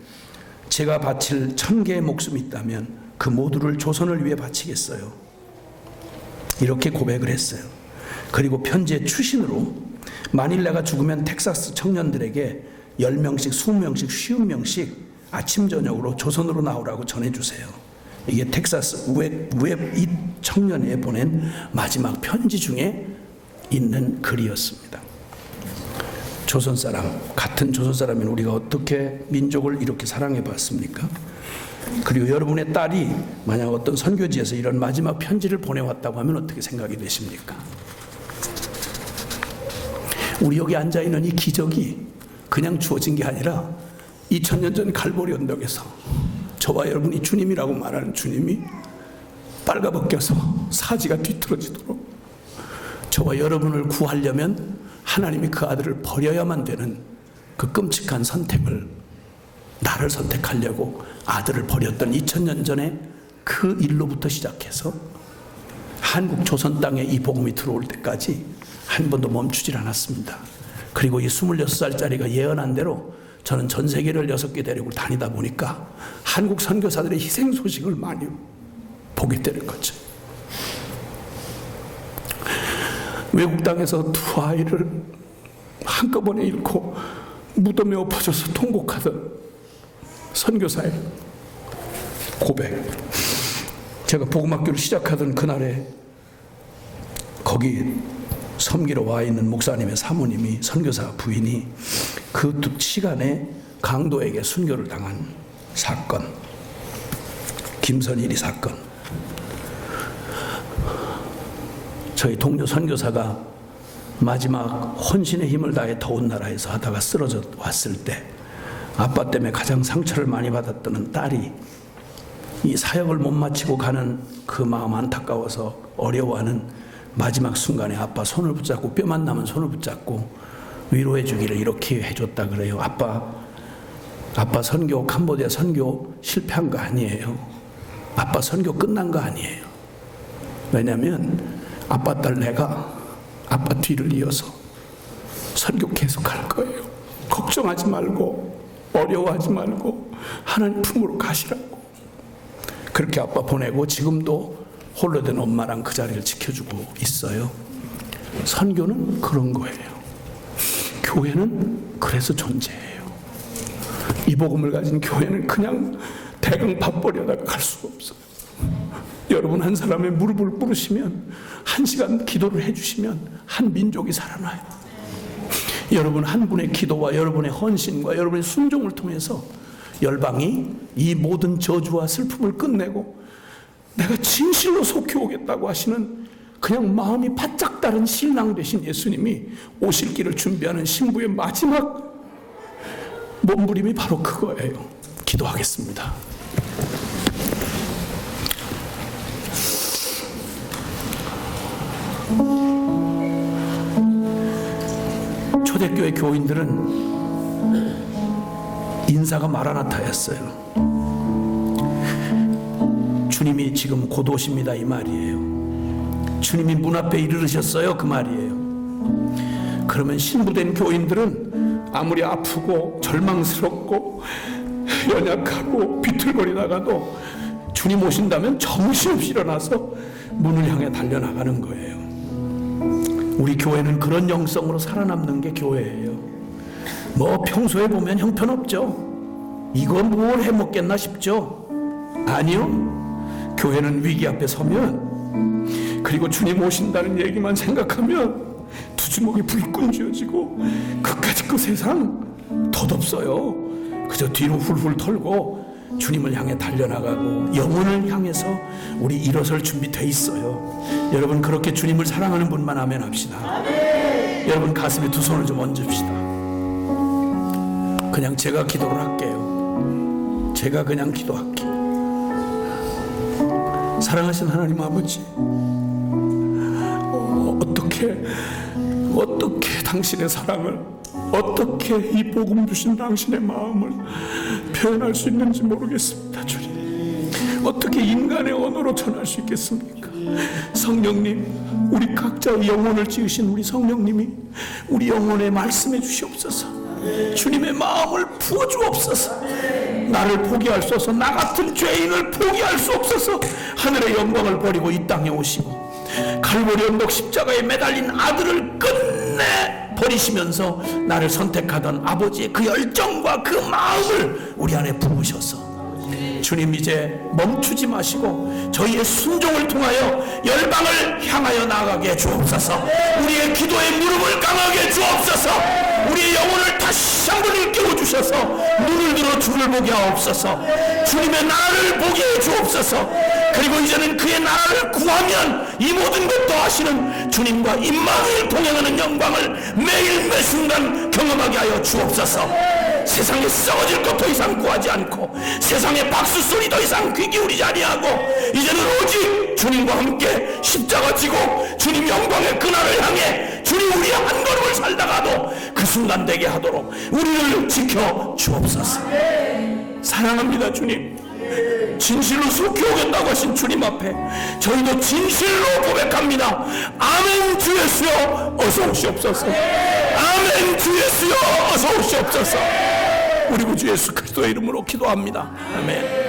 제가 바칠 1000개의 목숨이 있다면 그 모두를 조선을 위해 바치겠어요. 이렇게 고백을 했어요. 그리고 편지의 추신으로 만일 내가 죽으면 텍사스 청년들에게 10명씩, 20명씩, 50명씩 아침 저녁으로 조선으로 나오라고 전해주세요. 이게 텍사스 웹 이 청년에 보낸 마지막 편지 중에 있는 글이었습니다. 조선 사람, 같은 조선 사람인 우리가 어떻게 민족을 이렇게 사랑해 봤습니까? 그리고 여러분의 딸이 만약 어떤 선교지에서 이런 마지막 편지를 보내왔다고 하면 어떻게 생각이 되십니까? 우리 여기 앉아있는 이 기적이 그냥 주어진 게 아니라 2000년 전 갈보리 언덕에서 저와 여러분이 주님이라고 말하는 주님이 빨가벗겨서 사지가 뒤틀어지도록 저와 여러분을 구하려면 하나님이 그 아들을 버려야만 되는 그 끔찍한 선택을, 나를 선택하려고 아들을 버렸던 2000년 전에 그 일로부터 시작해서 한국 조선 땅에 이 복음이 들어올 때까지 한 번도 멈추질 않았습니다. 그리고 이 26살짜리가 예언한 대로 저는 전 세계를 6개 대륙을 다니다 보니까 한국 선교사들의 희생 소식을 많이 보게 되는 거죠. 외국 땅에서 두 아이를 한꺼번에 잃고 무덤에 엎어져서 통곡하던 선교사의 고백. 제가 복음학교를 시작하던 그날에 거기 섬기러 와 있는 목사님의 사모님이, 선교사 부인이 그 시간에 강도에게 순교를 당한 사건, 김선일이 사건. 저희 동료 선교사가 마지막 헌신의 힘을 다해 더운 나라에서 하다가 쓰러져 왔을 때 아빠 때문에 가장 상처를 많이 받았던 딸이 이 사역을 못 마치고 가는 그 마음 안타까워서 어려워하는 마지막 순간에 아빠 손을 붙잡고 뼈만 남은 손을 붙잡고 위로해 주기를 이렇게 해줬다 그래요. 아빠 선교, 캄보디아 선교 실패한 거 아니에요. 아빠 선교 끝난 거 아니에요. 왜냐하면 아빠 딸 내가 아빠 뒤를 이어서 선교 계속 할 거예요. 걱정하지 말고 어려워하지 말고 하나님 품으로 가시라고. 그렇게 아빠 보내고 지금도 홀로 된 엄마랑 그 자리를 지켜주고 있어요. 선교는 그런 거예요. 교회는 그래서 존재해요. 이 복음을 가진 교회는 그냥 대강 밥벌이하다가 갈 수가 없어요. 여러분 한 사람의 무릎을 꿇으시면 한 시간 기도를 해주시면 한 민족이 살아나요. 여러분 한 분의 기도와 여러분의 헌신과 여러분의 순종을 통해서 열방이 이 모든 저주와 슬픔을 끝내고 내가 진실로 속히 오겠다고 하시는 그냥 마음이 바짝 다른 신랑 되신 예수님이 오실 길을 준비하는 신부의 마지막 몸부림이 바로 그거예요. 기도하겠습니다. 초대교회 교인들은 인사가 마라나타였어요. 주님이 지금 곧 오십니다 이 말이에요. 주님이 문 앞에 이르르셨어요 그 말이에요. 그러면 신부된 교인들은 아무리 아프고 절망스럽고 연약하고 비틀거리다가도 주님 오신다면 정신없이 일어나서 문을 향해 달려나가는 거예요. 우리 교회는 그런 영성으로 살아남는 게 교회예요. 뭐 평소에 보면 형편없죠. 이거 뭘 해먹겠나 싶죠. 아니요. 교회는 위기 앞에 서면 그리고 주님 오신다는 얘기만 생각하면 두 주먹이 불끈 쥐어지고 그까짓 그 세상 덧없어요. 그저 뒤로 훌훌 털고 주님을 향해 달려나가고 영혼을 향해서 우리 일어설 준비돼 있어요. 여러분 그렇게 주님을 사랑하는 분만 아멘 합시다. 여러분 가슴에 두 손을 좀 얹읍시다. 그냥 제가 기도를 할게요. 제가 그냥 기도할게요. 사랑하신 하나님 아버지, 어떻게 당신의 사랑을, 어떻게 이 복음 주신 당신의 마음을 표현할 수 있는지 모르겠습니다. 주님, 어떻게 인간의 언어로 전할 수 있겠습니까? 성령님, 우리 각자의 영혼을 지으신 우리 성령님이 우리 영혼에 말씀해 주시옵소서. 주님의 마음을 부어주옵소서. 나를 포기할 수 없어서, 나 같은 죄인을 포기할 수 없어서 하늘의 영광을 버리고 이 땅에 오시고 갈보리 언덕 십자가에 매달린 아들을 끝내 버리시면서 나를 선택하던 아버지의 그 열정과 그 마음을 우리 안에 부으셔서 주님 이제 멈추지 마시고 저희의 순종을 통하여 열방을 향하여 나아가게 주옵소서. 우리의 기도의 무릎을 강하게 주옵소서. 우리의 영혼을 다시 한번 일깨워 주셔서 눈을 들어 주를 보게 하옵소서. 주님의 나라를 보게 해 주옵소서. 그리고 이제는 그의 나라를 구하면 이 모든 것 더하시는 주님과 임마누엘 동행하는 영광을 매일 매순간 경험하게 하여 주옵소서. 세상에 썩어질 것 더 이상 구하지 않고 세상의 박수 소리 더 이상 귀 기울이지 아니하고 이제는 오직 주님과 함께 십자가 지고 주님 영광의 그날을 향해 주님 우리의 한 걸음을 살다가도 그 순간 되게 하도록 우리를 지켜 주옵소서. 사랑합니다 주님. 진실로 속히 오겠다고 하신 주님 앞에 저희도 진실로 고백합니다. 아멘 주 예수여 어서 오시옵소서. 아멘 주 예수여 어서 오시옵소서. 우리 구주 예수 그리스도의 이름으로 기도합니다. 아멘.